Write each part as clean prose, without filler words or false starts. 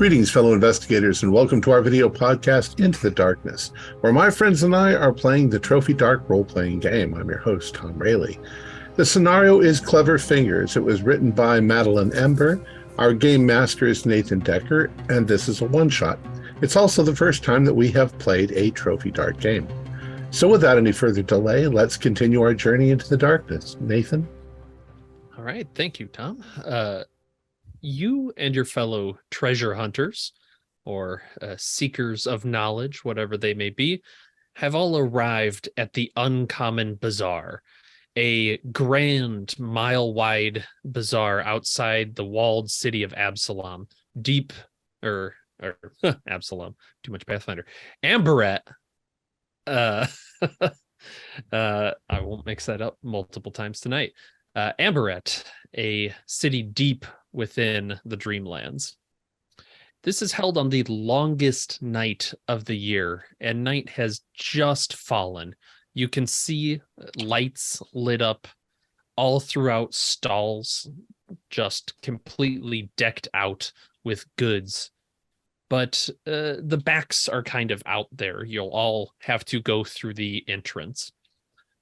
Greetings, fellow investigators, and welcome to our video podcast, Into the Darkness, where my friends and I are playing the Trophy Dark role-playing game. I'm your host, Thom Raley. The scenario is Clever Fingers. It was written by Madeleine Ember. Our game master is Nathan Decker, and this is a one-shot. It's also the first time that we have played a Trophy Dark game. So without any further delay, let's continue our journey into the darkness. Nathan? All right, thank you, Thom. You and your fellow treasure hunters, or seekers of knowledge, whatever they may be, have all arrived at the Uncommon Bazaar, a grand, mile-wide bazaar outside the walled city of Absalom, Absalom, too much Pathfinder, Amberette. I won't mix that up multiple times tonight. Amberette, a city deep within the Dreamlands. This is held on the longest night of the year, and night has just fallen. You can see lights lit up all throughout stalls, just completely decked out with goods. But the backs are kind of out there. You'll all have to go through the entrance.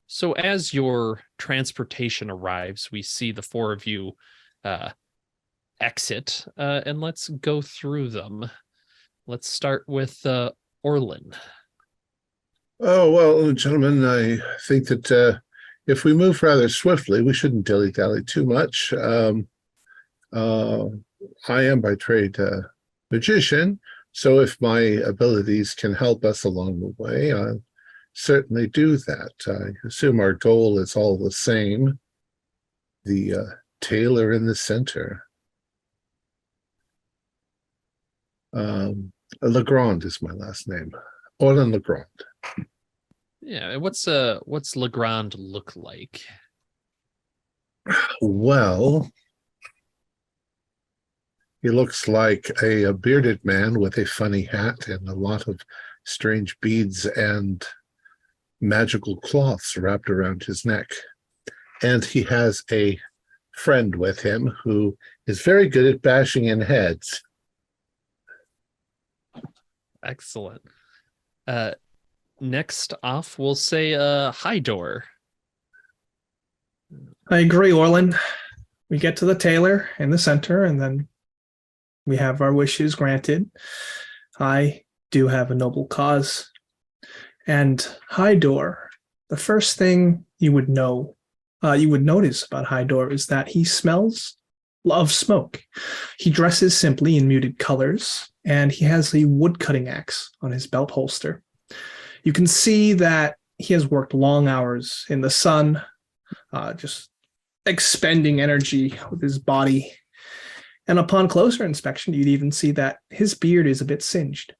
So as your transportation arrives, we see the four of you exit, and let's go through them. Let's start with Orlin. Oh, well, gentlemen, I think that if we move rather swiftly, we shouldn't dilly-dally too much. I am by trade a magician, so if my abilities can help us along the way, I'll certainly do that. I assume our goal is all the same. The tailor in the center. Legrand is my last name. Orlin Legrand. Yeah, what's Legrand look like? Well, he looks like a bearded man with a funny hat and a lot of strange beads and magical cloths wrapped around his neck. And he has a friend with him who is very good at bashing in heads. Excellent. Next off, we'll say Hydor. I agree, Orlin. We get to the tailor in the center, and then we have our wishes granted. I do have a noble cause. And Hydor, the first thing you would notice about Hydor is that he smells of smoke. He dresses simply in muted colors, and he has a woodcutting axe on his belt holster. You can see that he has worked long hours in the sun, just expending energy with his body. And upon closer inspection, you'd even see that his beard is a bit singed.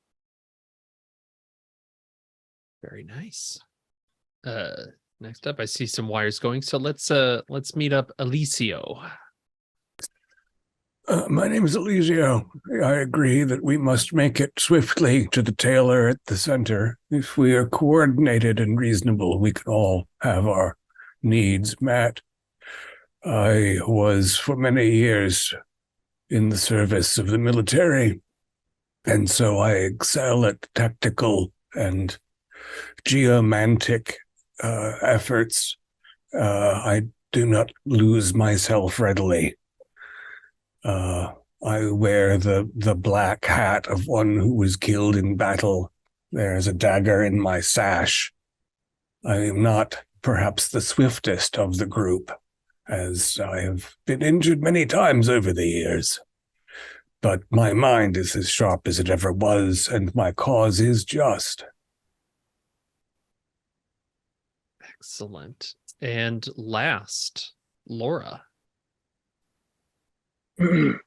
Very nice. Next up, I see some wires going, so let's meet up Alicio. My name is Elisio. I agree that we must make it swiftly to the tailor at the center. If we are coordinated and reasonable, we can all have our needs met. I was for many years in the service of the military, and so I excel at tactical and geomantic efforts. I do not lose myself readily. I wear the black hat of one who was killed in battle. There is a dagger in my sash. I am not perhaps the swiftest of the group, as I have been injured many times over the years. But my mind is as sharp as it ever was, and my cause is just. Excellent. And last, Laura. A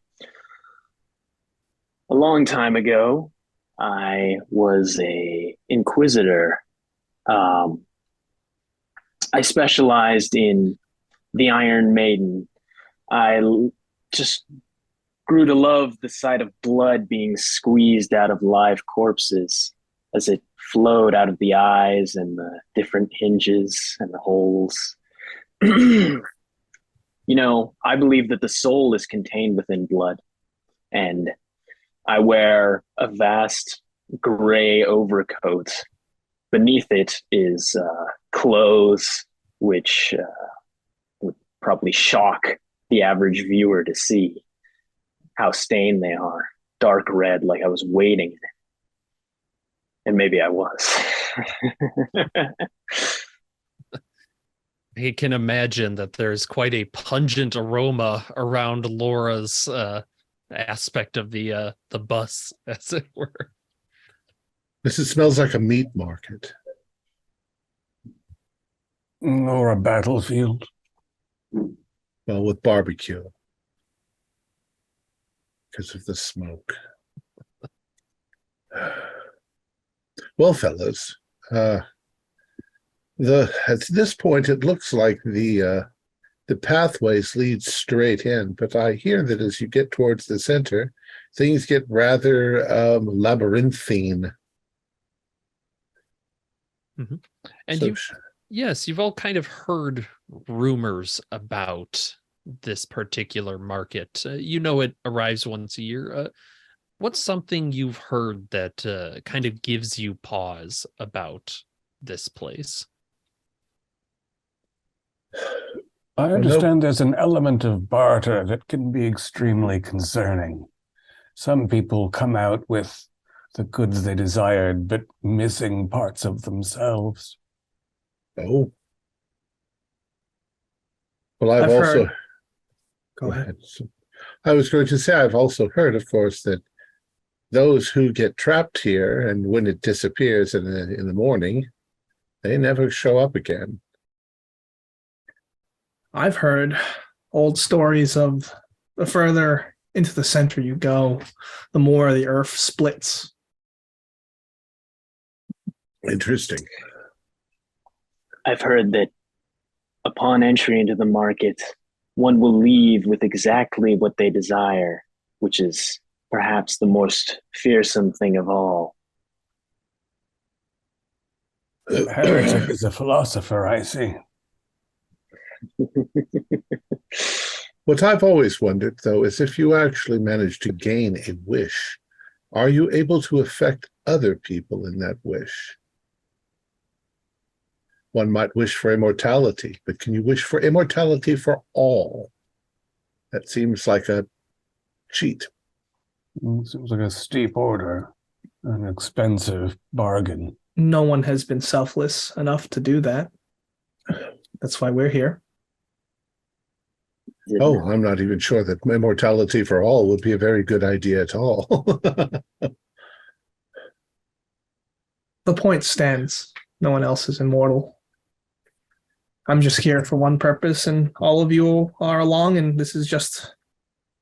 long time ago, I was a inquisitor. I specialized in the Iron Maiden. I just grew to love the sight of blood being squeezed out of live corpses as it flowed out of the eyes and the different hinges and the holes. You know, I believe that the soul is contained within blood, and I wear a vast gray overcoat. Beneath it is clothes which would probably shock the average viewer to see how stained they are. Dark red, like I was waiting in it. And maybe I was. I can imagine that there's quite a pungent aroma around Laura's aspect of the bus, as it were. This smells like a meat market. Or a battlefield. Well, with barbecue. Because of the smoke. Well, fellas, at this point, it looks like the pathways lead straight in, but I hear that as you get towards the center, things get rather labyrinthine. Mm-hmm. And So, you've all kind of heard rumors about this particular market. It arrives once a year. What's something you've heard that kind of gives you pause about this place? I understand there's an element of barter that can be extremely concerning. Some people come out with the goods they desired, but missing parts of themselves. Oh. Well, I've I've also... heard. Go ahead. I was going to say, I've also heard, of course, that those who get trapped here, and when it disappears in the morning, they never show up again. I've heard old stories of the further into the center you go, the more the earth splits. Interesting. I've heard that upon entry into the market, one will leave with exactly what they desire, which is perhaps the most fearsome thing of all. Heretic is a philosopher, I see. What I've always wondered, though, is if you actually manage to gain a wish, are you able to affect other people in that wish? One might wish for immortality, but can you wish for immortality for all? That seems like a cheat. Seems like a steep order, an expensive bargain. No one has been selfless enough to do that. That's why we're here. Oh, I'm not even sure that immortality for all would be a very good idea at all. The point stands. No one else is immortal. I'm just here for one purpose, and all of you are along, and this is just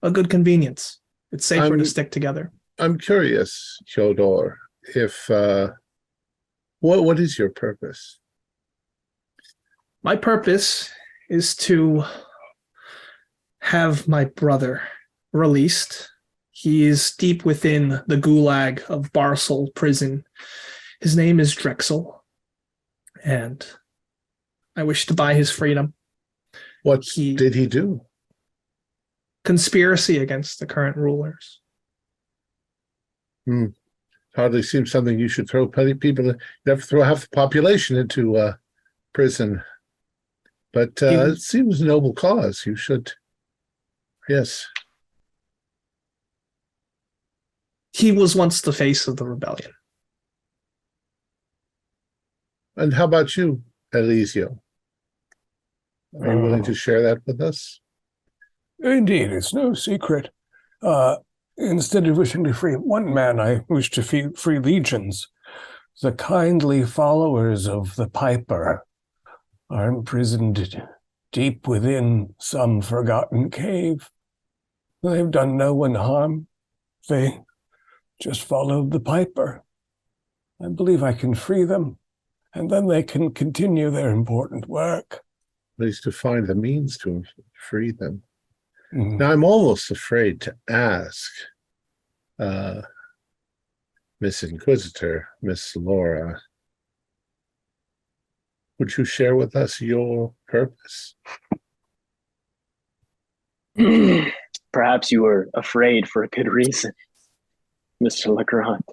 a good convenience. It's safer to stick together. I'm curious, Hyodor, if what is your purpose? My purpose is to have my brother released. He is deep within the gulag of Barsel prison. His name is Drexel, and I wish to buy his freedom. What did he do? Conspiracy against the current rulers. Hardly seems something you should throw people. You have to throw half the population into prison. But it seems a noble cause. You should. Yes. He was once the face of the rebellion. And how about you, Elisio? Are you willing to share that with us? Indeed, it's no secret. Instead of wishing to free one man, I wish to free legions. The kindly followers of the Piper are imprisoned deep within some forgotten cave. They've done no one harm. They just followed the Piper. I believe I can free them, and then they can continue their important work. At least to find the means to free them. Mm. Now, I'm almost afraid to ask Miss Inquisitor, Miss Laura, would you share with us your purpose? Perhaps you were afraid for a good reason. Mr. Legrand.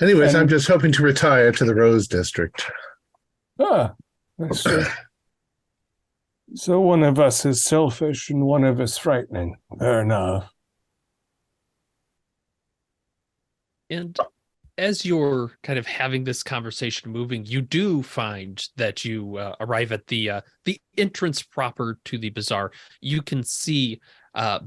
Anyways, I'm And- just hoping to retire to the Rose District. I see. So one of us is selfish and one of us frightening. Fair enough. And as you're kind of having this conversation moving, you do find that you arrive at the entrance proper to the bazaar. You can see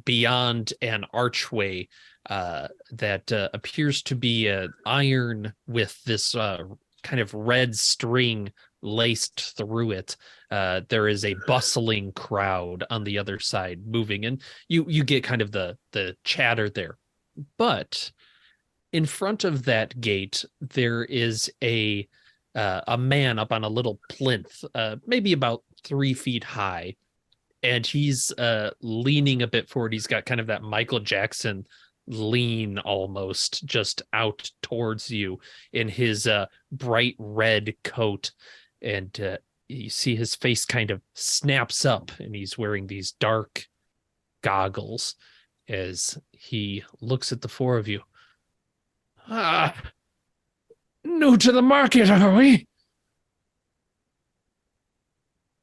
beyond an archway that appears to be iron with this kind of red string laced through it. There is a bustling crowd on the other side moving, and you get kind of the chatter there. But in front of that gate, there is a man up on a little plinth, maybe about 3 feet high, and he's leaning a bit forward. He's got kind of that Michael Jackson lean almost just out towards you in his bright red coat, and you see his face kind of snaps up, and he's wearing these dark goggles as he looks at the four of you. New to the market, are we?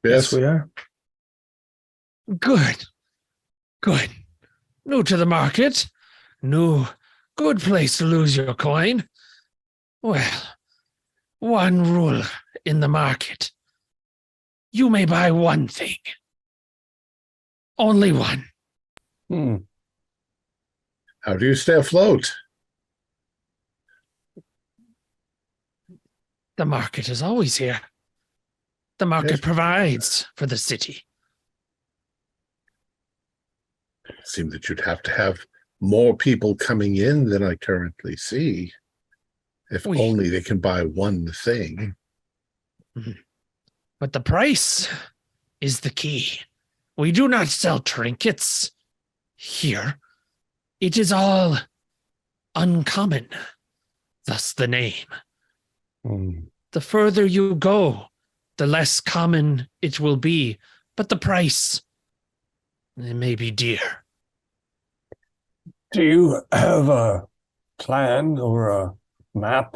Yes, we are. Good. New to the market. Good place to lose your coin. Well, one rule in the market. You may buy one thing. Only one. How do you stay afloat? The market is always here. The market Yes. provides for the city. It seems that you'd have to have more people coming in than I currently see. If only they can buy one thing. But the price is the key. We do not sell trinkets here. It is all uncommon, thus the name. The further you go, the less common it will be, but the price, it may be dear. Do you have a plan or a map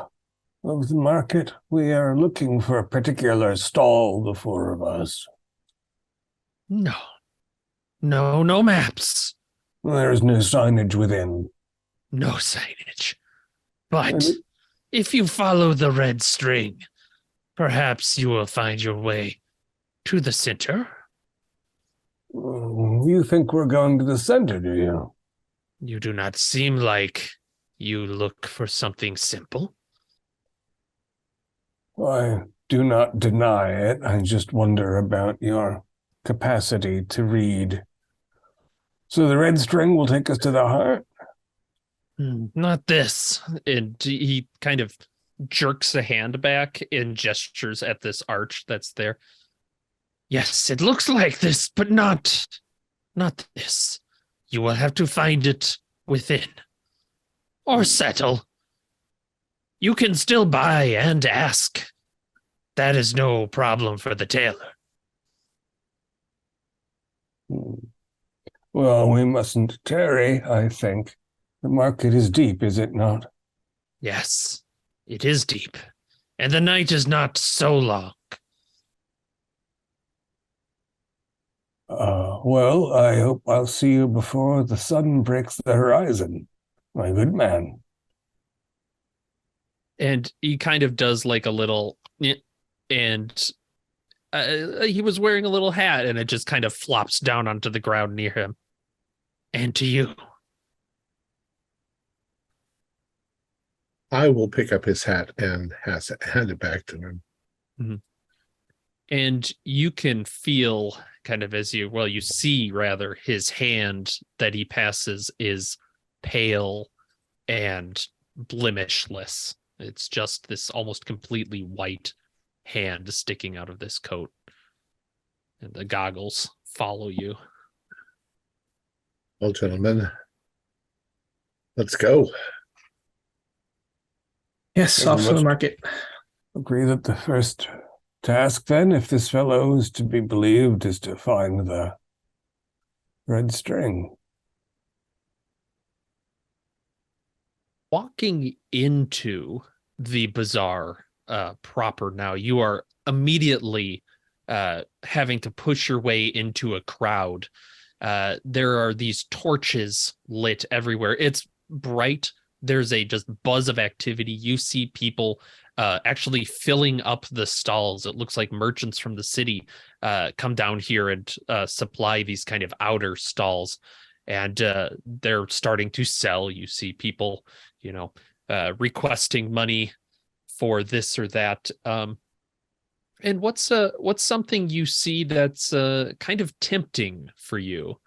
of the market? We are looking for a particular stall, the four of us. No maps. There is no signage within. No signage. But if you follow the red string, perhaps you will find your way to the center. You think we're going to the center, do you? You do not seem like you look for something simple. I do not deny it. I just wonder about your capacity to read. So the red string will take us to the heart? Not this. And he kind of jerks a hand back and gestures at this arch that's there. Yes, it looks like this, but not this. You will have to find it within. Or settle. You can still buy and ask. That is no problem for the tailor. Well, we mustn't tarry, I think. The market is deep, is it not? Yes, it is deep. And the night is not so long. Well, I hope I'll see you before the sun breaks the horizon, my good man. And he kind of does like a little, and he was wearing a little hat, and it just kind of flops down onto the ground near him. And to you. I will pick up his hat and hand it back to him. Mm-hmm. And you can feel kind of as you see rather his hand that he passes is pale and blemishless. It's just this almost completely white hand sticking out of this coat. And the goggles follow you. Well, gentlemen, let's go. Yes, off to the market. Agree that the first task then, if this fellow is to be believed, is to find the red string. Walking into the bazaar proper now, you are immediately having to push your way into a crowd. There are these torches lit everywhere. It's bright. There's a just buzz of activity. You see people actually filling up the stalls. It looks like merchants from the city come down here and supply these kind of outer stalls. And they're starting to sell. You see people, requesting money for this or that. And what's something you see that's kind of tempting for you?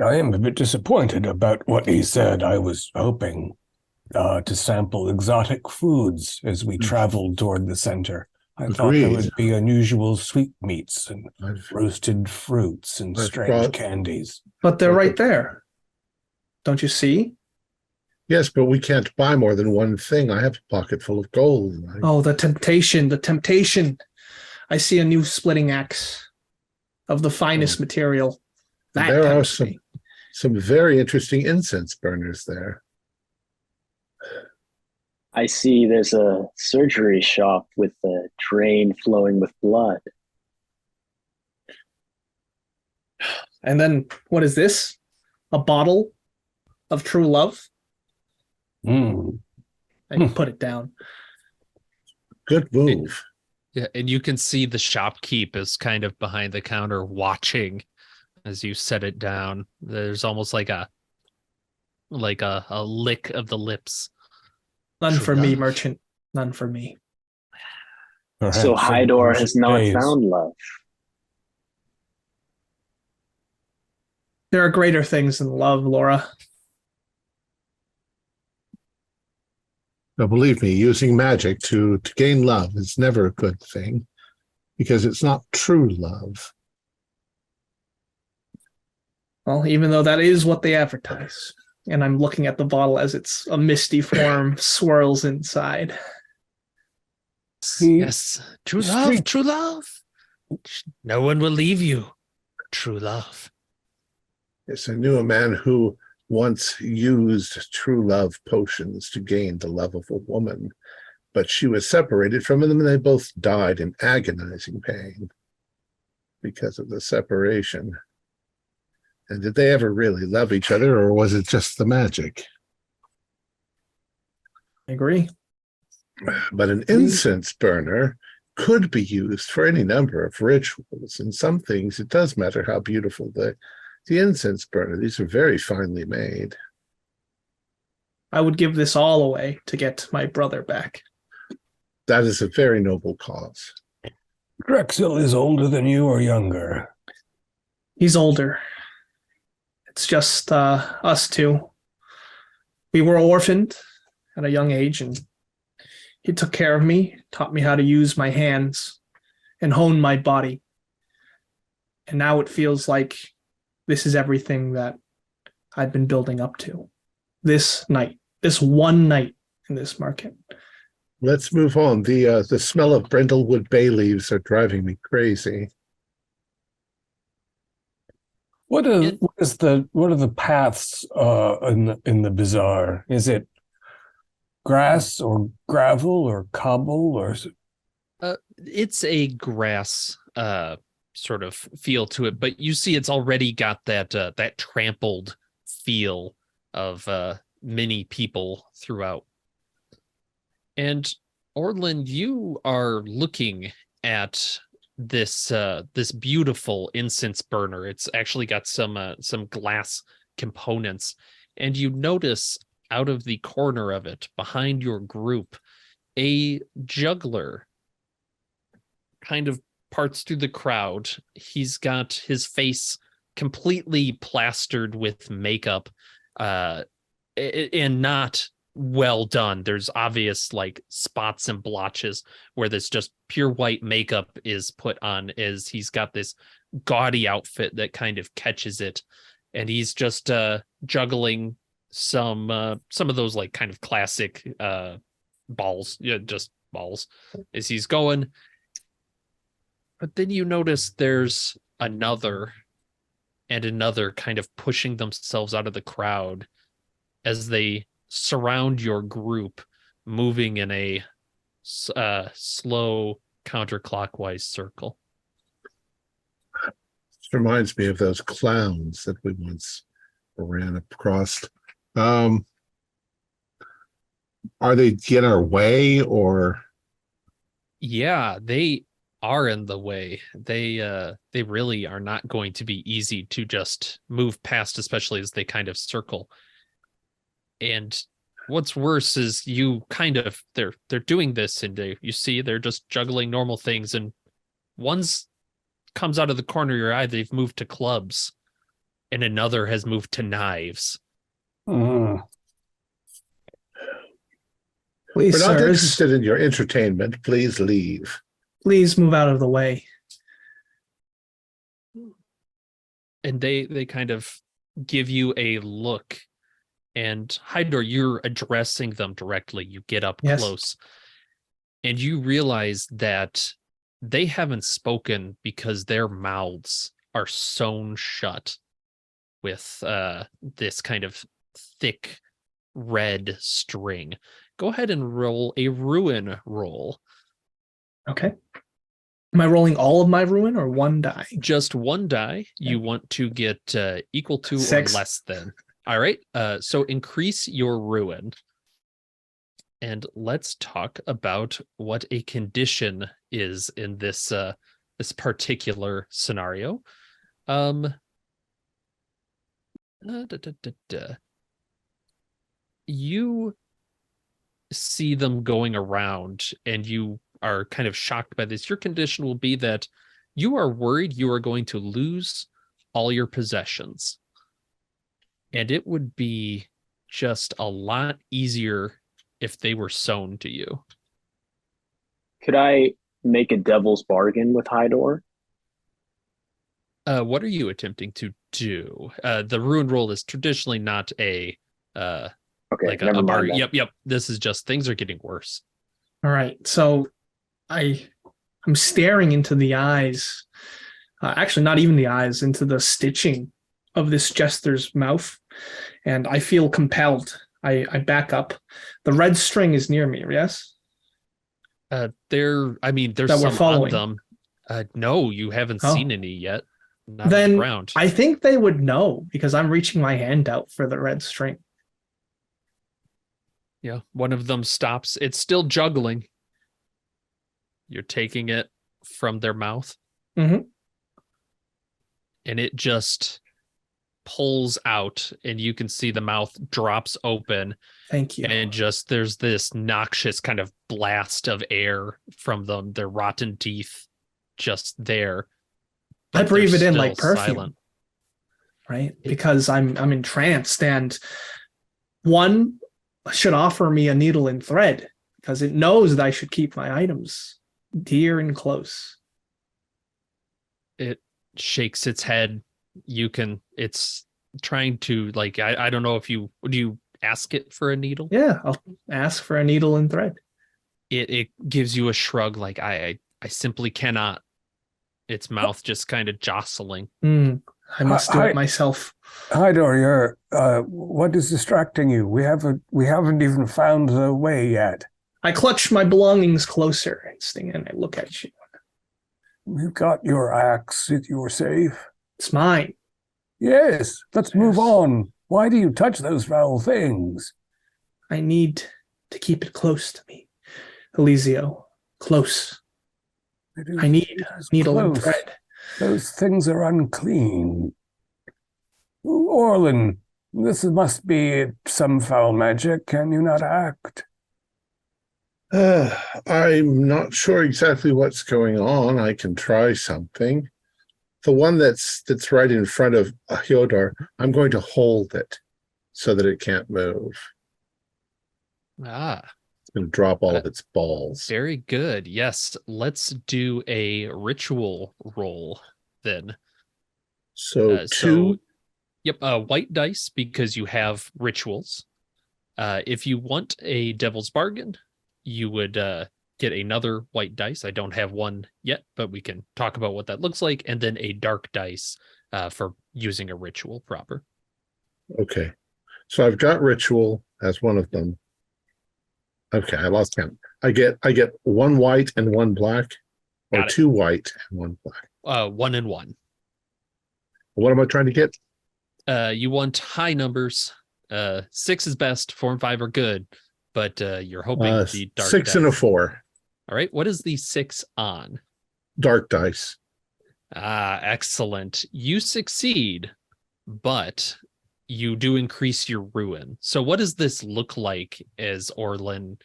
I am a bit disappointed about what he said. I was hoping to sample exotic foods as we traveled toward the center. I thought there would be unusual sweetmeats and roasted fruits and strange candies. But they're right there. Don't you see? Yes, but we can't buy more than one thing. I have a pocket full of gold. Oh, the temptation. I see a new splitting axe of the finest material. There are some very interesting incense burners there. I see there's a surgery shop with a drain flowing with blood. And then, what is this? A bottle of true love? Mm. And put it down. Good move. Yeah, and you can see the shopkeep is kind of behind the counter watching as you set it down. There's almost like a lick of the lips. None for me, merchant. None for me. Perhaps so Hydor has not days. found love. There are greater things than love, Laura. Now, believe me, using magic to gain love is never a good thing because it's not true love. Well, even though that is what they advertise. And I'm looking at the bottle as it's a misty form swirls inside. Yes, true love, true love. No one will leave you. True love. Yes, I knew a man who once used true love potions to gain the love of a woman, but she was separated from him and they both died in agonizing pain because of the separation. And did they ever really love each other, or was it just the magic? I agree. But an incense burner could be used for any number of rituals. In some things, it does matter how beautiful the incense burner. These are very finely made. I would give this all away to get my brother back. That is a very noble cause. Drexel is older than you or younger? He's older. It's just us two. We were orphaned at a young age, and he took care of me, taught me how to use my hands and hone my body. And now it feels like this is everything that I've been building up to. This night, this one night in this market. Let's move on. The smell of Brindlewood bay leaves are driving me crazy. What are the paths in the bazaar? Is it grass or gravel or cobble or? It's a grass sort of feel to it, but you see it's already got that trampled feel of many people throughout. And Orlin, you are looking at this beautiful incense burner. It's actually got some glass components, and you notice out of the corner of it behind your group a juggler kind of parts through the crowd. He's got his face completely plastered with makeup and not well done. There's obvious like spots and blotches where this just pure white makeup is put on, as he's got this gaudy outfit that kind of catches it, and he's just juggling some of those like kind of classic balls, just balls as he's going. But then you notice there's another and another kind of pushing themselves out of the crowd as they surround your group, moving in a slow counterclockwise circle. This reminds me of those clowns that we once ran across. Are they in our way, or? Yeah, they are in the way. They really are not going to be easy to just move past, especially as they kind of circle. And what's worse is you kind of they're doing this, and you see they're just juggling normal things, and one's comes out of the corner of your eye, they've moved to clubs, and another has moved to knives. We're Please, not sirs, interested in your entertainment. Please leave. please move out of the way. And they kind of give you a look, and Hydor, you're addressing them directly. You get up Yes. close, and you realize that they haven't spoken because their mouths are sewn shut with this kind of thick red string. Go ahead and roll a ruin roll. Okay. Am I rolling all of my ruin or one die? Just one die. You want to get equal to 6. or less than. All right. So increase your ruin. And let's talk about what a condition is in this this particular scenario. You see them going around, and you are kind of shocked by this. Your condition will be that you are worried you are going to lose all your possessions. And it would be just a lot easier if they were sewn to you. Could I make a devil's bargain with Hydor? What are you attempting to do? The ruin roll is traditionally not a Okay, like never a mind bar. then. Yep. This is just things are getting worse. All right. So I'm staring into the eyes. Actually, not even the eyes, into the stitching of this jester's mouth. And I feel compelled. I back up. The red string is near me, yes? There's That we're some on following. them. No, you haven't Oh. seen any yet. Not on Then the ground. I think they would know because I'm reaching my hand out for the red string. Yeah, one of them stops. It's still juggling. You're taking it from their mouth. Mhm. And it just pulls out, and you can see the mouth drops open, Thank you. and just there's this noxious kind of blast of air from them, their rotten teeth just there. I but breathe they're it in still like perfume. silent. Right? Because I'm entranced, and one should offer me a needle and thread because it knows that I should keep my items dear and close. It shakes its head. It's trying to, like, I don't know if would you ask it for a needle? Yeah, I'll ask for a needle and thread. It gives you a shrug, like I simply cannot. Its mouth just kind of jostling. I must do it myself. Hydor, what is distracting you? We haven't even found the way yet. I clutch my belongings closer, Sting, and I look at you. We've got your axe. You're safe. It's mine. Yes, let's move on. Why do you touch those foul things? I need to keep it close to me. Eliseo, close. I need a needle and thread. Those things are unclean. Orlin, this must be some foul magic. Can you not act? I'm not sure exactly what's going on. I can try something. The one that's right in front of Hyodor, I'm going to hold it so that it can't move. It's going to drop all of its balls. Very good. Yes, let's do a ritual roll then. So two. Yep, white dice because you have rituals. If you want a devil's bargain, you would get another white dice. I don't have one yet, but we can talk about what that looks like. And then a dark dice for using a ritual proper. Okay. So I've got ritual as one of them. Okay, I lost count. I get one white and one black, or Got it. 2 white and 1 black. 1 and 1. What am I trying to get? You want high numbers. 6 is best, 4 and 5 are good, but you're hoping the dark 6 dice. and a 4. All right. What is the 6 on? Dark dice. Excellent. You succeed, but you do increase your ruin. So what does this look like as Orlin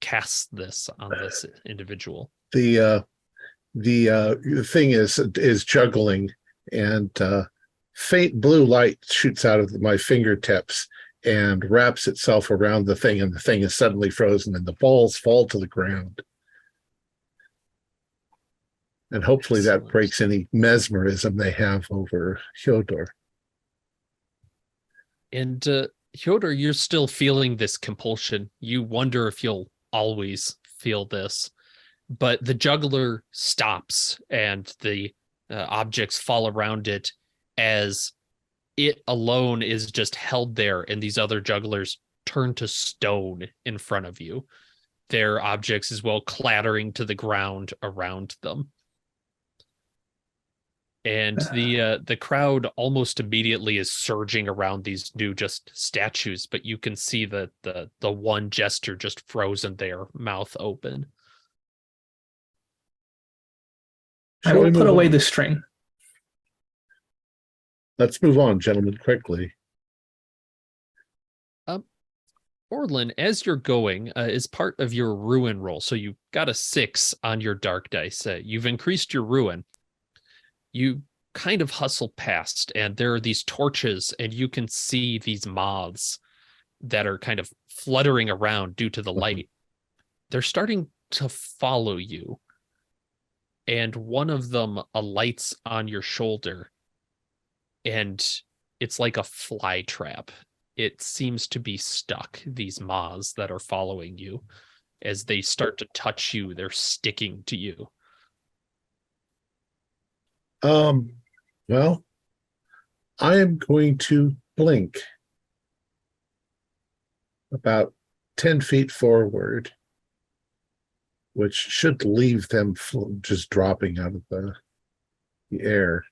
casts this on this individual? The thing is juggling, and faint blue light shoots out of my fingertips and wraps itself around the thing, and the thing is suddenly frozen, and the balls fall to the ground. And hopefully that breaks any mesmerism they have over Hyodor. And Hyodor, you're still feeling this compulsion. You wonder if you'll always feel this. But the juggler stops and the objects fall around it as it alone is just held there, and these other jugglers turn to stone in front of you. Their objects as well clattering to the ground around them. And the crowd almost immediately is surging around these new just statues, but you can see that the one jester just frozen there, mouth open. I will put away the string. Let's move on, gentlemen, quickly. Orlin, as you're going, is part of your ruin roll. So you got a 6 on your dark dice. You've increased your ruin. You kind of hustle past, and there are these torches, and you can see these moths that are kind of fluttering around due to the light. They're starting to follow you, and one of them alights on your shoulder, and it's like a fly trap. It seems to be stuck, these moths that are following you. As they start to touch you, they're sticking to you. Well, I am going to blink about 10 feet forward, which should leave them just dropping out of the air.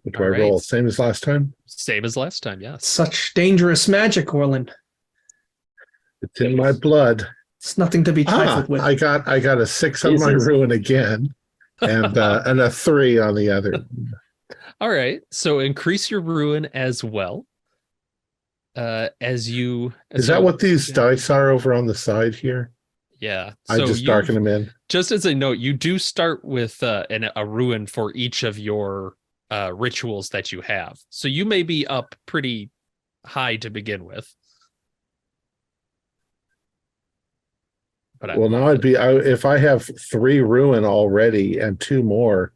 What do I roll? Same as last time? Same as last time, yes. Such dangerous magic, Orlin. It's in my blood. It's nothing to be trifled with. I got a 6 on my ruin again, and a 3 on the other. All right, so increase your ruin as well. As you is that what these dice are over on the side here? Yeah, I just darken them in. Just as a note, you do start with a ruin for each of your rituals that you have, so you may be up pretty high to begin with. But well, now if I have 3 ruin already and 2 more,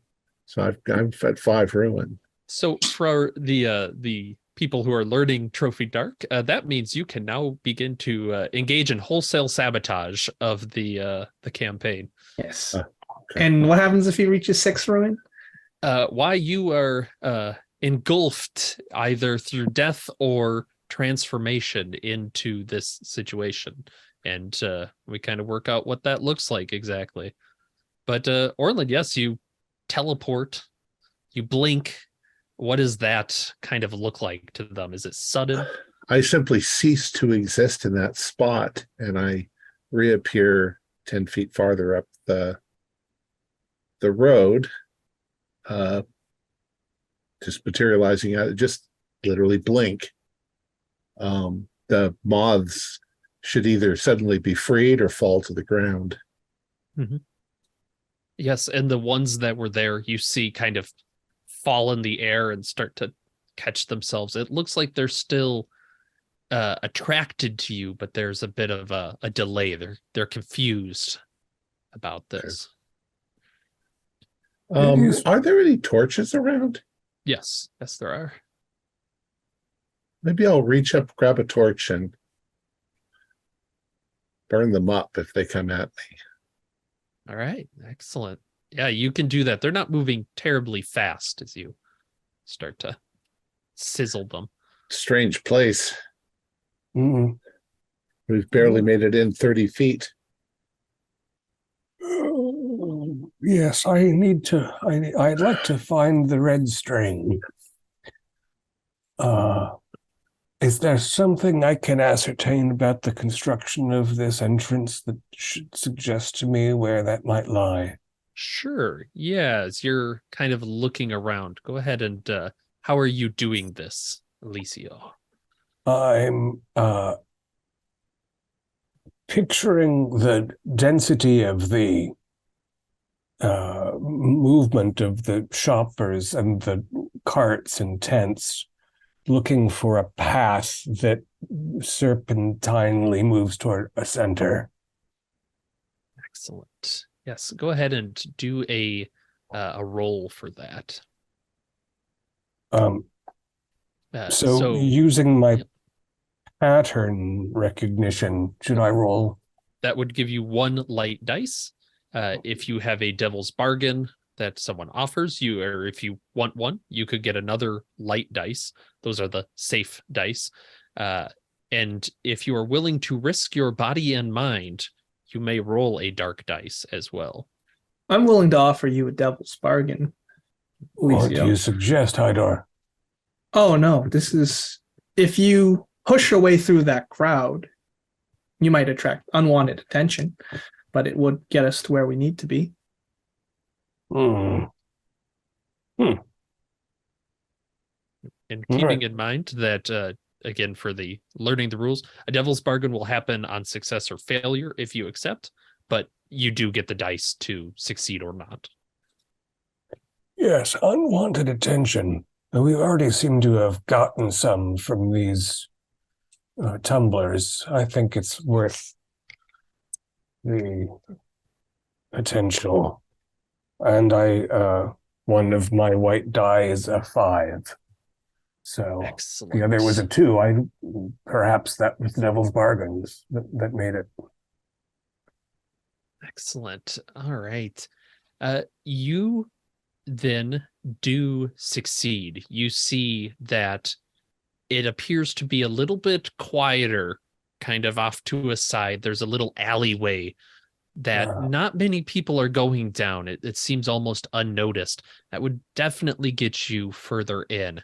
so I'm at 5 ruin. So for the people who are learning Trophy Dark, that means you can now begin to engage in wholesale sabotage of the campaign. Yes. Okay. And what happens if you reach a 6 ruin? Why you are engulfed either through death or transformation into this situation. And we kind of work out what that looks like exactly. But Orlin, yes, you teleport, you blink. What does that kind of look like to them? Is it sudden? I simply cease to exist in that spot, and I reappear 10 feet farther up the road, just materializing out, just literally blink. The moths should either suddenly be freed or fall to the ground. Mm-hmm. Yes, and the ones that were there, you see kind of fall in the air and start to catch themselves. It looks like they're still attracted to you, but there's a bit of a delay. They're confused about this. Are there any torches around? Yes, there are. Maybe I'll reach up, grab a torch, and burn them up if they come at me. All right, excellent. Yeah, you can do that. They're not moving terribly fast as you start to sizzle them. Strange place. Mm. We've barely made it in 30 feet. Yes, I'd like to find the red string. Is there something I can ascertain about the construction of this entrance that should suggest to me where that might lie? Sure. Yeah, as you're kind of looking around, go ahead and how are you doing this, Alicio? I'm picturing the density of the movement of the shoppers and the carts and tents, looking for a path that serpentinely moves toward a center. Excellent. Yes, go ahead and do a roll for that. So using my pattern recognition, should I roll? That would give you 1 light dice. If you have a devil's bargain that someone offers you, or if you want one, you could get another light dice. Those are the safe dice. And if you are willing to risk your body and mind, you may roll a dark dice as well. I'm willing to offer you a devil's bargain. What do you suggest, Hydor? Oh, no. This is... If you push your way through that crowd, you might attract unwanted attention, but it would get us to where we need to be. And keeping in mind that, again, for the learning the rules, a devil's bargain will happen on success or failure if you accept, but you do get the dice to succeed or not. Yes, unwanted attention. We already seem to have gotten some from these tumblers. I think it's worth the potential. And one of my white die is a 5. So excellent. The other was a 2. Perhaps that was the devil's bargains that made it. Excellent. All right. You then do succeed. You see that it appears to be a little bit quieter, kind of off to a side. There's a little alleyway that not many people are going down. It seems almost unnoticed. That would definitely get you further in.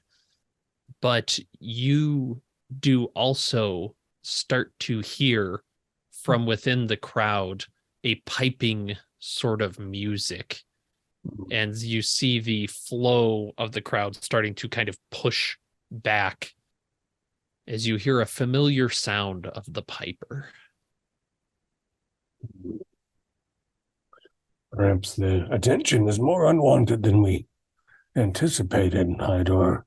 But you do also start to hear from within the crowd a piping sort of music. And you see the flow of the crowd starting to kind of push back as you hear a familiar sound of the piper. Perhaps the attention is more unwanted than we anticipated, Hydor.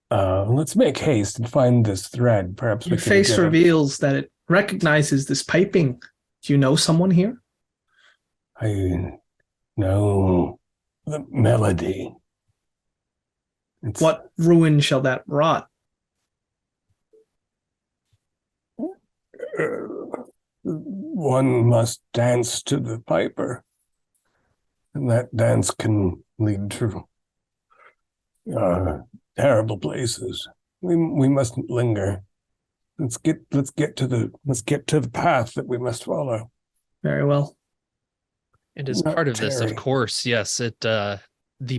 Let's make haste and find this thread. Perhaps your face reveals that it recognizes this piping. Do you know someone here? I know the melody. What ruin shall that rot? One must dance to the piper, and that dance can lead to terrible places. We mustn't linger. Let's get to the path that we must follow. Very well. And as part of this, of course, yes, the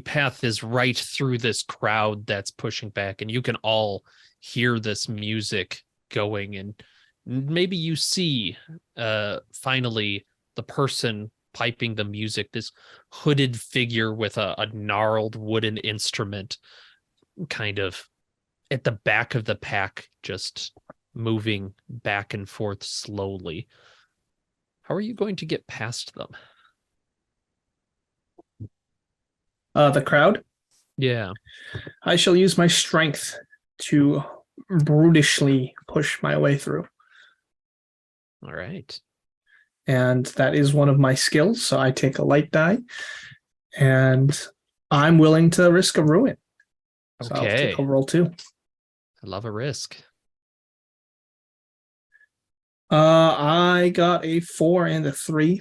path is right through this crowd that's pushing back, and you can all hear this music going, and maybe you see finally the person piping the music, this hooded figure with a gnarled wooden instrument kind of at the back of the pack, just moving back and forth slowly. How are you going to get past them? The crowd? Yeah. I shall use my strength to brutishly push my way through. All right. And that is one of my skills, so I take a light die, and I'm willing to risk a ruin. So Okay. I'll take a roll 2. I love a risk. I got a 4 and a 3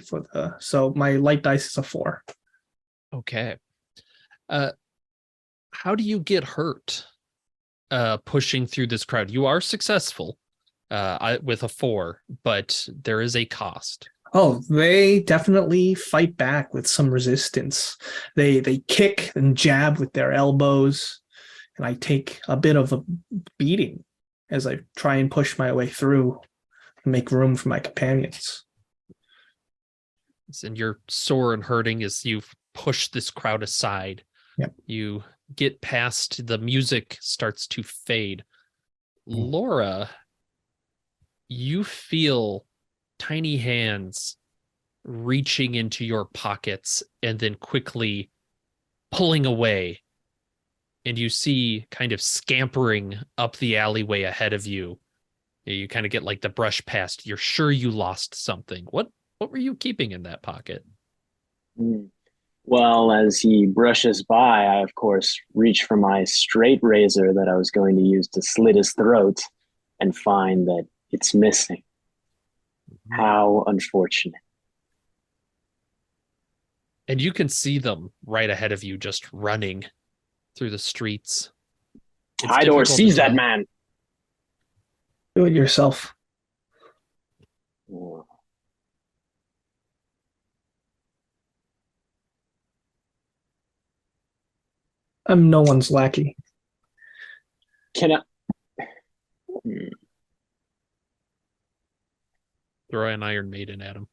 so my light dice is a 4. Okay. How do you get hurt pushing through this crowd? You are successful with a 4, but there is a cost. Oh, they definitely fight back with some resistance. They kick and jab with their elbows, and I take a bit of a beating as I try and push my way through and make room for my companions. And you're sore and hurting as you've pushed this crowd aside. Yep. You get past, the music starts to fade. Laura, you feel tiny hands reaching into your pockets and then quickly pulling away. And you see kind of scampering up the alleyway ahead of you. You kind of get like the brush past. You're sure you lost something. What were you keeping in that pocket? Well, as he brushes by, I, of course, reach for my straight razor that I was going to use to slit his throat and find that it's missing. How unfortunate. And you can see them right ahead of you, just running through the streets. Hydor, seize that man. Do it yourself. I'm no one's lackey. Can I? Throw an Iron Maiden at him.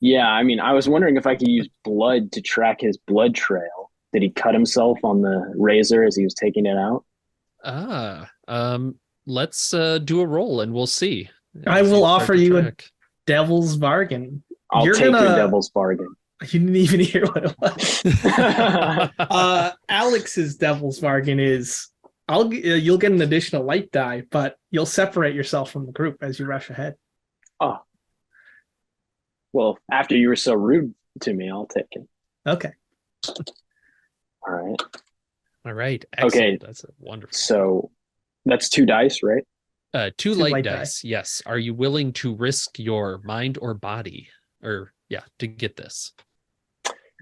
Yeah, I mean, I was wondering if I could use blood to track his blood trail. Did he cut himself on the razor as he was taking it out? Let's do a roll and we'll see. I will offer you a devil's bargain. I'll take your devil's bargain. You didn't even hear what it was. Alex's devil's bargain is you'll get an additional light die, but you'll separate yourself from the group as you rush ahead. Oh. Well, after you were so rude to me, I'll take it. Okay. All right. Excellent. Okay. That's wonderful. So that's 2 dice, right? Two light dice. Yes. Are you willing to risk your mind or body to get this?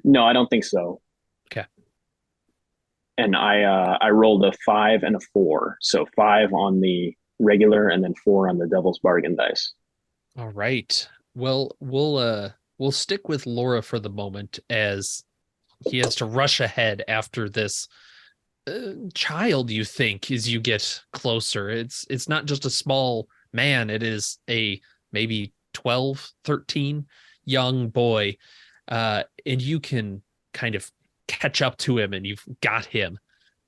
No, I don't think so. Okay. And I rolled a 5 and a 4. So 5 on the regular and then 4 on the devil's bargain dice. All right. Well, we'll stick with Laura for the moment as he has to rush ahead after this child, you think, as you get closer. It's not just a small man. It is a maybe 12, 13 young boy. And you can kind of catch up to him and you've got him.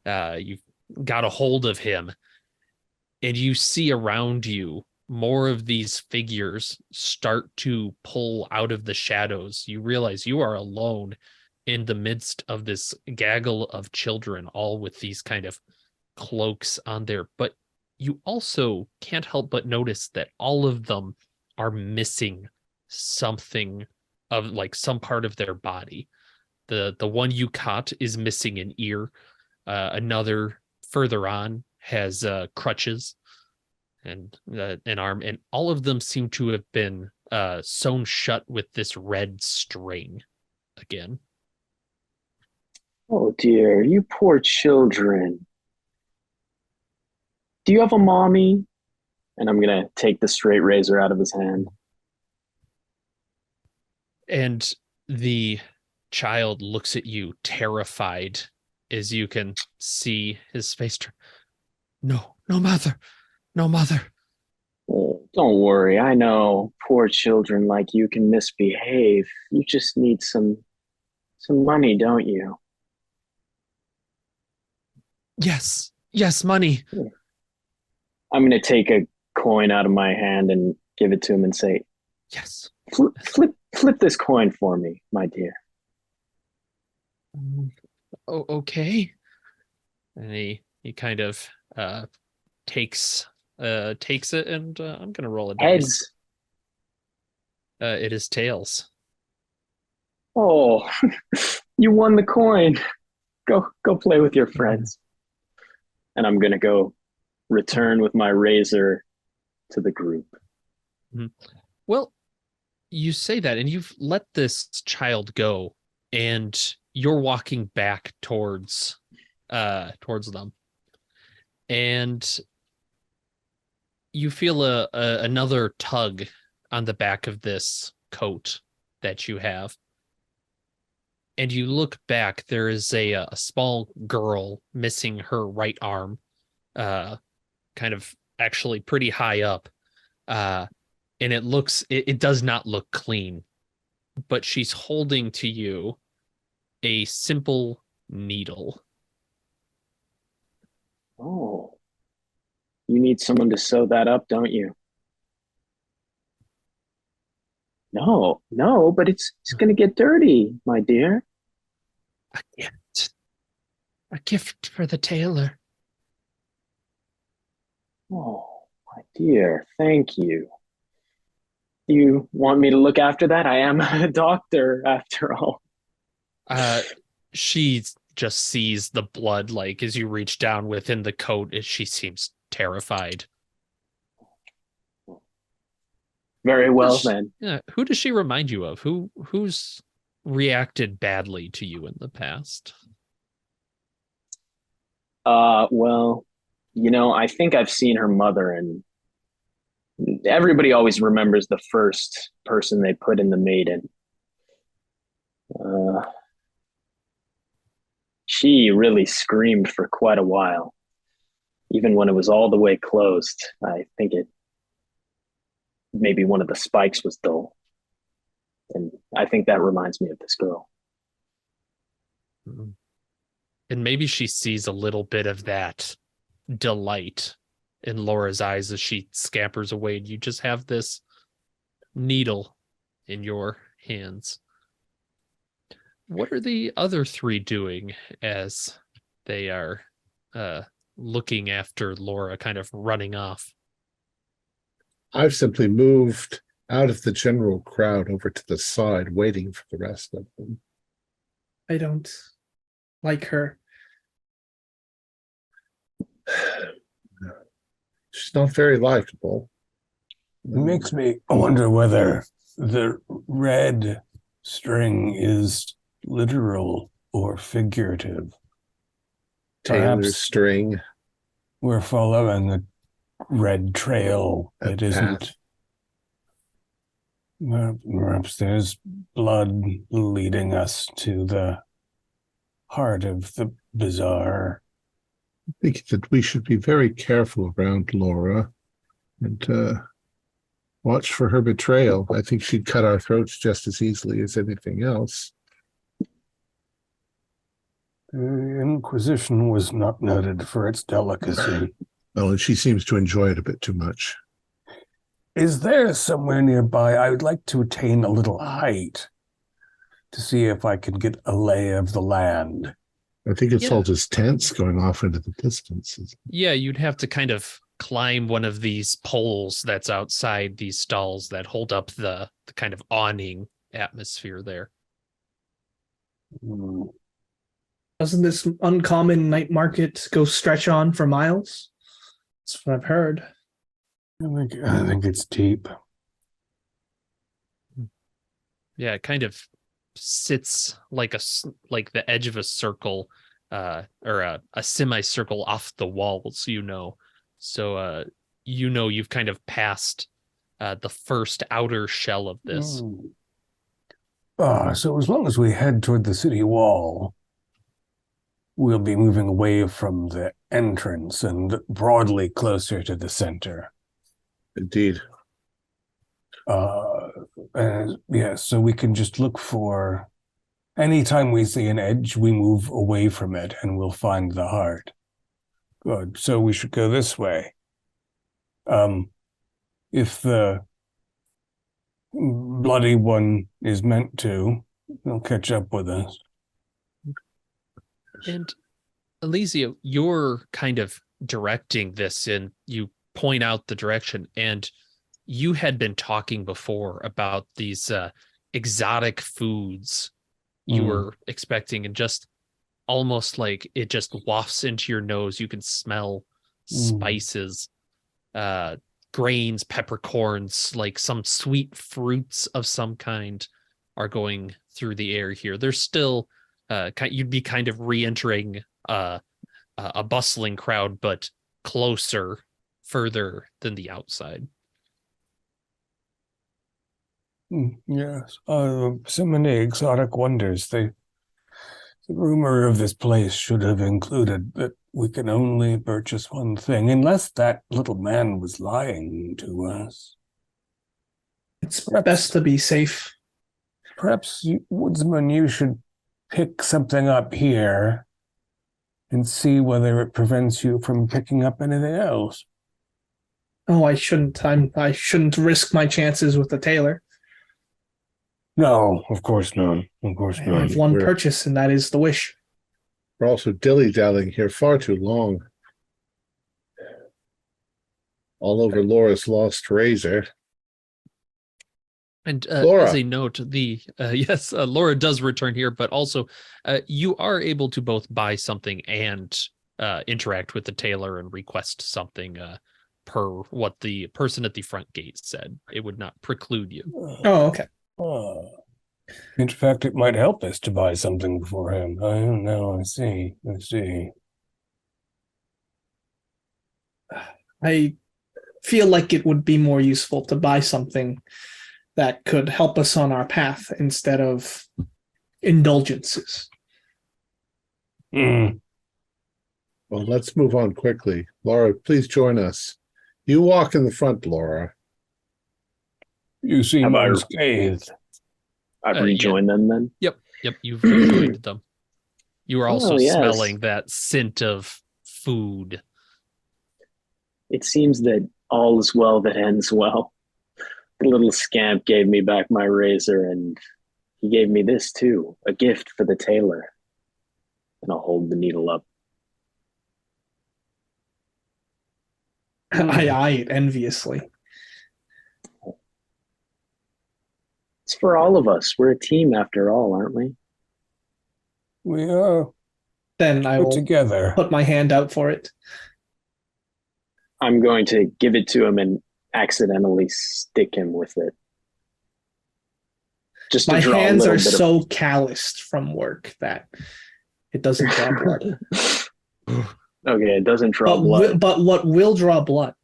You've got a hold of him. And you see around you more of these figures start to pull out of the shadows. You realize you are alone in the midst of this gaggle of children, all with these kind of cloaks on there. But you also can't help but notice that all of them are missing something of like some part of their body. The one you caught is missing an ear. Another further on has crutches and an arm, and all of them seem to have been sewn shut with this red string again. Oh dear, you poor children. Do you have a mommy? And I'm gonna take the straight razor out of his hand. And the child looks at you terrified as you can see his face turn. No mother. No, mother. Oh, don't worry. I know poor children like you can misbehave. You just need some money, don't you? Yes, money. I'm going to take a coin out of my hand and give it to him and say, yes. Flip this coin for me, my dear. Okay. And he kind of takes it, and I'm gonna roll a dice. Heads. It is tails. Oh, you won the coin. Go play with your friends. And I'm gonna go return with my razor to the group. Well, you say that, and you've let this child go, and you're walking back towards them, and you feel another tug on the back of this coat that you have. And you look back, there is a small girl missing her right arm, kind of actually pretty high up. And it does not look clean, but she's holding to you a simple needle. Oh, you need someone to sew that up, don't you? No, but it's going to get dirty, my dear. A gift. A gift for the tailor. Oh, my dear, thank you. You want me to look after that? I am a doctor, after all. She just sees the blood, like, as you reach down within the coat, and she seems terrified. Very well, then. Yeah, who does she remind you of? Who's reacted badly to you in the past? Well, I think I've seen her mother, and everybody always remembers the first person they put in the maiden. She really screamed for quite a while, even when it was all the way closed. I think maybe one of the spikes was dull. And I think that reminds me of this girl. And maybe she sees a little bit of that delight in Laura's eyes as she scampers away, and you just have this needle in your hands. What are the other three doing as they are looking after Laura kind of running off? I've simply moved out of the general crowd over to the side, waiting for the rest of them. I don't like her. She's not very likable. It makes me wonder whether the red string is literal or figurative. Taylor's string. We're following a red trail that isn't. Perhaps there's blood leading us to the heart of the bazaar. I think that we should be very careful around Laura and watch for her betrayal. I think she'd cut our throats just as easily as anything else. The Inquisition was not noted for its delicacy. Well, and she seems to enjoy it a bit too much. Is there somewhere nearby? I would like to attain a little height to see if I can get a lay of the land. I think it's all just tents going off into the distance. Yeah, you'd have to kind of climb one of these poles that's outside these stalls that hold up the kind of awning atmosphere there. Doesn't this uncommon night market go stretch on for miles? That's what I've heard. I think it's deep. Yeah, it kind of sits like the edge of a circle, or a semicircle off the walls. So you've kind of passed the first outer shell of this. So as long as we head toward the city wall, we'll be moving away from the entrance and broadly closer to the center. Indeed. So we can just look for, anytime we see an edge, we move away from it and we'll find the heart. Good. So we should go this way. If the bloody one is meant to, they'll catch up with us. And Elysia, you're kind of directing this, and you point out the direction, and you had been talking before about these exotic foods you were expecting, and just almost like it just wafts into your nose. You can smell spices. grains, peppercorns, like some sweet fruits of some kind are going through the air here. There's still you'd be kind of re-entering a bustling crowd, but closer, further than the outside. Yes, so many exotic wonders. The rumor of this place should have included that we can only purchase one thing, unless that little man was lying to us. It's best to be safe. Perhaps, Woodsman, you should pick something up here and see whether it prevents you from picking up anything else. Oh, I shouldn't. I shouldn't risk my chances with the tailor. No, of course not. Of course I not. have one purchase, and that is the wish. We're also dilly-dallying here far too long. All over Laura's lost razor. And Laura. as a note, Laura does return here, but also you are able to both buy something and interact with the tailor and request something per what the person at the front gate said. It would not preclude you. Oh, okay. In fact, it might help us to buy something for him. I don't know. I see. I feel like it would be more useful to buy something that could help us on our path instead of indulgences. Well, let's move on quickly. Laura, please join us. You walk in the front, Laura. You seem unscathed. I've rejoined them then? Yep, you've rejoined them. You are also yes. smelling that scent of food. It seems that all is well that ends well. The little scamp gave me back my razor, and he gave me this too, a gift for the tailor. And I'll hold the needle up. I eye it enviously. It's for all of us. We're a team after all, aren't we? We are. Then I will together. Put my hand out for it. I'm going to give it to him and accidentally stick him with it. Just to my draw hands a are bit so calloused from work that it doesn't draw blood. Okay, it doesn't draw blood. But what will draw blood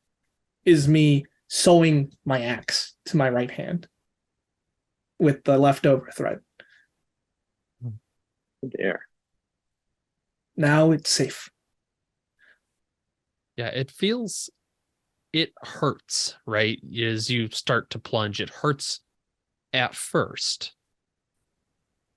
is me sewing my axe to my right hand with the leftover thread. There. Now it's safe. Yeah, it hurts, right? As you start to plunge, it hurts at first.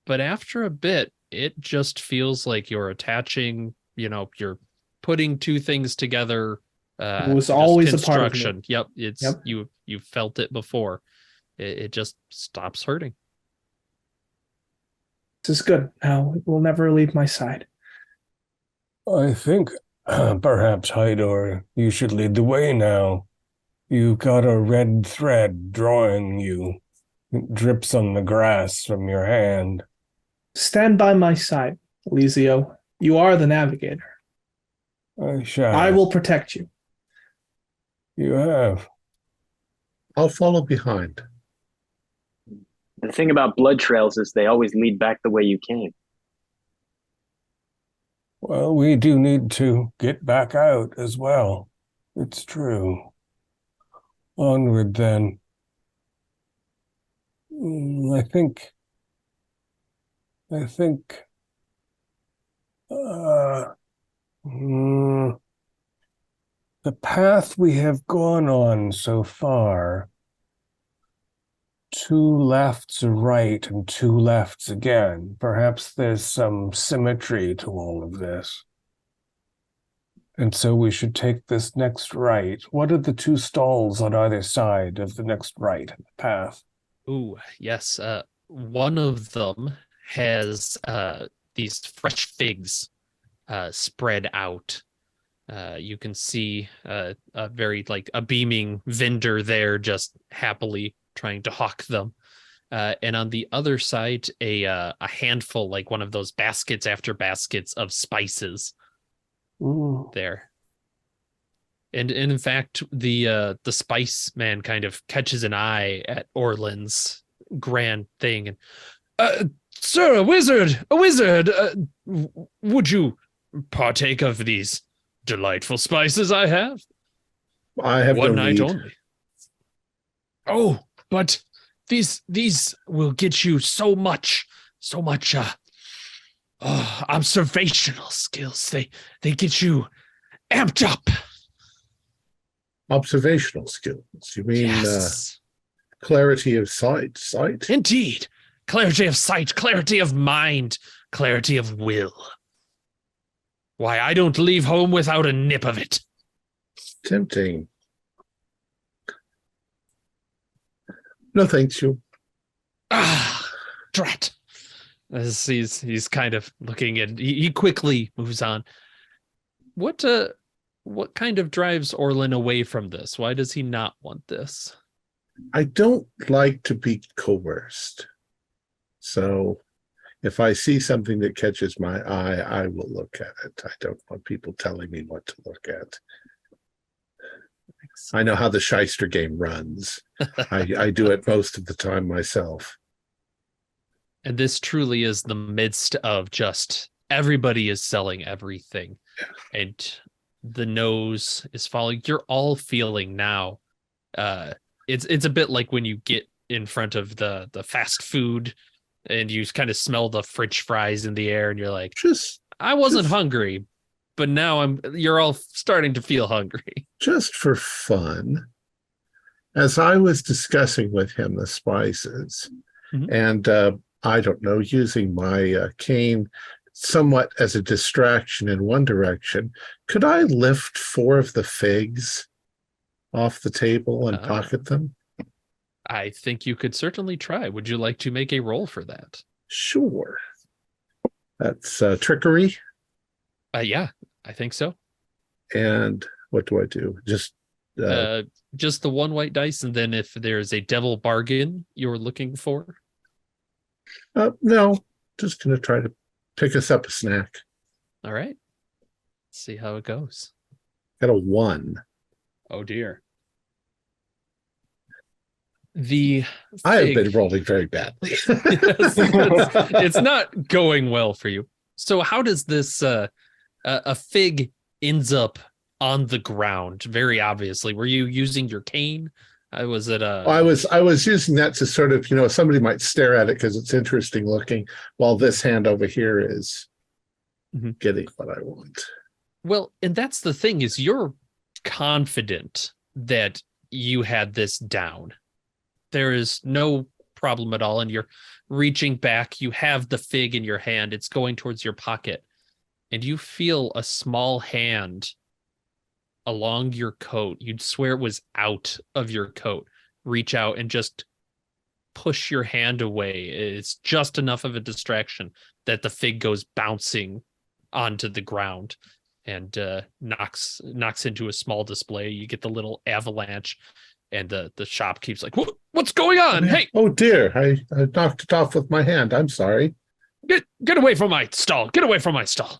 But after a bit, it just feels like you're attaching, you're putting two things together. It was always a part of me. Yep, you felt it before. It just stops hurting. This is good. Now it will never leave my side. I think perhaps, Hydor, you should lead the way now. You've got a red thread drawing you. It drips on the grass from your hand. Stand by my side, Eliseo. You are the navigator. I shall. I will protect you. You have. I'll follow behind. The thing about blood trails is they always lead back the way you came. Well, we do need to get back out as well. It's true. Onward then. I think the path we have gone on so far, 2 lefts a right and 2 lefts again. Perhaps there's some symmetry to all of this. And so we should take this next right. What are the 2 stalls on either side of the next right path? Ooh, yes. One of them has these fresh figs spread out. You can see a very a beaming vendor there just happily trying to hawk them. And on the other side, a handful, like one of those baskets after baskets of spices. Ooh. There. And in fact, the spice man kind of catches an eye at Orlin's grand thing, and sir, a wizard, would you partake of these delightful spices I have? I have One no night need. only. Oh, but these will get you so much observational skills. They get you amped up. Observational skills. You mean Yes, clarity of sight? Sight? indeed. Clarity of sight, clarity of mind, clarity of will. Why, I don't leave home without a nip of it. Tempting. No, thanks you. Ah, drat. As he's kind of looking, and he quickly moves on. What kind of drives Orlin away from this? Why does he not want this? I don't like to be coerced. So if I see something that catches my eye, I will look at it. I don't want people telling me what to look at. I know how the shyster game runs. I do it most of the time myself. And this truly is the midst of just everybody is selling everything. And the nose is falling. You're all feeling now. It's a bit like when you get in front of the fast food and you kind of smell the French fries in the air and you're like, I wasn't hungry, but now you're all starting to feel hungry. Just for fun, as I was discussing with him the spices, and I don't know, using my cane somewhat as a distraction in one direction, could I lift 4 of the figs off the table and pocket them? I think you could certainly try. Would you like to make a roll for that? Sure. That's trickery. Yeah, I think so. And what do I do? Just the one white dice, and then if there's a devil bargain you're looking for. No, just gonna try to pick us up a snack. All right. Let's see how it goes. Got a 1. Oh dear. I have been rolling very badly. Yes, it's not going well for you. So how does this a fig ends up on the ground? Very obviously. Were you using your cane? I was using that to sort of, somebody might stare at it because it's interesting looking, while this hand over here is getting what I want. Well, and that's the thing, is you're confident that you had this down. There is no problem at all, and you're reaching back. You have the fig in your hand. It's going towards your pocket, and you feel a small hand along your coat. You'd swear it was out of your coat. Reach out and just push your hand away. It's just enough of a distraction that the fig goes bouncing onto the ground and knocks into a small display. You get the little avalanche, and the shopkeep's like, what's going on? Hey! Oh dear, I knocked it off with my hand. I'm sorry. Get away from my stall. Get away from my stall.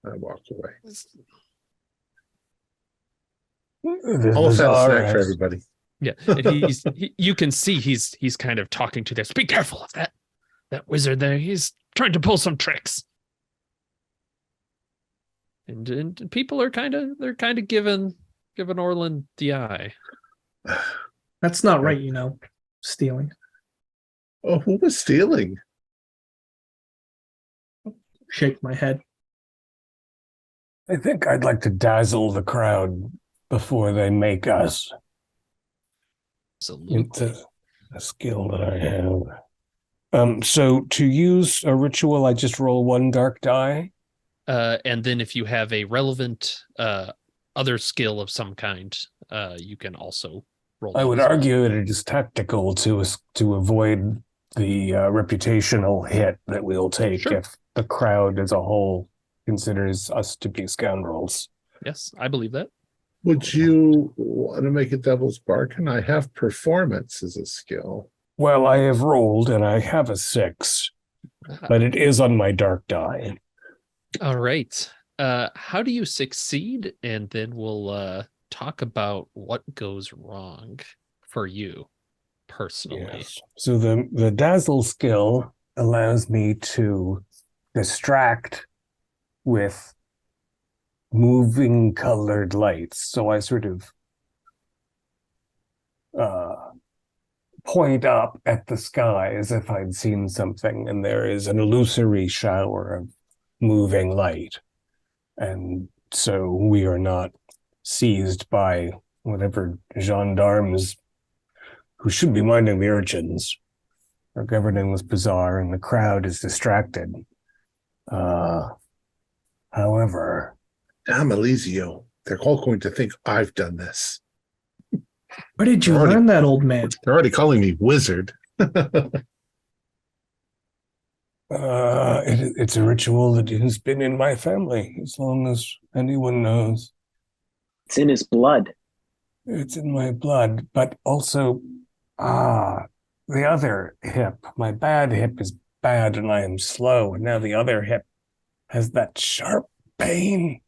I walked away. This Almost had a Bazaar snack for has- everybody. Yeah, and you can see he's kind of talking to this. Be careful of that wizard there. He's trying to pull some tricks. And people are kind of giving Orlin the eye. That's not right, stealing. Oh, who was stealing? Shake my head. I think I'd like to dazzle the crowd before they make us. Absolutely. It's a skill that I have. So to use a ritual, I just roll 1 dark die. And then if you have a relevant other skill of some kind, you can also roll. I would as well. argue that it is tactical to avoid the reputational hit that we'll take Sure. if the crowd as a whole considers us to be scoundrels. Yes, I believe that. Would you want to make a devil's bargain? I have performance as a skill. Well, I have rolled and I have a 6, but it is on my dark die. All right. How do you succeed? And then we'll talk about what goes wrong for you personally. Yes. So the dazzle skill allows me to distract with moving colored lights. So I sort of point up at the sky as if I'd seen something, and there is an illusory shower of moving light. And so we are not seized by whatever gendarmes who should be minding the urchins are governing this bazaar, and the crowd is distracted. However, Damn, Elysium. They're all going to think I've done this. Where did you learn that, old man? They're already calling me wizard. it's a ritual that has been in my family as long as anyone knows. It's in his blood. It's in my blood, but also, the other hip, my bad hip is bad and I am slow, and now the other hip has that sharp pain.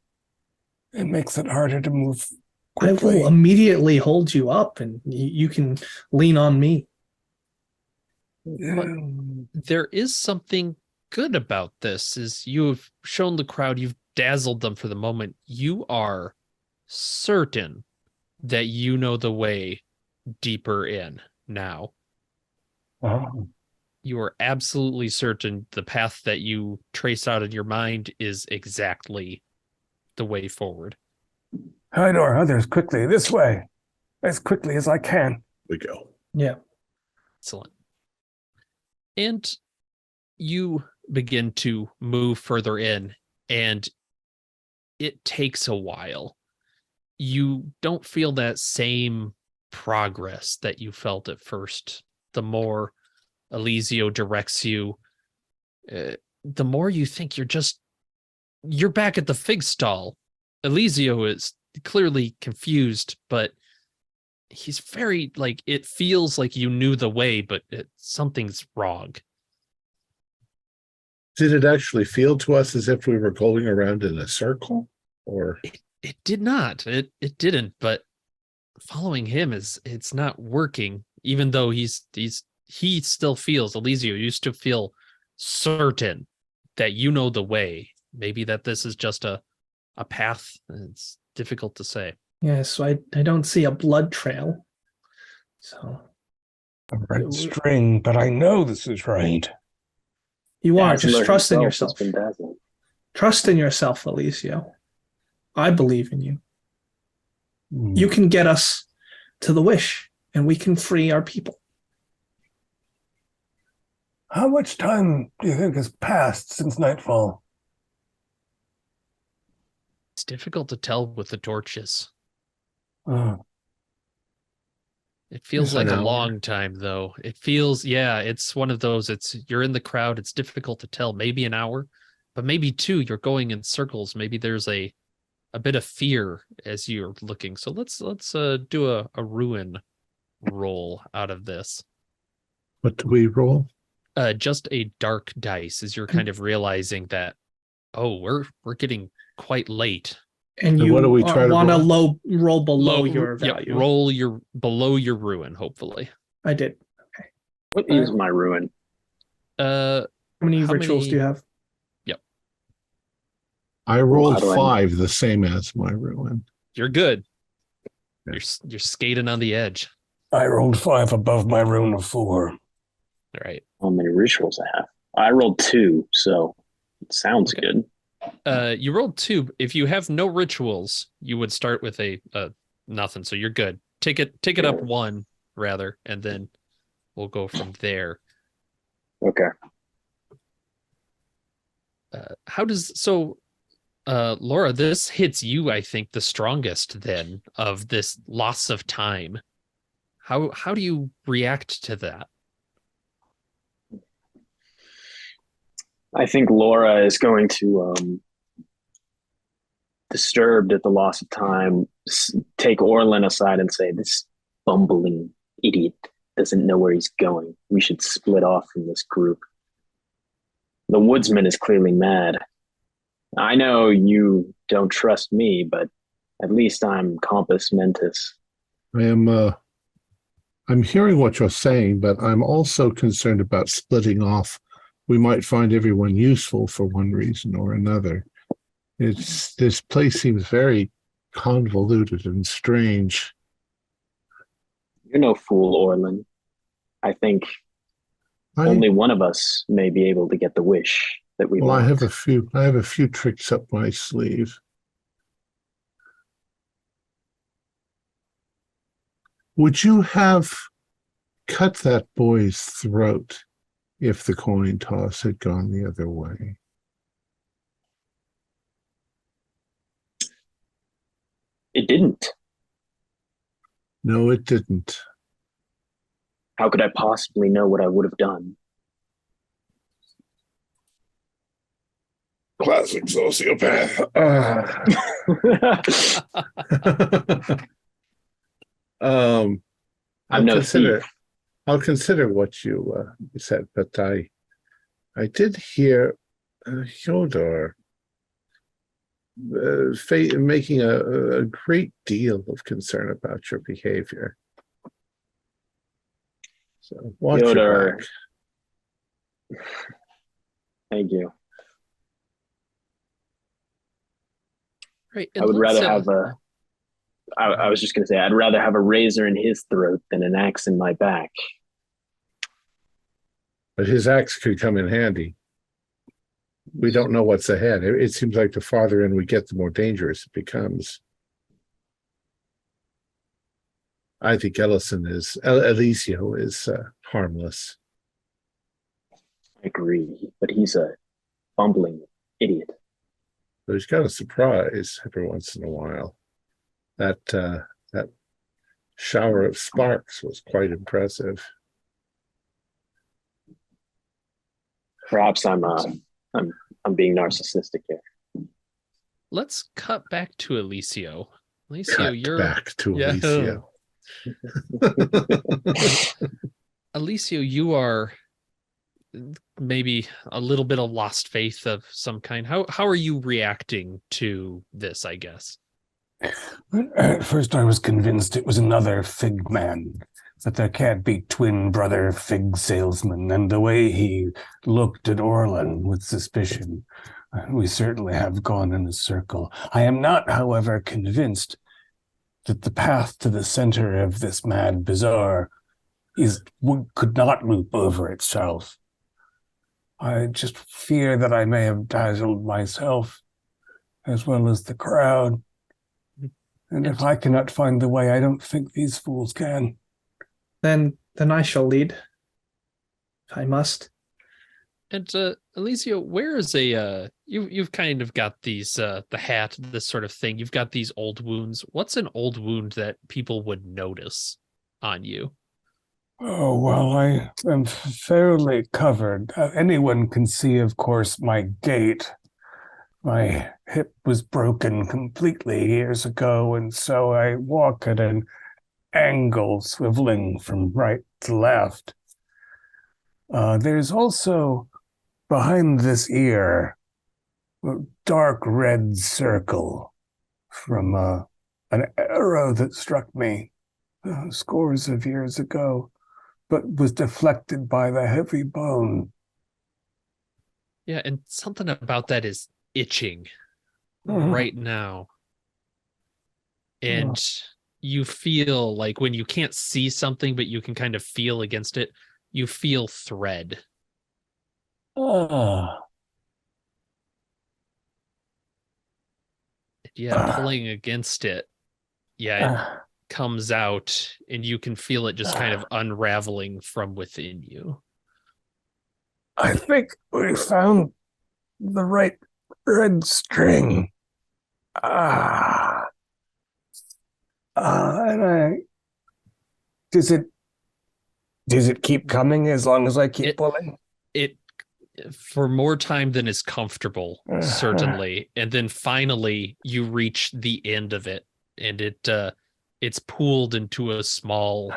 It makes it harder to move quickly. I will immediately hold you up and you can lean on me. But there is something good about this, is you have shown the crowd, you've dazzled them for the moment. You are certain that you know the way deeper in now. Oh. You are absolutely certain the path that you trace out in your mind is exactly the way forward. Hide our others quickly, this way, as quickly as I can. We go. Yeah. Excellent. And you begin to move further in, and it takes a while. You don't feel that same progress that you felt at first. The more Eliseo directs you, the more you think you're back at the fig stall. Eliseo is clearly confused, but he's very, like, it feels like you knew the way, but something's wrong. Did it actually feel to us as if we were going around in a circle? Or It did not. It didn't, but following him it's not working, even though he still feels, Eliseo used to feel certain that you know the way. Maybe that this is just a path. It's difficult to say. Yeah, so I don't see a blood trail. So A red string, but I know this is right. you are. Dazzler Just trust in himself yourself. has been dazzled. Trust in yourself, Eliseo. I believe in you. Hmm. You can get us to the wish, and we can free our people. How much time do you think has passed since nightfall? It's difficult to tell with the torches. Oh, It feels Just like an a hour. long time, though. It feels, yeah, it's one of those, you're in the crowd, it's difficult to tell. Maybe an hour, but maybe two. You're going in circles. Maybe there's a bit of fear as you're looking. So let's do a ruin roll out of this. what do we roll? Just a dark dice, as you're kind of realizing that, oh, we're getting quite late. And So you what do we try to want to roll? roll below your Yep, value. roll your below your ruin, hopefully. I did. What is my ruin? How many How rituals many- do you have? I rolled how do I- 5, the same as my ruin. You're good. Yeah. You're skating on the edge. I rolled 5 above my rune of 4. All right. How many rituals I have? I rolled 2, so it sounds Okay. good. You rolled 2. If you have no rituals, you would start with a nothing. So you're good. Take it up 1 rather, and then we'll go from there. Okay. Laura, this hits you, I think, the strongest then of this loss of time. How do you react to that? I think Laura is going to, disturbed at the loss of time, take Orlin aside and say, "This bumbling idiot doesn't know where he's going. We should split off from this group. The woodsman is clearly mad. I know you don't trust me, but At least I'm compos mentis. I'm hearing what you're saying, but I'm also concerned about splitting off. We might find everyone useful for one reason or another. This place seems very convoluted and strange. You're no fool, Orlin. I think only one of us may be able to get the wish that we want. I have a few tricks up my sleeve. Would you have cut that boy's throat if the coin toss had gone the other way? It didn't. No, it didn't. How could I possibly know what I would have done? Classic sociopath. I'll consider what you said, but I did hear Hyodor making a great deal of concern about your behavior. So watch your back. Thank you. Right. I would rather have I was just going to say, I'd rather have a razor in his throat than an axe in my back. But his axe could come in handy. We don't know what's ahead. It seems like the farther in we get, the more dangerous it becomes. I think Elisio is harmless. I agree, but he's a bumbling idiot. But he's got a surprise every once in a while. That shower of sparks was quite impressive. Perhaps I'm being narcissistic here. Let's cut back to Elisio. Elisio. Elisio, you are maybe a little bit of lost faith of some kind. How are you reacting to this, I guess? At first I was convinced it was another fig man, that there can't be twin brother fig salesmen, and the way he looked at Orlin with suspicion, we certainly have gone in a circle. I am not, however, convinced that the path to the center of this mad bazaar could not loop over itself. I just fear that I may have dazzled myself as well as the crowd. And if I cannot find the way, I don't think these fools can. Then I shall lead. If I must. And Elisio, where is you've kind of got these the hat, this sort of thing. You've got these old wounds. What's an old wound that people would notice on you? Oh, well, I am fairly covered. Anyone can see, of course, my gait. My hip was broken completely years ago, and so I walk at an angle, swiveling from right to left. There's also, behind this ear, a dark red circle from an arrow that struck me scores of years ago, but was deflected by the heavy bone. Yeah, and something about that is itching right now. And you feel like when you can't see something, but you can kind of feel against it, you feel thread. Pulling against it. It comes out and you can feel it just kind of unraveling from within you. I think we found the right red string. Does it keep coming as long as I keep pulling? It for more time than is comfortable, certainly. And then finally you reach the end of it, and it's pooled into a small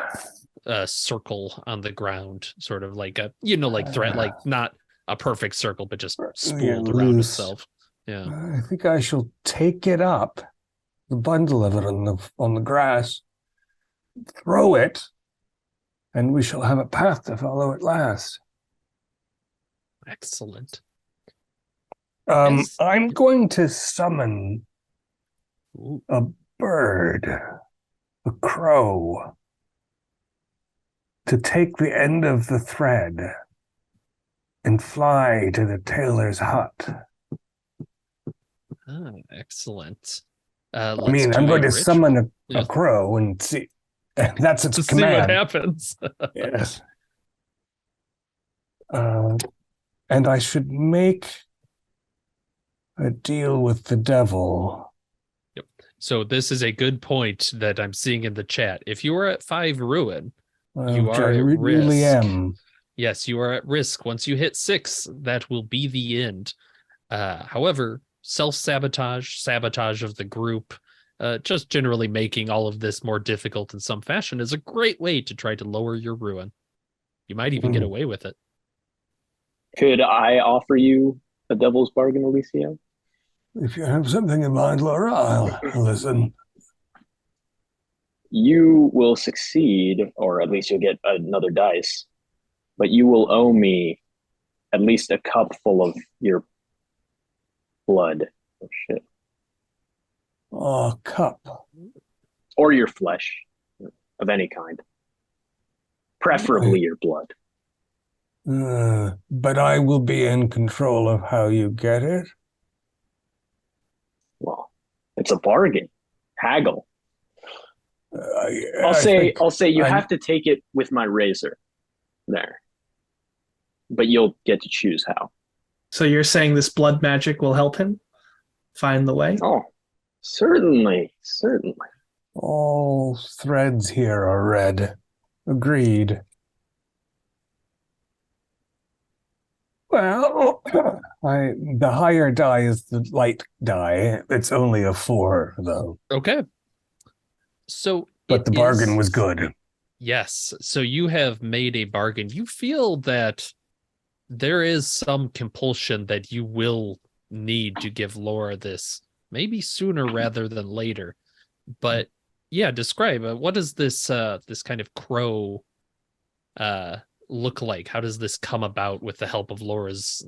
circle on the ground, sort of like a thread, like not a perfect circle, but just spooled around itself. Yeah. I think I shall take it up the bundle of it on the grass, throw it, and we shall have a path to follow at last. Excellent. I'm going to summon Ooh. a bird, a crow, to take the end of the thread and fly to the tailor's hut. Excellent. I'm going to summon a crow and see. That's its command. See what happens. Yes. And I should make a deal with the devil. Yep. So this is a good point that I'm seeing in the chat. If you are at 5 ruin, you are at risk. Really am. Yes, you are at risk. Once you hit 6, that will be the end. However, sabotage of the group, just generally making all of this more difficult in some fashion is a great way to try to lower your ruin. You might even get away with it. Could I offer you a devil's bargain, Alicia? If you have something in mind, Laura, I'll listen. You will succeed, or at least you'll get another dice, but you will owe me at least a cup full of your blood. Oh, shit. Oh, cup. Or your flesh of any kind. Preferably your blood. But I will be in control of how you get it. Well, it's a bargain. Haggle. I'll say you have to take it with my razor there. But you'll get to choose how. So you're saying this blood magic will help him find the way? Oh, certainly. All threads here are red. Agreed. Well, the higher die is the light die. It's only a 4, though. Okay. So, but the bargain was good. Yes. So you have made a bargain. You feel that there is some compulsion that you will need to give Laura this, maybe sooner rather than later. But yeah, describe what does this this kind of crow look like? How does this come about with the help of Laura's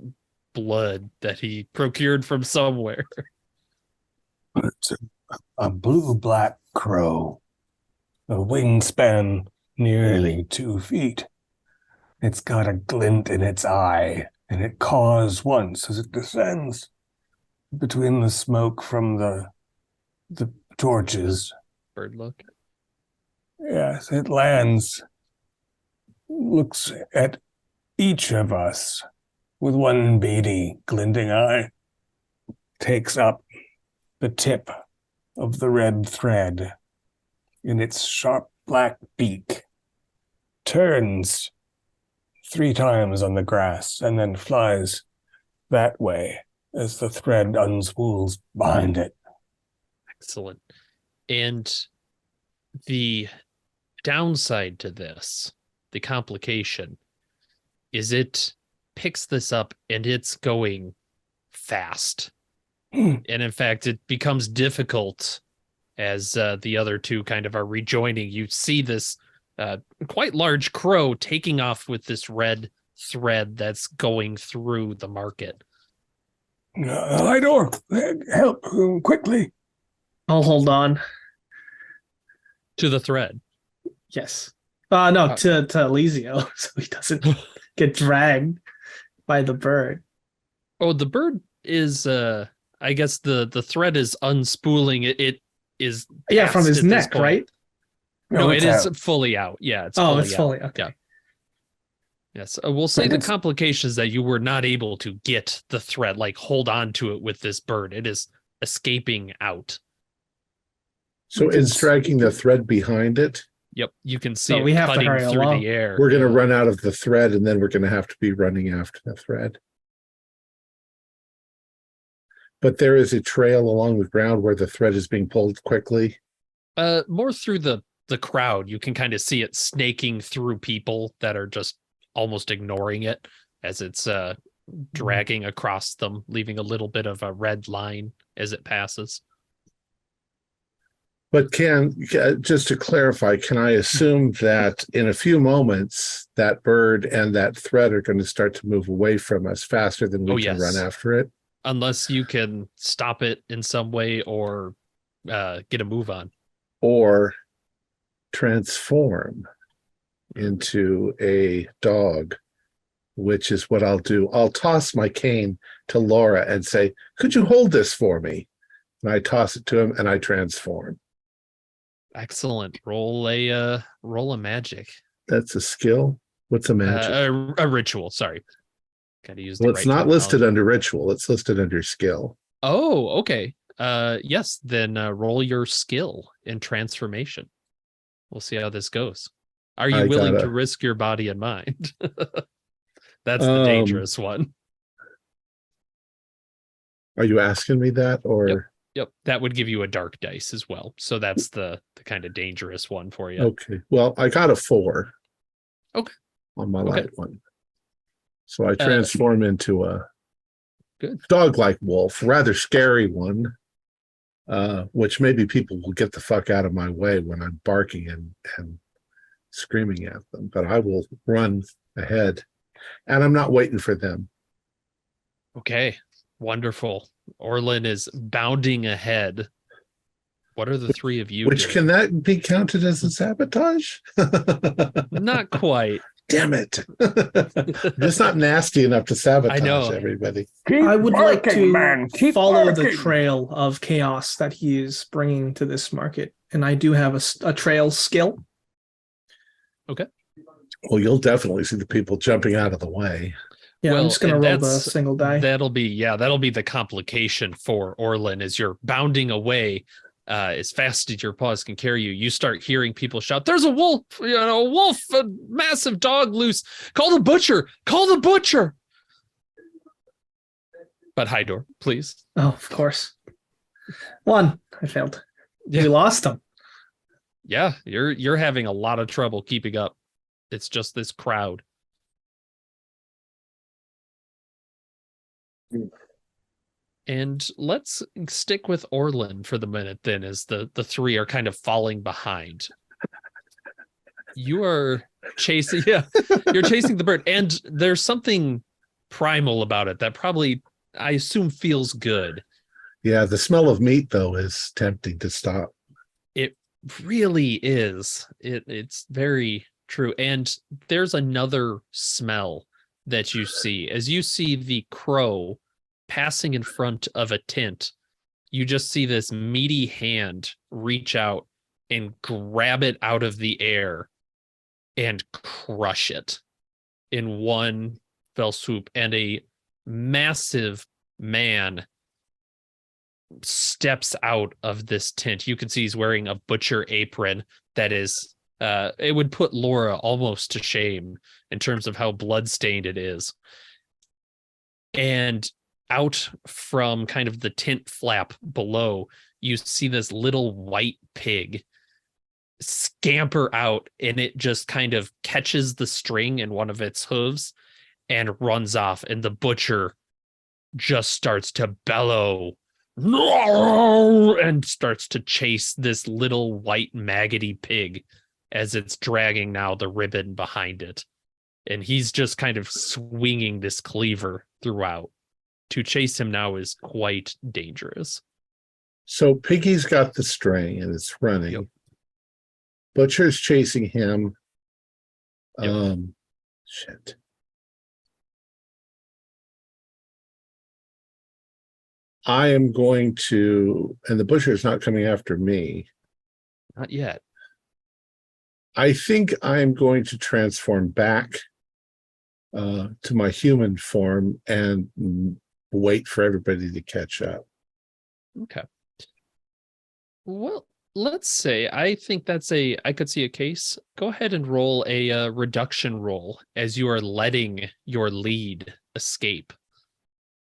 blood that he procured from somewhere? It's a blue-black crow, a wingspan nearly 2 feet. It's got a glint in its eye, and it caws once as it descends between the smoke from the torches. Bird look. Yes, it lands, looks at each of us with one beady, glinting eye, takes up the tip of the red thread in its sharp black beak, turns 3 times on the grass, and then flies that way as the thread unspools behind it. Excellent. And the downside to this, the complication, is it picks this up and it's going fast. And in fact, it becomes difficult as the other two kind of are rejoining. You see this quite large crow taking off with this red thread that's going through the market. Idor, help quickly. I'll hold on. To the thread. Yes. No, to Elisio, so he doesn't get dragged by the bird. Oh, the bird is I guess the thread is unspooling. It is from his neck, right? No, it is fully out. Yeah, it's fully okay. Yeah. Yes, we'll say the complication is that you were not able to get the thread, like hold on to it with this bird. It is escaping out. So it's dragging the thread behind it. Yep, you can see we it have cutting to hurry through along. the air. We're going to run out of the thread, and then we're going to have to be running after the thread. But there is a trail along the ground where the thread is being pulled quickly. More through the crowd. You can kind of see it snaking through people that are just almost ignoring it as it's dragging across them, leaving a little bit of a red line as it passes. But just to clarify, can I assume that in a few moments, that bird and that threat are going to start to move away from us faster than we can run after it? Unless you can stop it in some way or get a move on. Or transform into a dog, which is what I'll do. I'll toss my cane to Laura and say, could you hold this for me? And I toss it to him and I transform. Excellent. Roll a magic. That's a skill. What's a magic? A ritual. Sorry, got to use. Well, it's not listed under ritual. It's listed under skill. Oh, okay. Yes. Then roll your skill in transformation. We'll see how this goes. Are you willing to risk your body and mind? That's the dangerous one. Are you asking me that, or? Yep, that would give you a dark dice as well. So that's the kind of dangerous one for you. Okay. Well, I got a 4. Okay. On my light one. So I transform into a dog-like wolf, rather scary one, which maybe people will get the fuck out of my way when I'm barking and screaming at them. But I will run ahead, and I'm not waiting for them. Okay. Wonderful. Orlin is bounding ahead. What are the three of you Which doing? Can that be counted as a sabotage? Not quite. Damn it. I'm just not nasty enough to sabotage everybody. I would like to follow the trail of chaos that he is bringing to this market. And I do have a trail skill. Okay. Well, you'll definitely see the people jumping out of the way. Yeah, I'm just going to roll the single die. That'll be the complication for Orlin as you're bounding away as fast as your paws can carry you. You start hearing people shout, "There's a wolf! A massive dog loose! Call the butcher! Call the butcher!" But Hydor, please. Oh, of course. 1. I failed. Yeah. We lost him. Yeah, you're having a lot of trouble keeping up. It's just this crowd. And let's stick with Orlin for the minute then, as the three are kind of falling behind. You are chasing, you're chasing the bird, and there's something primal about it that probably, I assume, feels good. Yeah, the smell of meat, though, is tempting to stop. It really is. It's very true. And there's another smell that you see. As you see the crow passing in front of a tent, you just see this meaty hand reach out and grab it out of the air and crush it in one fell swoop. And a massive man steps out of this tent. You can see he's wearing a butcher apron that is, it would put Laura almost to shame in terms of how bloodstained it is. And out from kind of the tent flap below, you see this little white pig scamper out, and it just kind of catches the string in one of its hooves and runs off. And the butcher just starts to bellow and starts to chase this little white maggoty pig as it's dragging now the ribbon behind it. And he's just kind of swinging this cleaver throughout. To chase him now is quite dangerous. So Piggy's got the string and it's running. Yep. Butcher's chasing him. Yep. Shit. I am going to, and the butcher's not coming after me. Not yet. I think I'm going to transform back to my human form and wait for everybody to catch up. Okay. Well, let's say I think I could see a case. Go ahead and roll a reduction roll as you are letting your lead escape.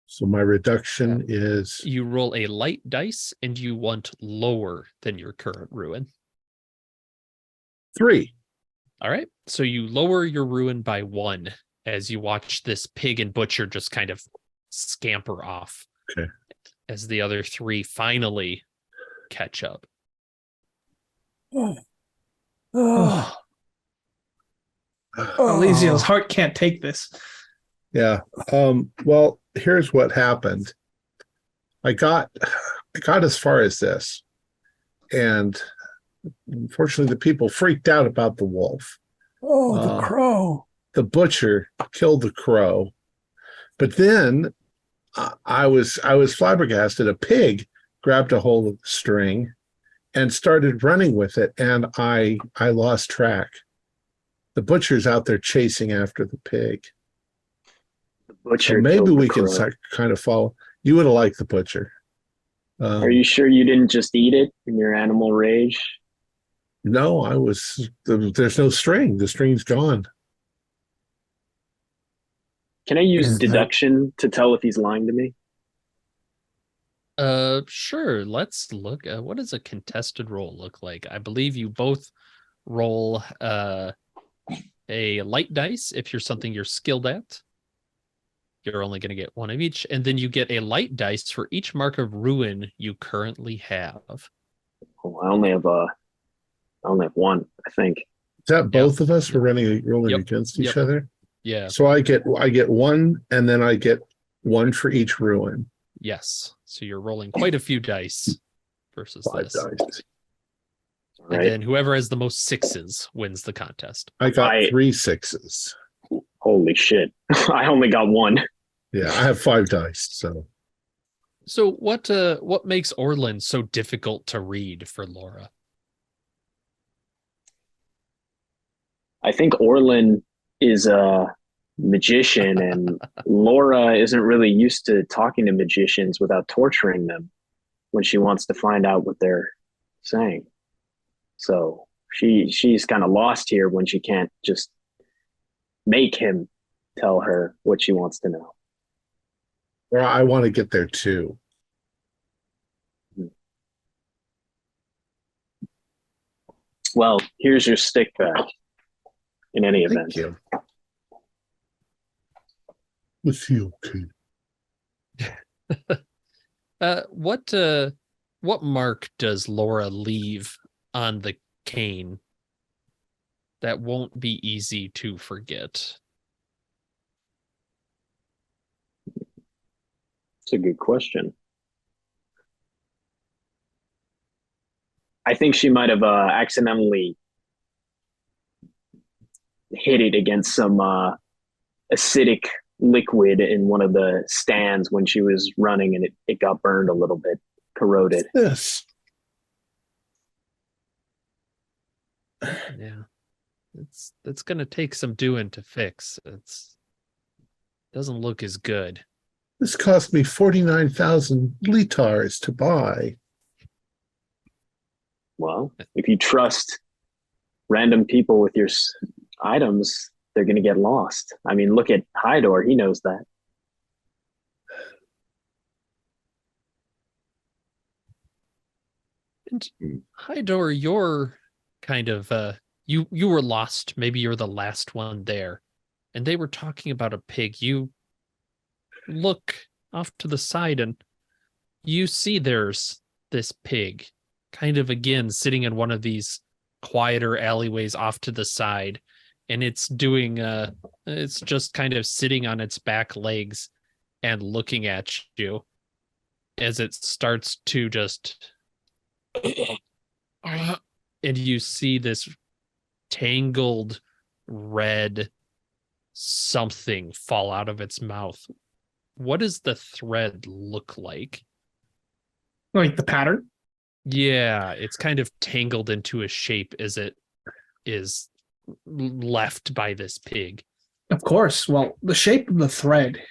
So my reduction is... You roll a light dice and you want lower than your current ruin. 3. All right. So you lower your ruin by 1 as you watch this pig and butcher just kind of scamper off. Okay. As the other 3 finally catch up. Oh, Oh, Elysio's heart can't take this. Yeah. Well, here's what happened. I got as far as this, and unfortunately, the people freaked out about the wolf. the crow. The butcher killed the crow, but then I was flabbergasted. A pig grabbed a hold of the string and started running with it, and I lost track. The butcher's out there chasing after the pig. The So butcher maybe killed the we can crow. kind of follow. You would have liked the butcher. Are you sure you didn't just eat it in your animal rage? No, there's no string. The string's gone. Can I use Is that- deduction to tell if he's lying to me? Sure. Let's look. What does a contested roll look like? I believe you both roll a light dice if you're something you're skilled at. You're only going to get one of each, and then you get a light dice for each mark of ruin you currently have. Oh, I only have one, I think. Is that both of us? We're rolling Yep. against Yep. each other. Yeah. So I get one, and then I get one for each ruin. Yes. So you're rolling quite a few dice versus 5 this. dice. All And right. then whoever has the most sixes wins the contest. I got I- 3 6s. Holy shit. I only got one. Yeah, I have 5 dice. So So what makes Orlin so difficult to read for Laura? I think Orlin is a magician, and Laura isn't really used to talking to magicians without torturing them when she wants to find out what they're saying. So she's kind of lost here when she can't just make him tell her what she wants to know. or I want to get there too. Well, here's your stick back. In any event, Thank you. Was he okay? What mark does Laura leave on the cane that won't be easy to forget? it's a good question. I think she might have accidentally hit it against some acidic liquid in one of the stands when she was running, and it got burned a little bit, corroded. This. Yeah. It's gonna take some doing to fix. It's doesn't look as good. This cost me 49,000 litars to buy. Well, if you trust random people with your items, they're going to get lost. I mean, look at Hydor. He knows that. And Hydor, you're kind of you were lost. Maybe you're the last one there. And they were talking about a pig. You look off to the side and you see there's this pig kind of again sitting in one of these quieter alleyways off to the side, and it's doing it's just kind of sitting on its back legs and looking at you as it starts to just and you see this tangled red something fall out of its mouth. What does the thread look like? Like the pattern? Yeah, it's kind of tangled into a shape as it is left by this pig. Of course. Well, the shape of the thread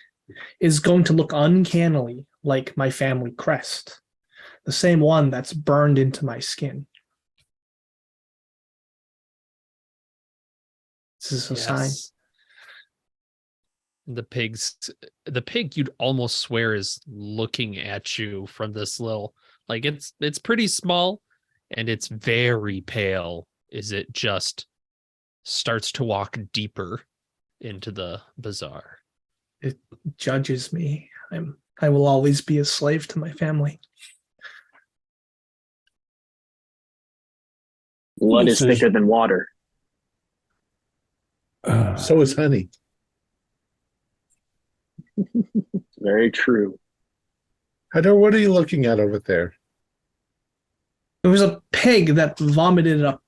is going to look uncannily like my family crest, the same one that's burned into my skin. This is a sign. The pig you'd almost swear is looking at you from this little, like it's pretty small and it's very pale as it just starts to walk deeper into the bazaar. It judges me. I will always be a slave to my family. Blood is This is- thicker than water. So is honey. Very true. Hador, what are you looking at over there? It was a pig that vomited up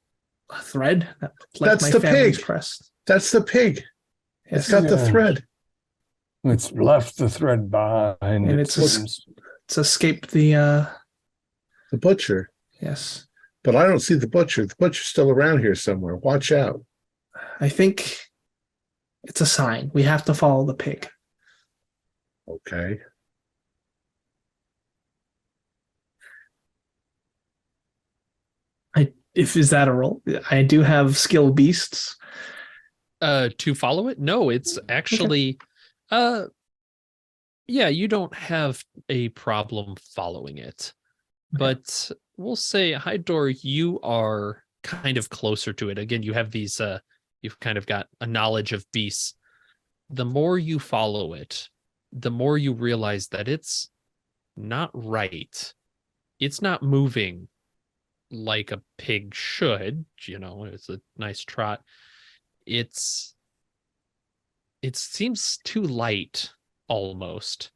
a thread that looked like That's my the family's pig. crest. That's the pig. It's got the Yeah. thread. It's left the thread behind. And it it's seems. It's escaped the The butcher. yes. But I don't see the butcher. The butcher's still around here somewhere. Watch out. I think it's a sign. We have to follow the pig. Okay. If is that a roll? I do have skill beasts. To follow it? No, it's actually yeah, you don't have a problem following it. But we'll say, Hydor, you are kind of closer to it. Again, you have these you've kind of got a knowledge of beasts. The more you follow it, the more you realize that it's not right. It's not moving like a pig should, it's a nice trot. It seems too light almost.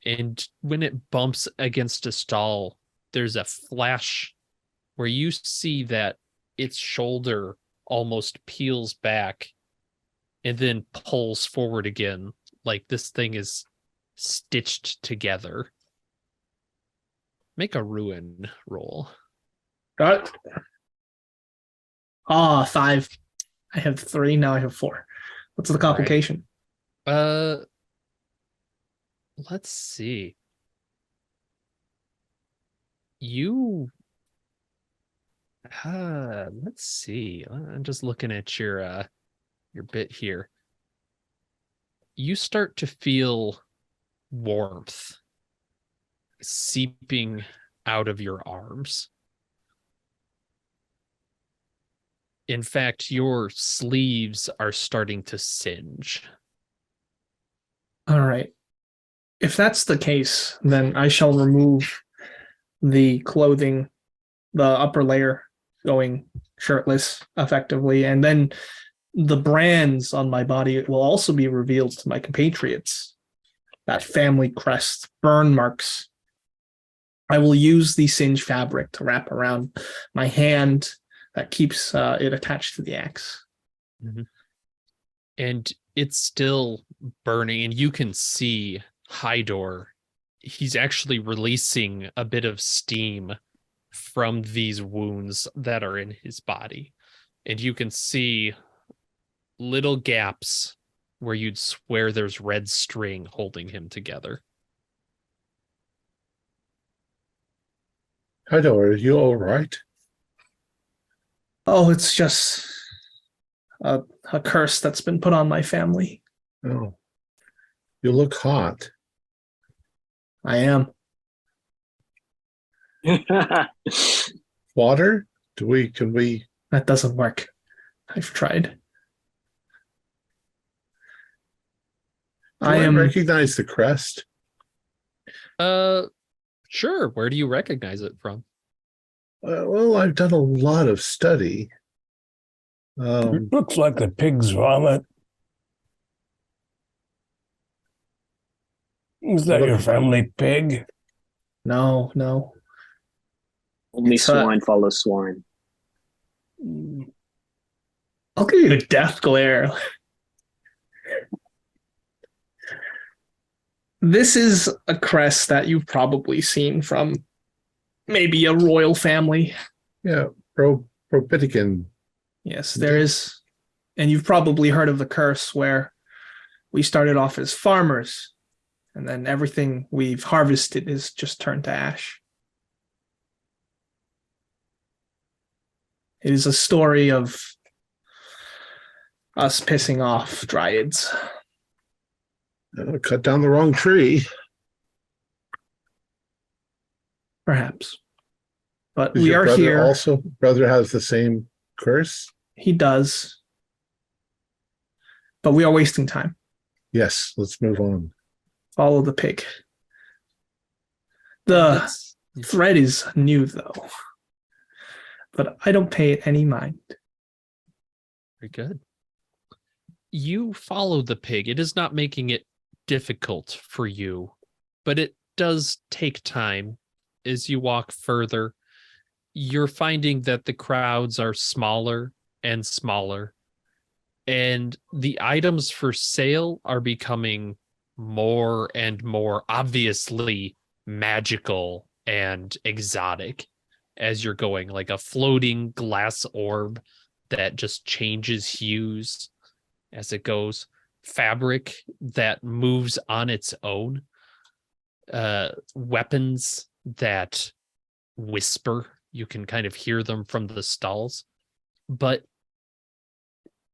And when it bumps against a stall, there's a flash where you see that its shoulder almost peels back and then pulls forward again, like this thing is stitched together. Make a ruin roll. Got it. 5. I have 3. Now I have 4. What's the complication? Let's see. Let's see. I'm just looking at your bit here. You start to feel warmth seeping out of your arms. In fact, your sleeves are starting to singe. All right. If that's the case, then I shall remove the clothing, the upper layer, going shirtless effectively, and then the brands on my body will also be revealed to my compatriots. That family crest, burn marks. I will use the singe fabric to wrap around my hand that keeps it attached to the axe. Mm-hmm. And it's still burning, and you can see Hydor. He's actually releasing a bit of steam from these wounds that are in his body. And you can see little gaps where you'd swear there's red string holding him together. Hador, are you all right? Oh, it's just a curse that's been put on my family. Oh. You look hot. I am. Water? Can we? That doesn't work. I've tried. Do I recognize the crest? Sure. Where do you recognize it from? Well, I've done a lot of study. It looks like the pig's vomit. Is that your family pig? No. Only It's, swine follows swine. I'll give you a death glare. This is a crest that you've probably seen from maybe a royal family. Yeah, Propitican. Yes, there is. And you've probably heard of the curse where we started off as farmers, and then everything we've harvested is just turned to ash. It is a story of us pissing off dryads. Cut down the wrong tree. Perhaps. But Does we your are brother here. Brother has the same curse? He does. But we are wasting time. Yes, let's move on. Follow the pig. The thread is new, though. but I don't pay it any mind. Very good. You follow the pig. It is not making it difficult for you, but it does take time. As you walk further, you're finding that the crowds are smaller and smaller, and the items for sale are becoming more and more obviously magical and exotic as you're going, like a floating glass orb that just changes hues as it goes, fabric that moves on its own, weapons that whisper. You can kind of hear them from the stalls, but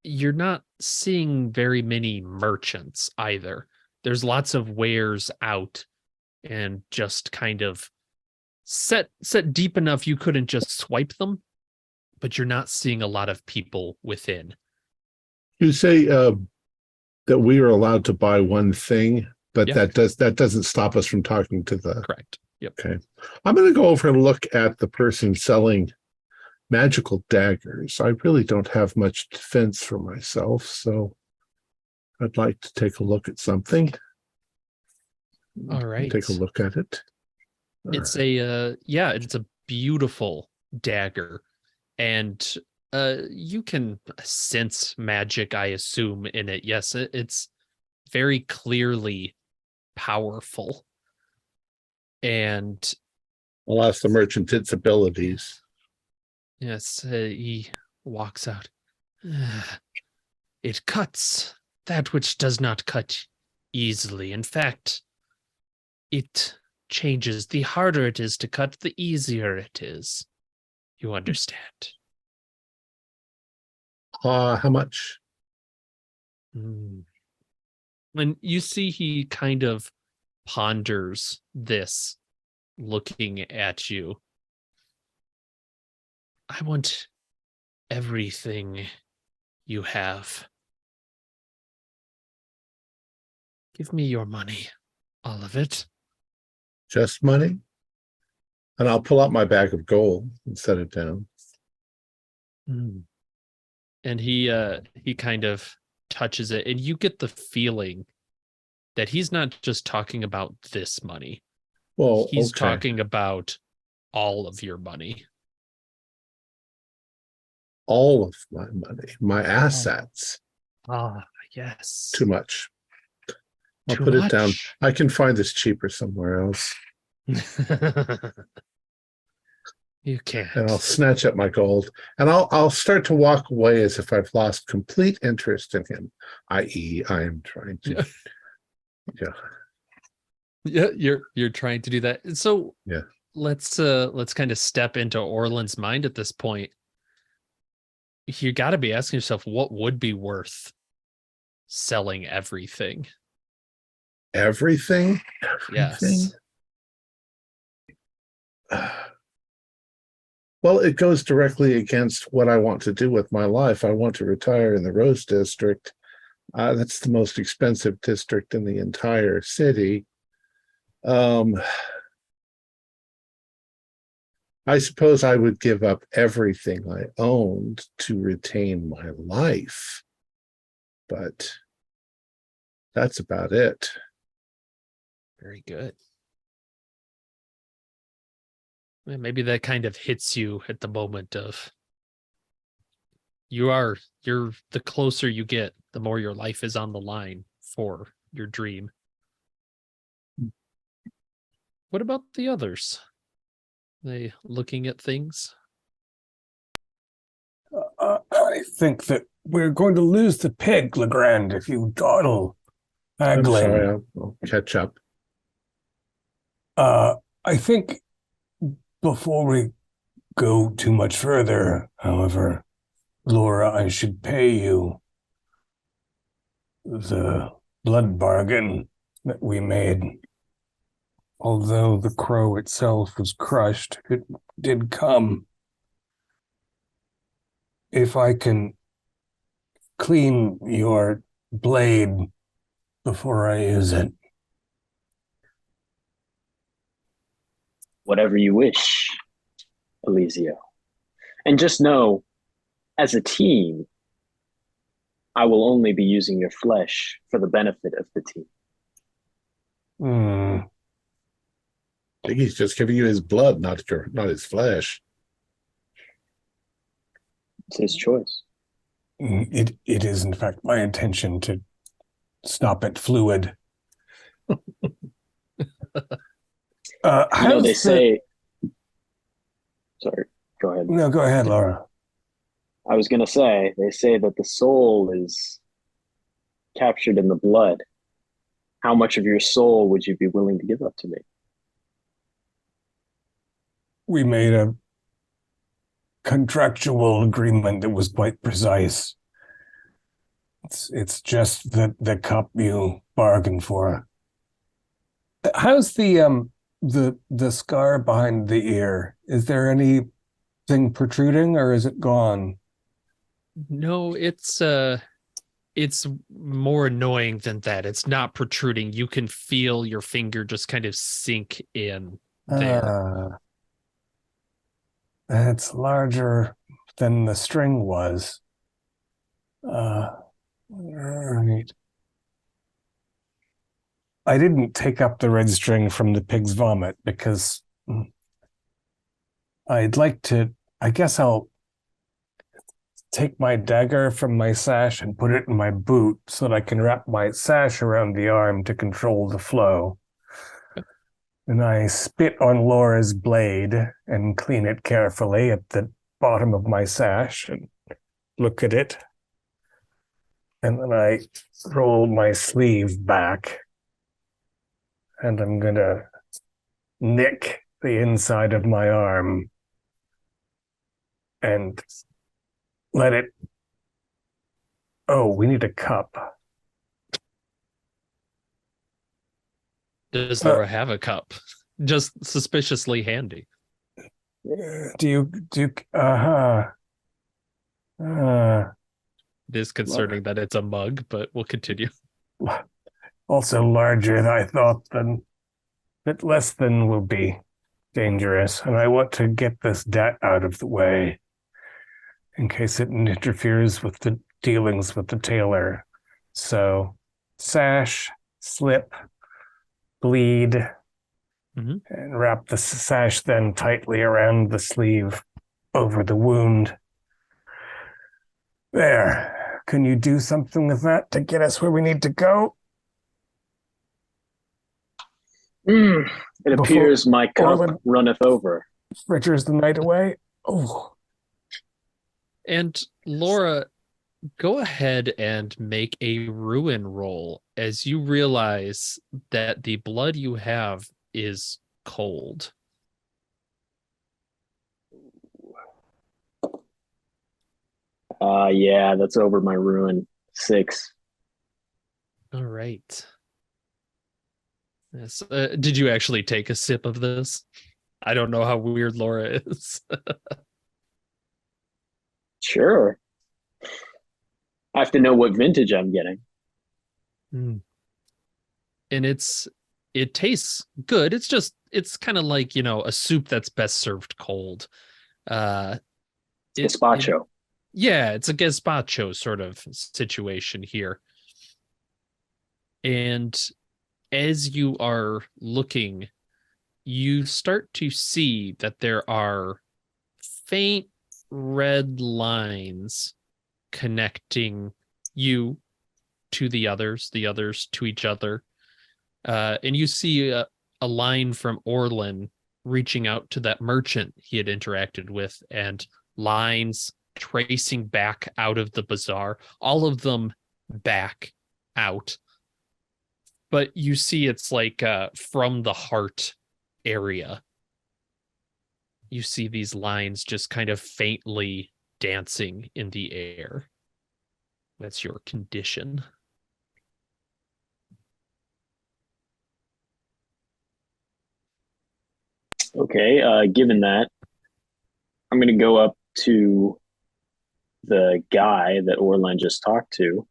you're not seeing very many merchants either. There's lots of wares out and just kind of set deep enough you couldn't just swipe them, but you're not seeing a lot of people within. You say that we are allowed to buy one thing, but Yeah. that doesn't stop us from talking to the. Correct. Yep. Okay, I'm going to go over and look at the person selling magical daggers. I really don't have much defense for myself, so I'd like to take a look at something. All right. Take a look at it. It's it's a beautiful dagger, and you can sense magic, I assume, in it. Yes, it's very clearly powerful. And I'll ask the merchant its abilities. yes, he walks out. It cuts that which does not cut easily. In fact, it changes. The harder it is to cut, the easier it is. You understand? How much? And you see he kind of ponders this, looking at you. I want everything you have. Give me your money. All of it. Just money? And I'll pull out my bag of gold and set it down. And he kind of touches it, and you get the feeling that he's not just talking about this money. Well, He's okay. talking about all of your money. All of my money, my assets. Ah, yes. Too much. I'll Too put much. it down. I can find this cheaper somewhere else. You can't. And I'll snatch up my gold, and I'll start to walk away as if I've lost complete interest in him, i.e., I am trying to. Yeah, you're trying to do that. So yeah, let's kind of step into Orland's mind at this point. You got to be asking yourself, what would be worth selling everything? Everything? Yes. Well, it goes directly against what I want to do with my life. I want to retire in the Rose District. That's the most expensive district in the entire city. I suppose I would give up everything I owned to retain my life, but that's about it. Very good. Maybe that kind of hits you at the moment of you're the closer you get, the more your life is on the line for your dream. What about the others? They looking at things? I think that we're going to lose the pig, Legrand, if you dawdle I'm haggling. sorry, I'll catch up. I think before we go too much further, however, Laura, I should pay you the blood bargain that we made. Although the crow itself was crushed, it did come. If I can clean your blade before I use it. Whatever you wish, Elisio. And just know, as a team, I will only be using your flesh for the benefit of the team. Hmm. I think he's just giving you his blood, not his flesh. It's his choice. It is, in fact, my intention to stop at fluid. They say... Sorry, go ahead. No, go ahead, Laura. I was going to say, they say that the soul is captured in the blood. How much of your soul would you be willing to give up to me? We made a contractual agreement that was quite precise. It's just the cup you bargained for. How's the scar behind the ear? Is there anything protruding, or is it gone? No, it's more annoying than that. It's not protruding. You can feel your finger just kind of sink in there. It's larger than the string was. Right. I didn't take up the red string from the pig's vomit because I'd like to. I guess I'll take my dagger from my sash and put it in my boot so that I can wrap my sash around the arm to control the flow. And I spit on Laura's blade and clean it carefully at the bottom of my sash and look at it. And then I roll my sleeve back and I'm going to nick the inside of my arm and let it... Oh, we need a cup. Does Laura have a cup? Just suspiciously handy. Do you It is concerning that it's a mug, but we'll continue. Also larger than I thought, then a bit less than will be dangerous. And I want to get this debt out of the way in case it interferes with the dealings with the tailor. So sash, slip, bleed, and wrap the sash then tightly around the sleeve over the wound. There. Can you do something with that to get us where we need to go? It appears my cup runneth over. Fritters the night away. Oh. And Laura, go ahead and make a ruin roll as you realize that the blood you have is cold. Yeah, that's over my ruin. 6. All right. Yes. Did you actually take a sip of this? I don't know how weird Laura is. Sure. I have to know what vintage I'm getting. And it tastes good. It's kind of like, a soup that's best served cold. Gazpacho. Yeah, it's a gazpacho sort of situation here. And as you are looking, you start to see that there are faint red lines connecting you to the others to each other. And you see a line from Orlin reaching out to that merchant he had interacted with, and lines tracing back out of the bazaar, all of them back out. But you see it's like from the heart area. You see these lines just kind of faintly dancing in the air. That's your condition. Okay, given that, I'm going to go up to the guy that Orlan just talked to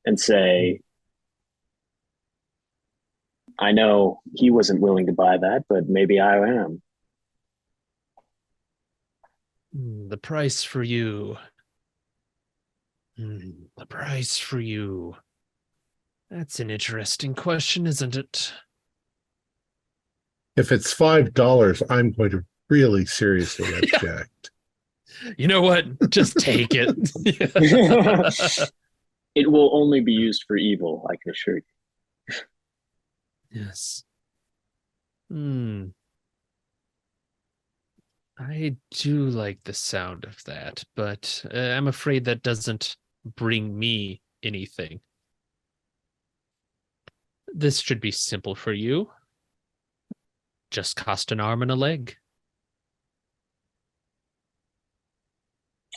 and say, I know he wasn't willing to buy that, but maybe I am. The price for you. The price for you. That's an interesting question, isn't it? If it's $5, I'm going to really seriously object. You know what? Just take it. It will only be used for evil, I can assure you. Yes. I do like the sound of that, but I'm afraid that doesn't bring me anything. This should be simple for you. Just cost an arm and a leg.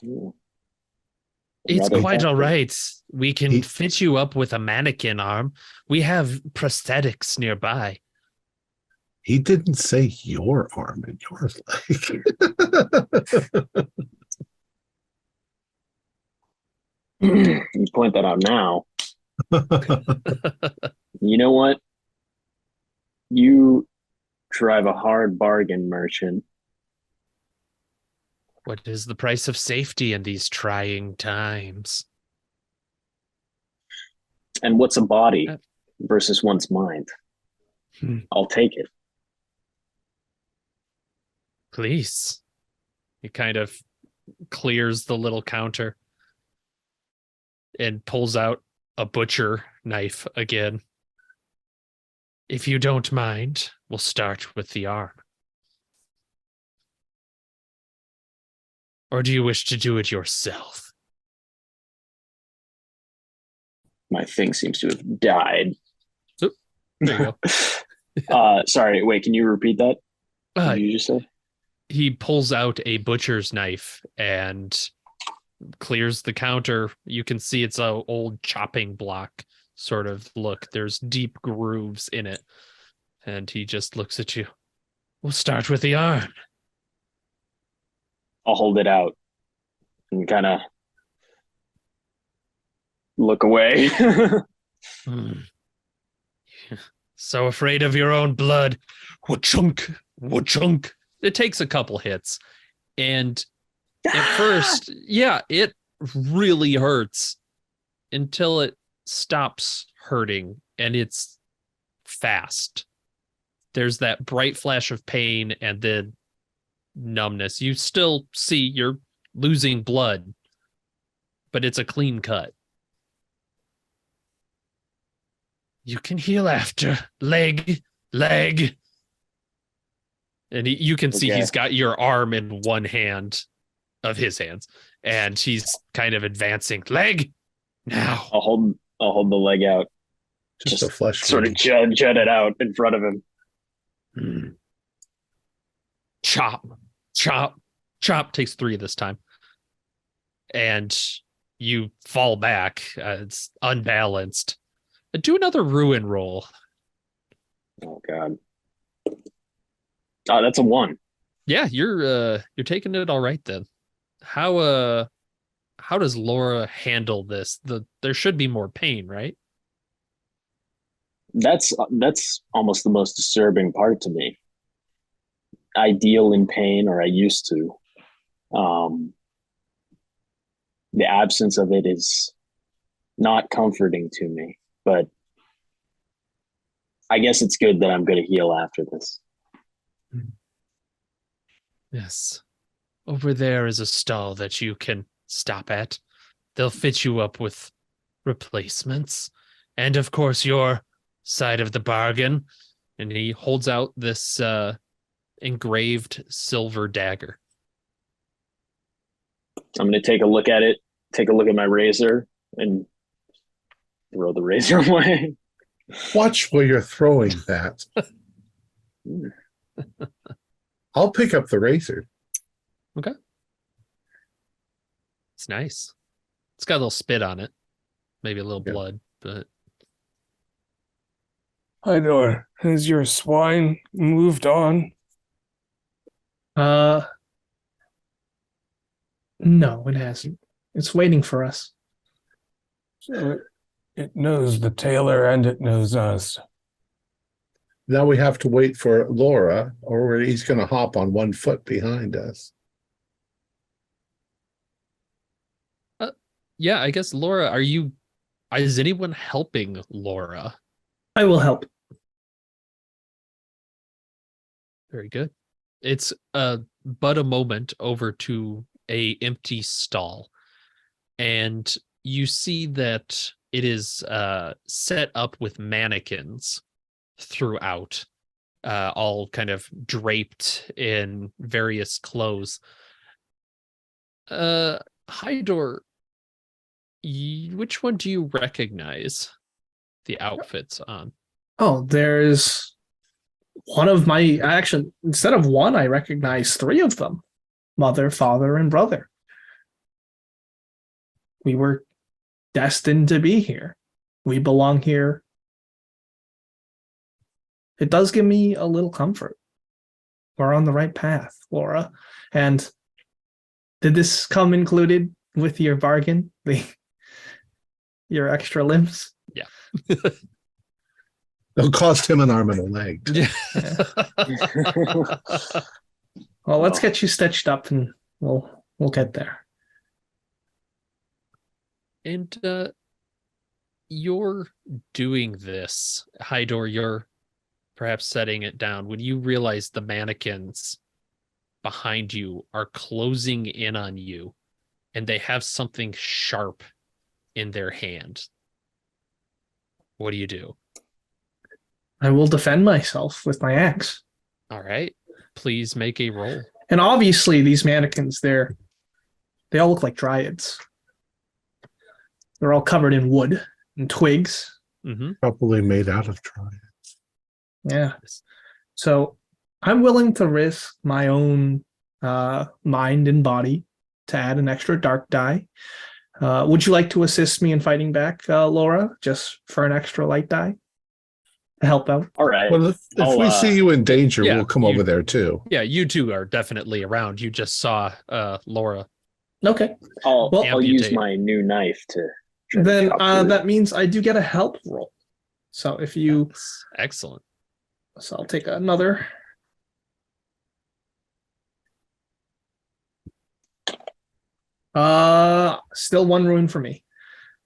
Ooh. It's Rather quite all thoughtful. right. We can fit you up with a mannequin arm. We have prosthetics nearby. He didn't say your arm and your leg. You point that out now. You know what? You drive a hard bargain, merchant. What is the price of safety in these trying times? And what's a body versus one's mind? I'll take it. Please. He kind of clears the little counter and pulls out a butcher knife again. If you don't mind, we'll start with the arm. Or do you wish to do it yourself? My thing seems to have died. Oop, there you go. Sorry, wait, can you repeat that? What did you just say? He pulls out a butcher's knife and clears the counter. You can see it's an old chopping block sort of look. There's deep grooves in it. And he just looks at you. We'll start with the arm. I'll hold it out and kind of look away. So afraid of your own blood. Wha-chunk, wha-chunk. It takes a couple hits. And at first, yeah, it really hurts until it stops hurting and it's fast. There's that bright flash of pain and then numbness. You still see you're losing blood, but it's a clean cut. You can heal after. Leg. And you can see he's got your arm in one hand of his hands, and he's kind of advancing. Leg now. I'll hold the leg out. Just a flesh sort of jut it out in front of him. Chop takes 3 this time. And you fall back. It's unbalanced. Do another ruin roll. Oh God. Oh, that's a 1. Yeah, you're taking it all right then. How does Laura handle this? There should be more pain, right? That's almost the most disturbing part to me. I deal in pain, or I used to. The absence of it is not comforting to me, but I guess it's good that I'm going to heal after this. Yes. Over there is a stall that you can stop at. They'll fit you up with replacements. And of course, your side of the bargain. And he holds out this engraved silver dagger. I'm going to take a look at it, take a look at my razor, and throw the razor away. Watch where you're throwing that. I'll pick up the razor. Okay. It's nice. It's got a little spit on it. Maybe a little blood, but... Hydor, has your swine moved on? No, it hasn't. It's waiting for us. So it knows the tailor and it knows us. Now we have to wait for Laura, or he's going to hop on one foot behind us. Yeah, I guess Laura, is anyone helping Laura? I will help. Very good. It's but a moment over to a empty stall, and you see that it is set up with mannequins throughout, all kind of draped in various clothes. Hydor, which one do you recognize the outfits on? Oh, there's one of my actually instead of one, I recognize three of them: mother, father, and brother. We were destined to be here. We belong here. It does give me a little comfort. We're on the right path, Laura. And did this come included with your bargain? Your extra limbs? Yeah. It'll cost him an arm and a leg. Yeah. Well, let's get you stitched up and we'll get there. And you're doing this, Hydor, you're perhaps setting it down when you realize the mannequins behind you are closing in on you and they have something sharp in their hand. What do you do? I will defend myself with my axe. All right. Please make a roll. And obviously these mannequins, they all look like dryads. They're all covered in wood and twigs. Mm-hmm. Probably made out of triad. Yeah. So I'm willing to risk my own mind and body to add an extra dark die. Would you like to assist me in fighting back, Laura, just for an extra light die to help out? All right. Well, if we see you in danger, yeah, we'll come over there too. Yeah, you two are definitely around. You just saw Laura. Okay. I'll use my new knife to. Then that means I do get a help roll. So if you... That's excellent. So I'll take another. Still one ruin for me.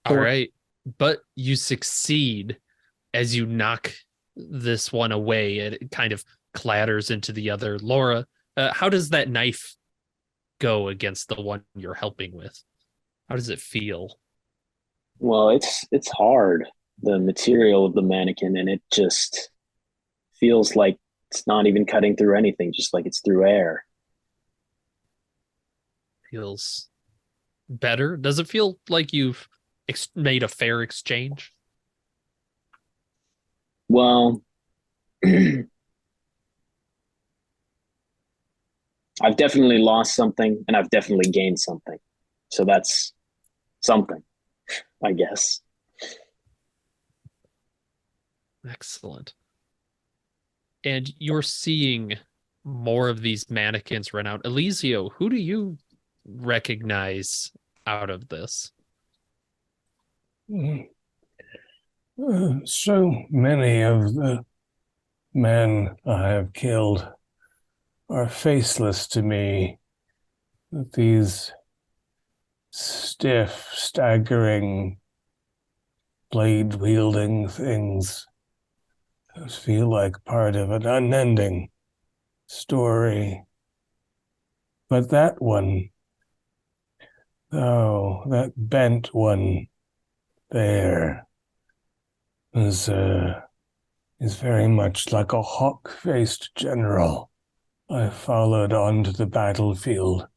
All right. But you succeed as you knock this one away. It kind of clatters into the other. Laura, how does that knife go against the one you're helping with? How does it feel? Well, it's hard, the material of the mannequin, and it just feels like it's not even cutting through anything, just like it's through air. Feels better? Does it feel like you've made a fair exchange? Well, I've definitely lost something, and I've definitely gained something. So that's something, I guess. Excellent. And you're seeing more of these mannequins run out. Eliseo, who do you recognize out of this? So many of the men I have killed are faceless to me. These stiff, staggering, blade-wielding things feel like part of an unending story. But that one, that bent one there is very much like a hawk-faced general I followed onto the battlefield,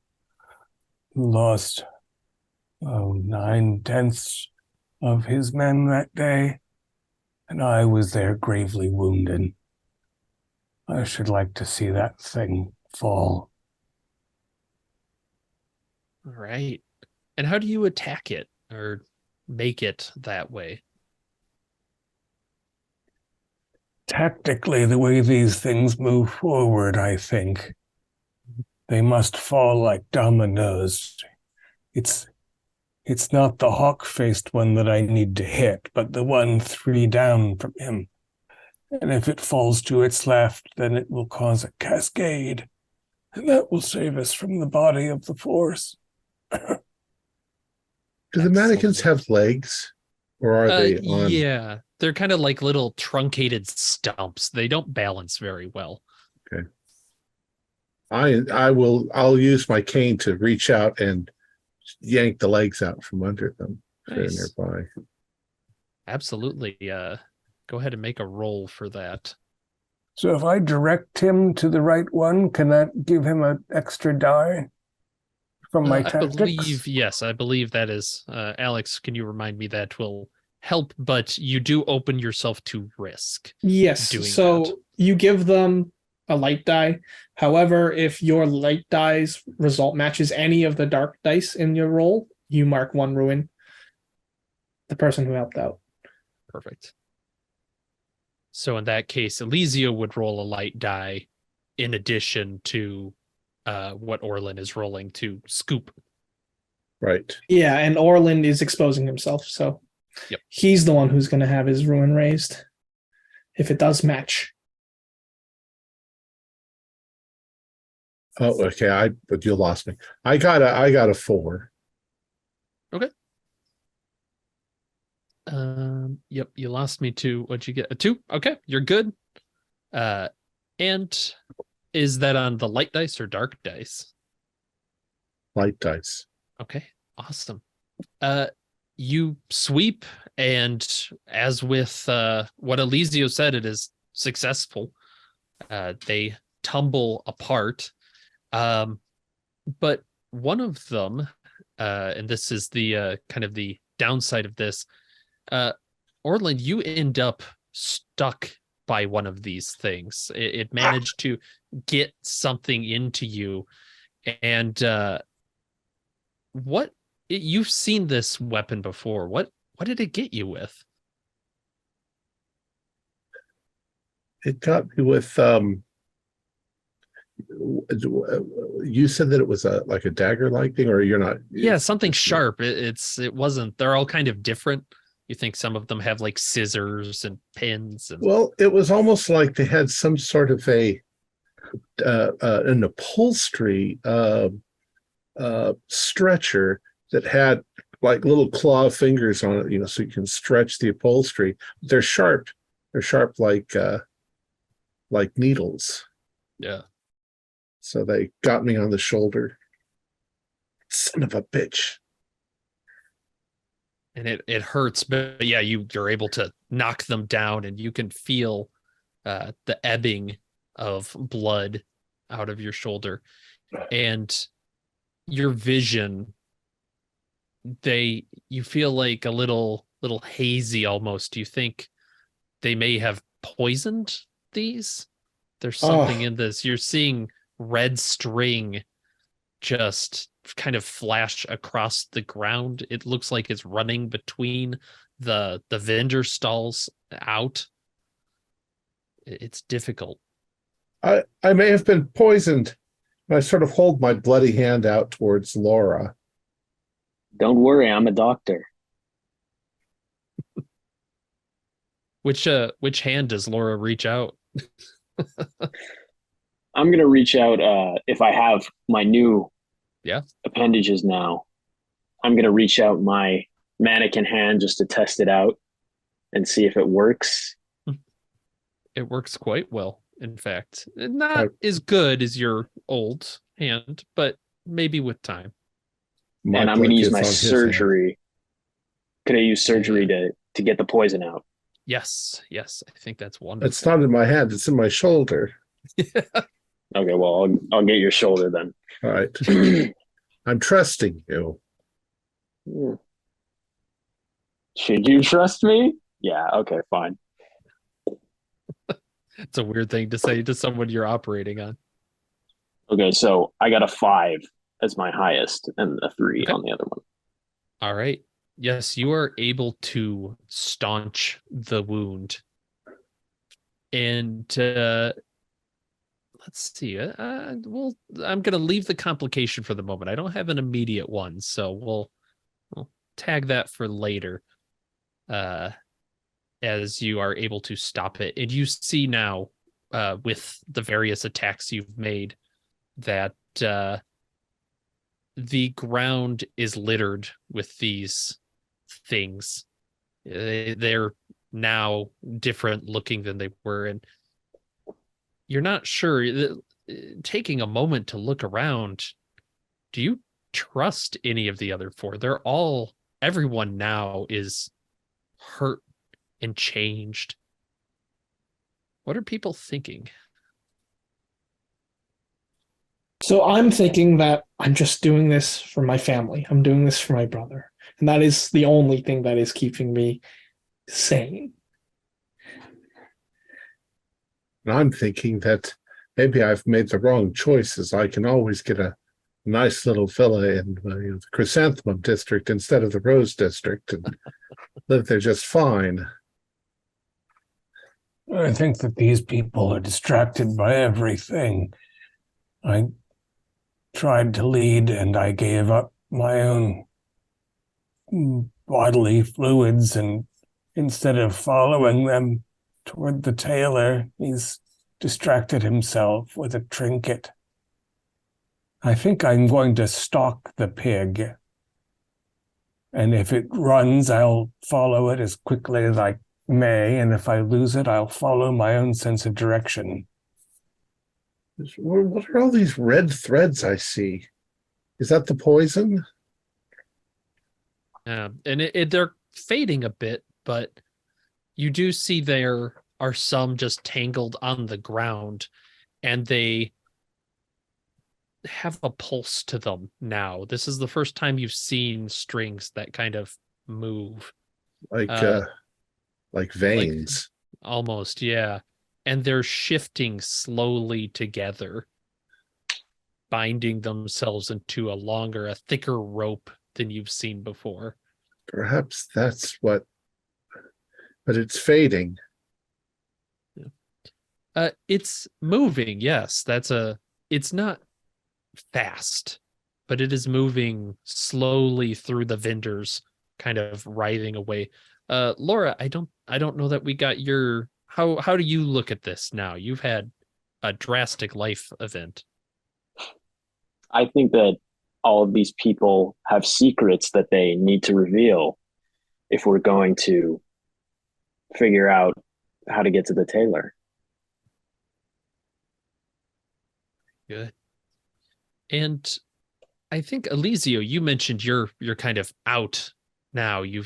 who lost 9/10 of his men that day, and I was there gravely wounded. I should like to see that thing fall. All right. And how do you attack it or make it that way? Tactically, the way these things move forward, I think, they must fall like dominoes. It's not the hawk-faced one that I need to hit, but the one 3 down from him. And if it falls to its left, then it will cause a cascade, and that will save us from the body of the force. Do the mannequins Excellent. have legs, or are they on? Yeah, they're kind of like little truncated stumps. They don't balance very well. Okay. I'll use my cane to reach out and yank the legs out from under them. If they're Nice. nearby. Absolutely. Go ahead and make a roll for that. So if I direct him to the right one, can that give him an extra die from my I tactics? believe that is. Alex, can you remind me that will help, but you do open yourself to risk. Yes. Doing So that. you give them a light die. However, if your light die's result matches any of the dark dice in your roll, you mark one ruin. The person who helped out. Perfect. So in that case, Elysia would roll a light die in addition to what Orlin is rolling to scoop. Right. Yeah, and Orlin is exposing himself, so Yep. he's the one who's going to have his ruin raised if it does match. Oh, okay. But you lost me. I got a 4. Yep, you lost me to what'd you get? A 2? Okay, you're good. And is that on the light dice or dark dice? Light dice. Okay, awesome. You sweep, and as with what Elysia said, it is successful. They tumble apart. But one of them, and this is the kind of the downside of this, Orland, you end up stuck by one of these things. It managed to get something into you, and you've seen this weapon before. What did it get you with? It got me with you said that it was like a dagger-like thing, or you're not? Yeah, something sharp. It wasn't. They're all kind of different. You think some of them have like scissors and pins. Well, it was almost like they had some sort of an upholstery stretcher that had like little claw fingers on it, so you can stretch the upholstery. They're sharp. They're sharp like needles. Yeah. So they got me on the shoulder. Son of a bitch. And it hurts, but yeah, you're able to knock them down, and you can feel the ebbing of blood out of your shoulder, and your vision. You feel like a little hazy almost. You think they may have poisoned these. There's something in this. You're seeing red string just kind of flash across the ground. It looks like it's running between the vendor stalls out. It's difficult. I may have been poisoned. I sort of hold my bloody hand out towards Laura. Don't worry, I'm a doctor. Which hand does Laura reach out? I'm gonna reach out if I have my new appendages now. I'm gonna reach out my mannequin hand just to test it out and see if it works. It works quite well, in fact. Not as good as your old hand, but maybe with time. And I'm gonna use my surgery. Could I use surgery to get the poison out? Yes, I think that's wonderful. It's not in my hand, it's in my shoulder. Okay, well, I'll get your shoulder then. All right. I'm trusting you. Should you trust me? Yeah, okay, fine. It's a weird thing to say to someone you're operating on. Okay, so I got a 5 as my highest and a 3 on the other one. All right. Yes, you are able to staunch the wound. And let's see. I'm going to leave the complication for the moment. I don't have an immediate one, so we'll tag that for later. As you are able to stop it, and you see now, with the various attacks you've made, that the ground is littered with these things. They're now different looking than they were, and you're not sure. Taking a moment to look around, do you trust any of the other four? Everyone now is hurt and changed. What are people thinking? So I'm thinking that I'm just doing this for my family. I'm doing this for my brother. And that is the only thing that is keeping me sane. And I'm thinking that maybe I've made the wrong choices. I can always get a nice little villa in the Chrysanthemum district instead of the Rose district and live there just fine. I think that these people are distracted by everything. I tried to lead and I gave up my own bodily fluids, and instead of following them toward the tailor, he's distracted himself with a trinket. I think I'm going to stalk the pig. And if it runs, I'll follow it as quickly as I may. And if I lose it, I'll follow my own sense of direction. What are all these red threads I see? Is that the poison? Yeah, and they're fading a bit, but you do see there are some just tangled on the ground, and they have a pulse to them now. This is the first time you've seen strings that kind of move. Like veins. Almost, yeah. And they're shifting slowly together, binding themselves into a thicker rope than you've seen before. Perhaps that's what, but it's fading. It's moving, yes. It's not fast, but it is moving slowly through the vendors, kind of writhing away. Laura, I don't know that we got your how do you look at this now? You've had a drastic life event. I think that all of these people have secrets that they need to reveal if we're going to figure out how to get to the tailor. Good. And I think Eliseo, you mentioned you're kind of out now. You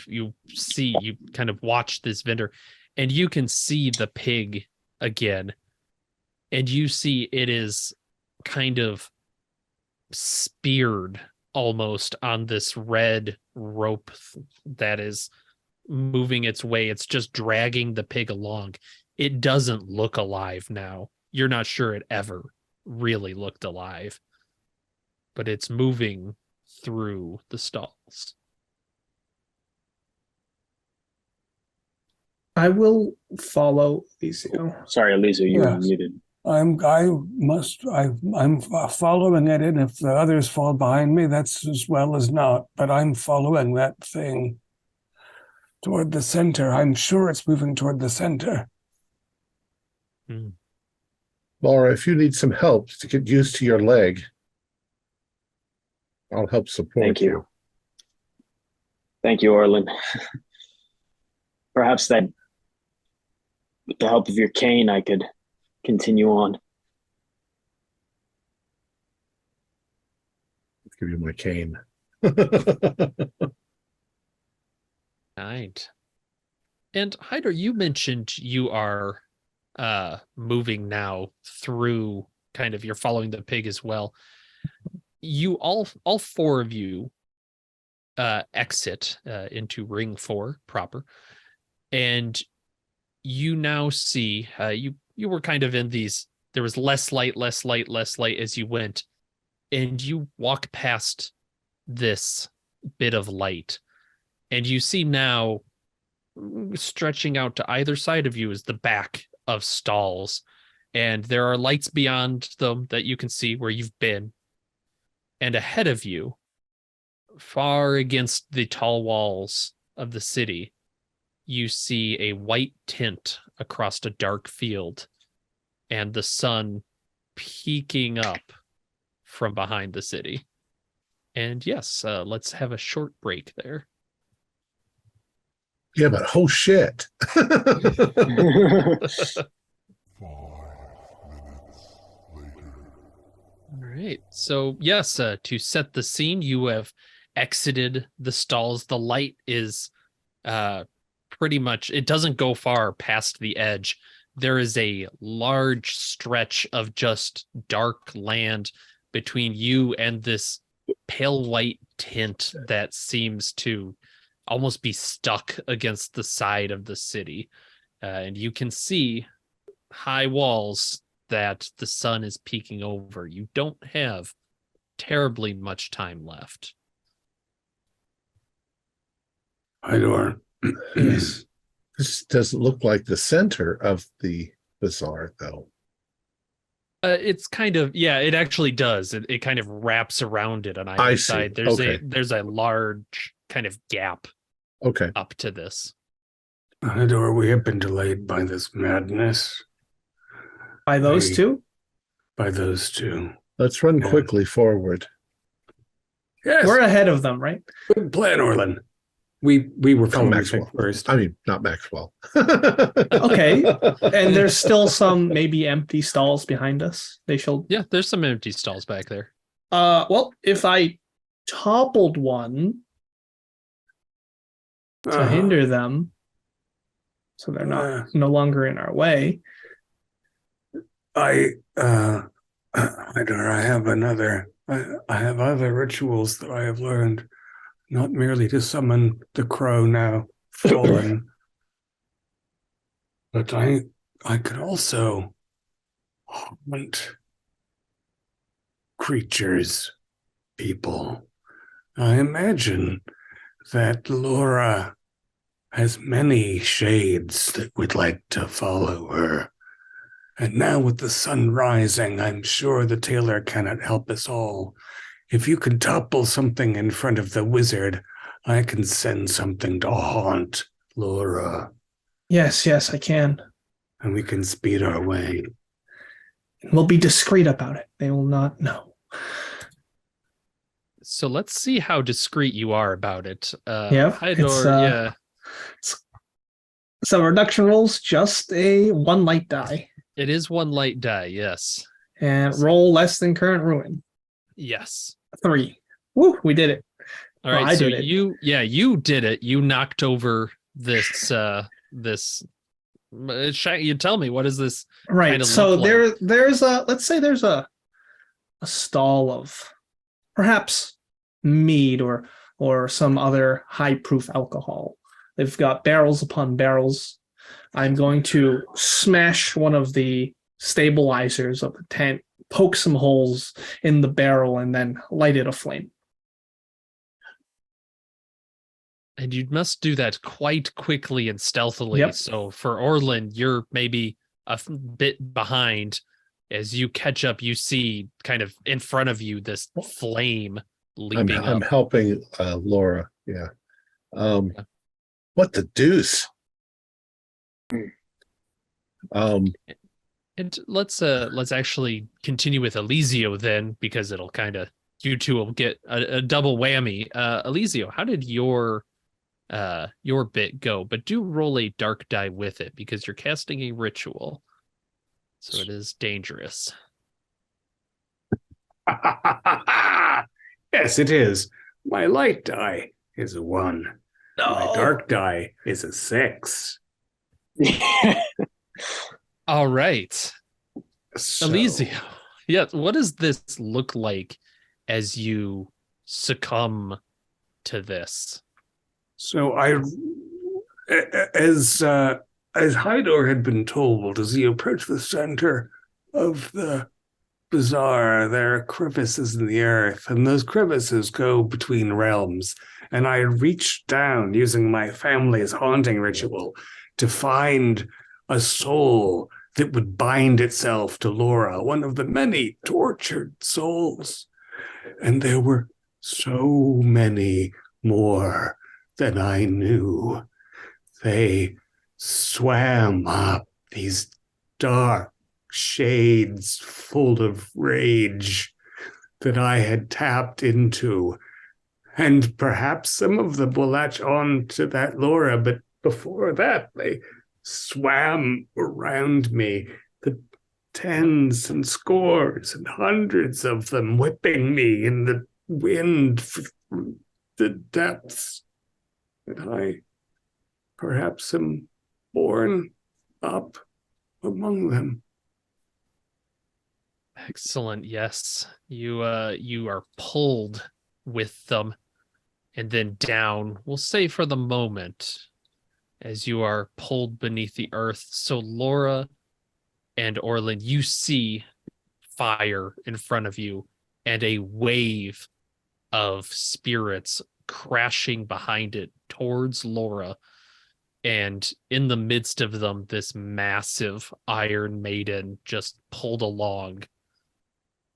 kind of watch this vendor, and you can see the pig again, and you see it is kind of speared almost on this red rope that is moving its way. It's just dragging the pig along. It doesn't look alive now. You're not sure it ever really looked alive, but it's moving through the stalls. I will follow Eliseo. Sorry, Elisa, you were Yes. muted. I'm following it, and if the others fall behind me, that's as well as not. But I'm following that thing toward the center. I'm sure it's moving toward the center. Laura, if you need some help to get used to your leg, I'll help support Thank you. Thank you, Orlin. Perhaps that, with the help of your cane, I could continue on. Let's give you my cane. Right. And Hyder, you mentioned you are moving now through you're following the pig as well. You all four of you exit into ring 4 proper, and you now see you were kind of in these, there was less light as you went, and you walk past this bit of light, and you see now stretching out to either side of you is the back of stalls, and there are lights beyond them that you can see where you've been. And ahead of you, far against the tall walls of the city, you see a white tint across a dark field and the sun peeking up from behind the city. And yes, let's have a short break there. Yeah, but oh shit. All right. So, yes, to set the scene, you have exited the stalls. The light is pretty much, it doesn't go far past the edge. There is a large stretch of just dark land between you and this pale white tint that seems to almost be stuck against the side of the city. And you can see high walls that the sun is peeking over. You don't have terribly much time left. Hydor. Yes. This doesn't look like the center of the bazaar, though. It's kind of, yeah, it actually does. It kind of wraps around it on either side. There's a large kind of gap up to this. Hydor, we have been delayed by this madness. By those two? By those two. Let's run quickly forward. Yes. We're ahead of them, right? Good plan, Orlin. We were following Maxwell first. I mean, not Maxwell. Okay. And there's still some maybe empty stalls behind us. Yeah, there's some empty stalls back there. Well, if I toppled one to hinder them, so they're no longer in our way. I have other rituals that I have learned, not merely to summon the crow now fallen, but I could also haunt creatures, people. I imagine that Laura has many shades that would like to follow her. And now with the sun rising, I'm sure the tailor cannot help us all. If you can topple something in front of the wizard, I can send something to haunt Laura. Yes, I can. And we can speed our way. We'll be discreet about it. They will not know. So let's see how discreet you are about it. Hydor, So reduction rolls just a one light die. It is one light die, yes. And roll less than current ruin. Yes. 3. Woo, we did it. All right, so you did it. You knocked over this you tell me, what is this? Right. Kind of so like? there's a stall of perhaps mead or some other high proof alcohol. They've got barrels upon barrels. I'm going to smash one of the stabilizers of the tent, poke some holes in the barrel, and then light it aflame. And you must do that quite quickly and stealthily. Yep. So for Orlin, you're maybe a bit behind. As you catch up, you see kind of in front of you this flame leaping up. I'm helping Laura. Yeah. What the deuce? And let's actually continue with Eliseo then, because it'll kind of, you two will get a double whammy. Eliseo, how did your bit go? But do roll a dark die with it, because you're casting a ritual, so it is dangerous. Yes, it is. My light die is a 1. No. My dark die is a 6. All right. So, Eliseo, yeah, what does this look like as you succumb to this? So as Hydor had been told, as he approached the center of the bazaar, there are crevices in the earth, and those crevices go between realms. And I reached down using my family's haunting ritual to find a soul that would bind itself to Laura, one of the many tortured souls. And there were so many more than I knew. They swam up these dark shades full of rage. that I had tapped into. And perhaps some of them will latch on to that Laura, but before that, they swam around me, the tens and scores and hundreds of them whipping me in the wind from the depths. And I perhaps am born up among them. Excellent. Yes. You are pulled with them and then down, we'll say for the moment, as you are pulled beneath the earth. So Laura and Orland, you see fire in front of you and a wave of spirits crashing behind it towards Laura. And in the midst of them, this massive Iron Maiden just pulled along.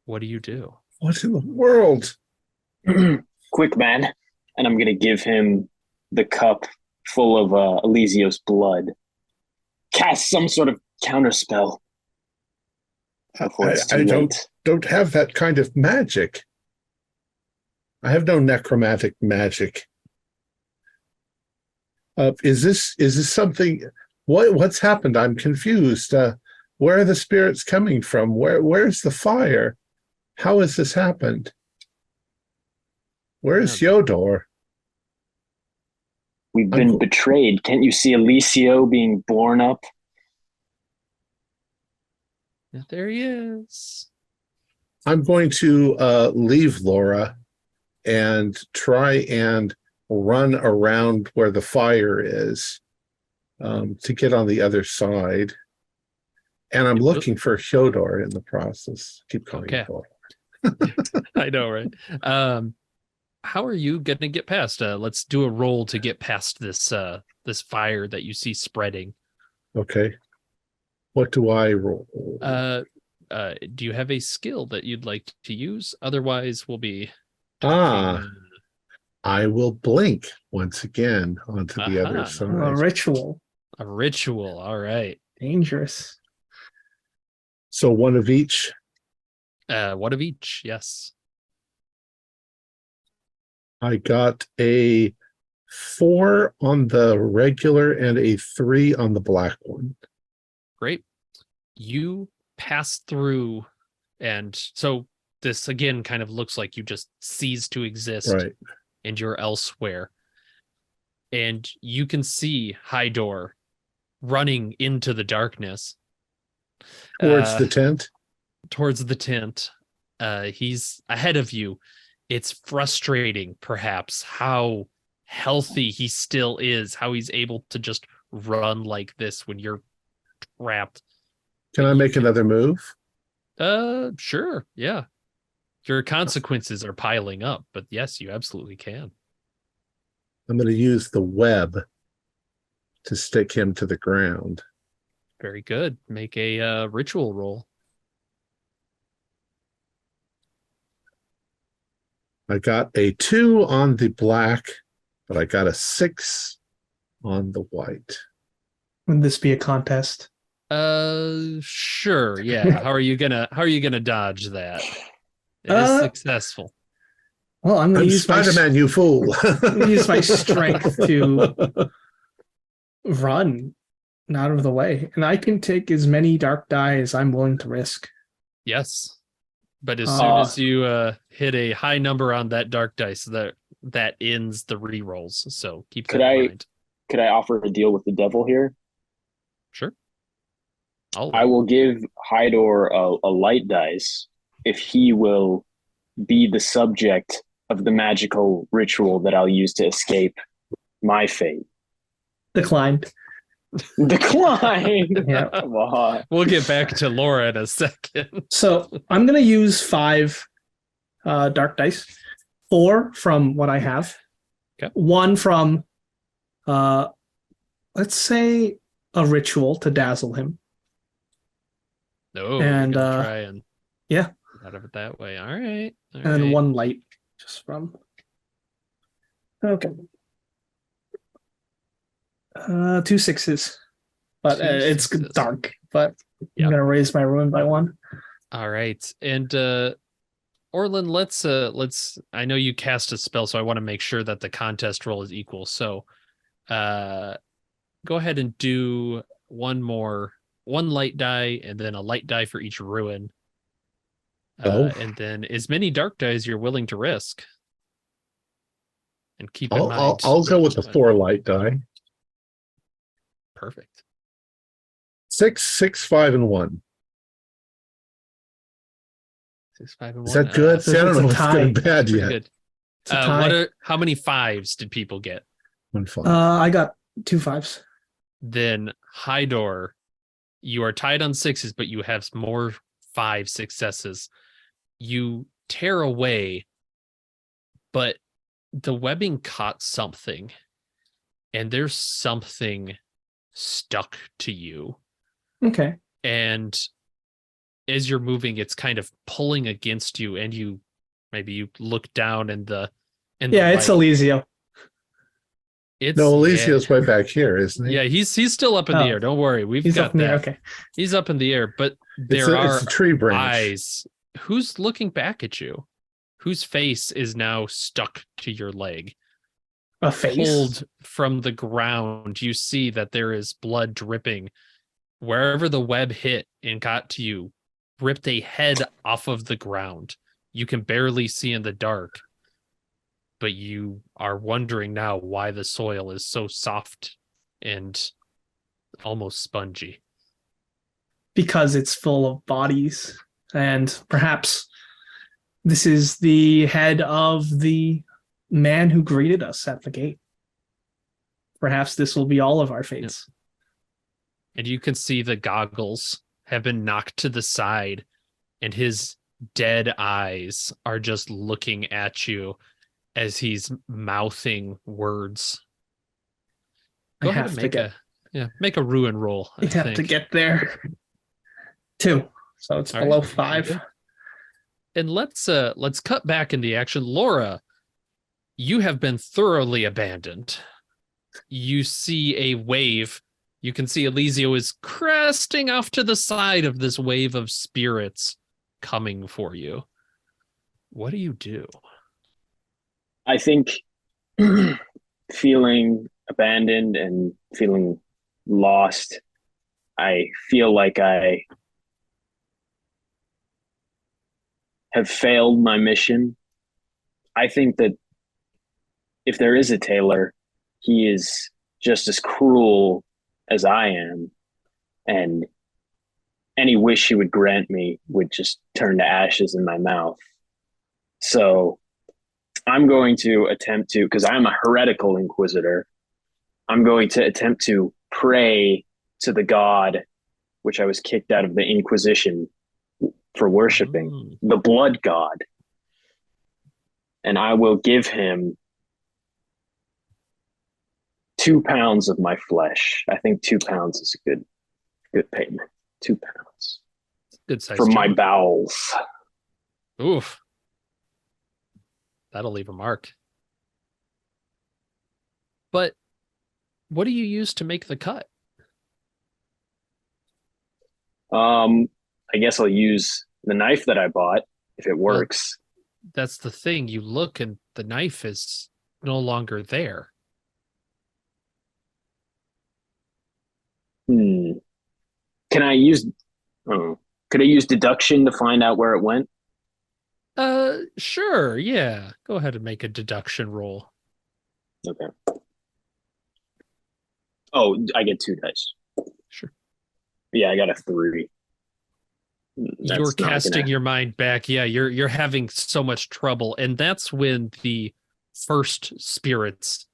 What do you do? What in the world? Quick, man. And I'm going to give him the cup full of Elysio's blood. Cast some sort of counterspell before it's too I late. don't have that kind of magic. I have no necromantic magic. Is this something? What's happened? I'm confused. Where are the spirits coming from? Where's the fire? How has this happened? Where's Yodor? We've been betrayed. Can't you see Elisio being born up? There he is. I'm going to leave Laura and try and run around where the fire is to get on the other side. And I'm looking for Hyodor in the process. Keep calling him Hyodor. I know, right? How are you going to get past? Let's do a roll to get past this this fire that you see spreading. Okay. What do I roll? Do you have a skill that you'd like to use? Otherwise, we'll be I will blink once again onto the other side. A ritual. A ritual. All right. Dangerous. So one of each. One of each. Yes. I got a 4 on the regular and a 3 on the black one. Great. You pass through, and so this again kind of looks like you just cease to exist, right? And you're elsewhere. And you can see Hydor running into the darkness. Towards the tent? Towards the tent. He's ahead of you. It's frustrating, perhaps, how healthy he still is, how he's able to just run like this when you're trapped. Can I make another move? Sure, yeah. Your consequences are piling up, but yes, you absolutely can. I'm going to use the web to stick him to the ground. Very good. Make a ritual roll. I got a 2 on the black, but I got a 6 on the white. Would this be a contest? Sure, yeah. How are you gonna dodge that? It is successful. Well, I'm gonna use Spider-Man, you fool. use my strength to run out of the way, and I can take as many dark die as I'm willing to risk. Yes. But as soon as you hit a high number on that dark dice, that ends the re-rolls. So keep that in mind. Could I offer a deal with the devil here? Sure. I will give Hydor a light dice if he will be the subject of the magical ritual that I'll use to escape my fate. Declined. Decline. Yeah. Come on. We'll get back to Laura in a second. So I'm going to use 5 dark dice, 4 from what I have, okay. 1 from, let's say, a ritual to dazzle him. No, and try and yeah, out of it that way. All right. And then 1 light, just from. Okay. 2 6s, but 2 it's 6s. dark. But I'm gonna raise my ruin by 1. All right, and Orlin, let's I know you cast a spell, so I want to make sure that the contest roll is equal. So go ahead and do one light die and then a light die for each ruin. And then as many dark die as you're willing to risk. And keep in mind, I'll go with the 4 light die. Perfect. 6, 5, and 1. 6, 5, and 1. Is that good? See, I don't know if it's good or bad yet. Good. It's a tie. How many 5s did people get? 1 5. I got 2 5s. Then Hydor, you are tied on 6s, but you have more 5 successes. You tear away, but the webbing caught something, and there's something stuck to you. Okay. And as you're moving, it's kind of pulling against you, and you look down and it's Elysium. Elysio's right back here, isn't he? Yeah, he's still up in the air. Don't worry, he's got that. Okay, he's up in the air, but it's a tree branch. Eyes. Who's looking back at you? Whose face is now stuck to your leg? A face pulled from the ground. You see that there is blood dripping. Wherever the web hit and got to you, ripped a head off of the ground. You can barely see in the dark, but you are wondering now why the soil is so soft and almost spongy. Because it's full of bodies, and perhaps this is the head of the man who greeted us at the gate. Perhaps this will be all of our fates. And you can see the goggles have been knocked to the side, and his dead eyes are just looking at you as he's mouthing words. Go ahead and make a ruin roll. You have to get there. 2, so it's below 5. And let's cut back in the action. Laura, you have been thoroughly abandoned. You see a wave. You can see Elisio is cresting off to the side of this wave of spirits coming for you. What do you do? I think feeling abandoned and feeling lost, I feel like I have failed my mission. I think that if there is a tailor, he is just as cruel as I am, and any wish he would grant me would just turn to ashes in my mouth. So I'm going to attempt to, because I'm a heretical inquisitor, I'm going to attempt to pray to the god which I was kicked out of the Inquisition for worshiping, the blood god. And I will give him 2 pounds of my flesh. I think 2 pounds is a good payment. 2 pounds. Good size for my bowels. Oof. That'll leave a mark. But what do you use to make the cut? I guess I'll use the knife that I bought if it works. Well, that's the thing. You look and the knife is no longer there. Can I use could I use deduction to find out where it went? Sure, yeah. Go ahead and make a deduction roll. Okay. Oh, I get 2 dice. Sure. Yeah, I got a 3. You're casting your mind back. Yeah, you're having so much trouble. And that's when the first spirits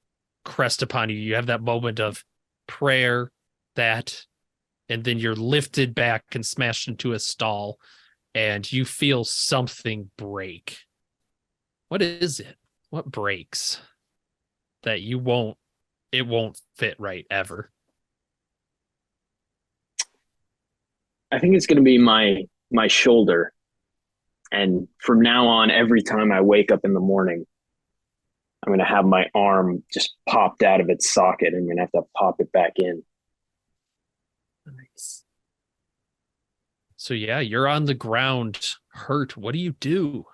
crest upon you. You have that moment of prayer, and then you're lifted back and smashed into a stall, and you feel something break. What is it? What breaks that it won't fit right ever? I think it's going to be my shoulder. And from now on, every time I wake up in the morning, I'm going to have my arm just popped out of its socket. I'm going to have to pop it back in. Nice. So yeah, you're on the ground hurt. What do you do?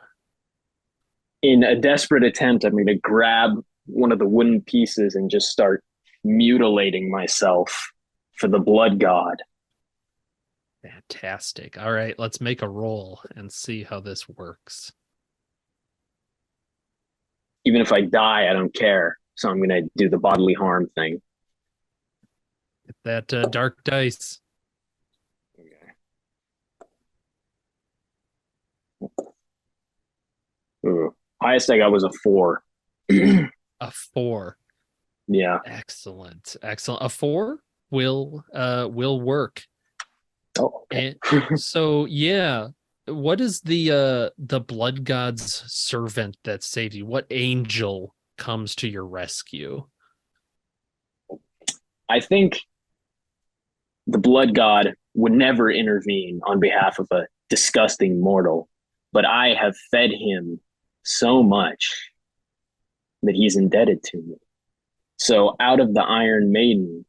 In a desperate attempt, I'm going to grab one of the wooden pieces and just start mutilating myself for the blood god. Fantastic. All right, let's make a roll and see how this works. Even if I die, I don't care. So I'm going to do the bodily harm thing. Get that dark dice. Ooh. Highest I got was a 4. A 4. Yeah. Excellent. Excellent. A 4 will work. Oh, okay. And so yeah, what is the blood god's servant that saved you? What angel comes to your rescue? I think the blood god would never intervene on behalf of a disgusting mortal, but I have fed him so much that he's indebted to me. So out of the Iron Maiden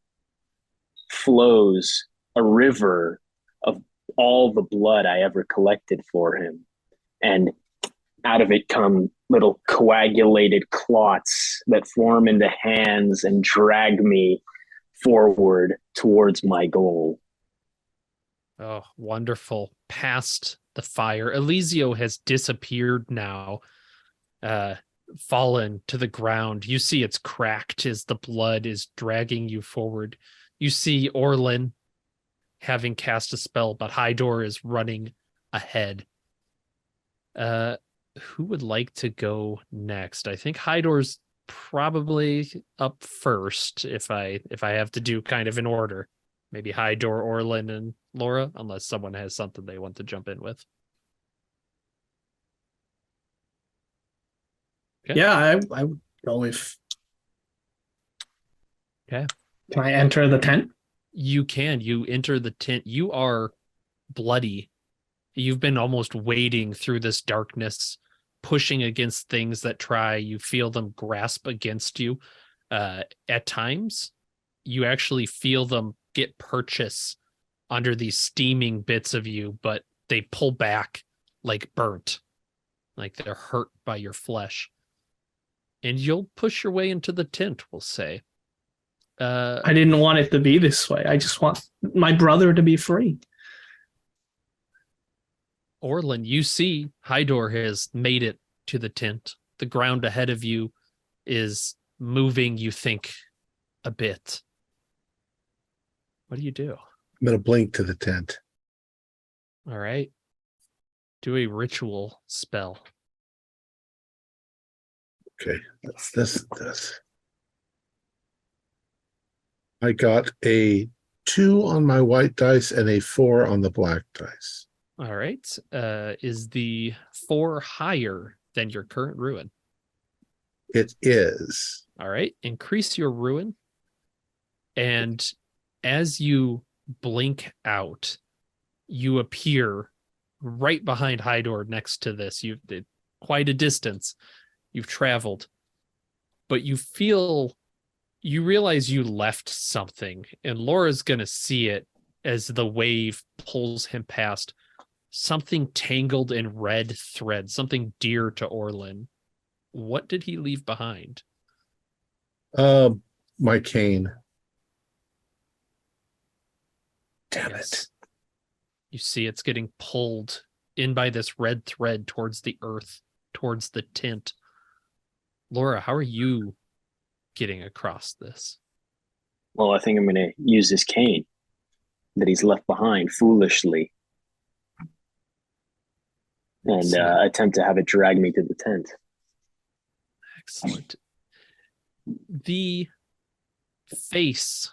flows a river of all the blood I ever collected for him. And out of it come little coagulated clots that form into hands and drag me forward towards my goal. Oh, wonderful. Past the fire. Eliseo has disappeared now, fallen to the ground. You see it's cracked as the blood is dragging you forward. You see Orlin having cast a spell, but Hydor is running ahead. Who would like to go next? I think Hydor's probably up first if I have to do kind of an order. Maybe Hydor, Orlin, and Laura, unless someone has something they want to jump in with. Okay. Yeah, I would go with. Okay. Can I enter the tent? You can. You enter the tent. You are bloody. You've been almost wading through this darkness, pushing against things that try. You feel them grasp against you. At times, you actually feel them get purchase under these steaming bits of you, but they pull back like burnt, like they're hurt by your flesh. And you'll push your way into the tent, we'll say. I didn't want it to be this way. I just want my brother to be free. Orlin, you see Hydor has made it to the tent. The ground ahead of you is moving, you think, a bit. What do you do? I'm going to blink to the tent. All right. Do a ritual spell. Okay, that's this. I got a 2 on my white dice and a 4 on the black dice. All right. Is the 4 higher than your current ruin? It is. All right. Increase your ruin. And as you blink out, you appear right behind Hydor next to this. You've quite a distance you've traveled, but you realize you left something, and Laura's going to see it as the wave pulls him past. Something tangled in red thread, something dear to Orlin. What did he leave behind? My cane. Damn it. You see it's getting pulled in by this red thread towards the earth, towards the tent. Laura, how are you getting across this? Well, I think I'm going to use his cane that he's left behind foolishly and attempt to have it drag me to the tent. Excellent. The face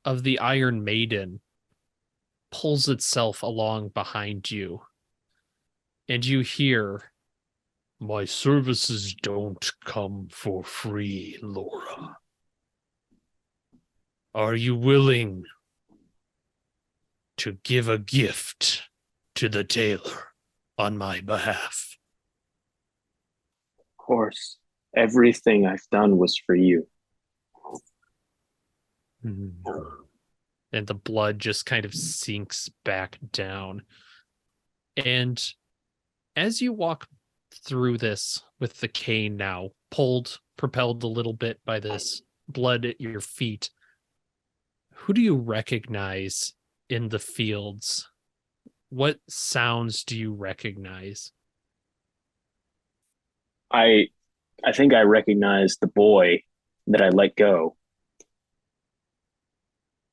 of the Iron Maiden pulls itself along behind you, and you hear, "My services don't come for free, Laura. Are you willing to give a gift to the tailor on my behalf?" Of course, everything I've done was for you. And the blood just kind of sinks back down. And as you walk through this with the cane now, propelled a little bit by this blood at your feet. Who do you recognize in the fields? What sounds do you recognize? I think I recognize the boy that I let go.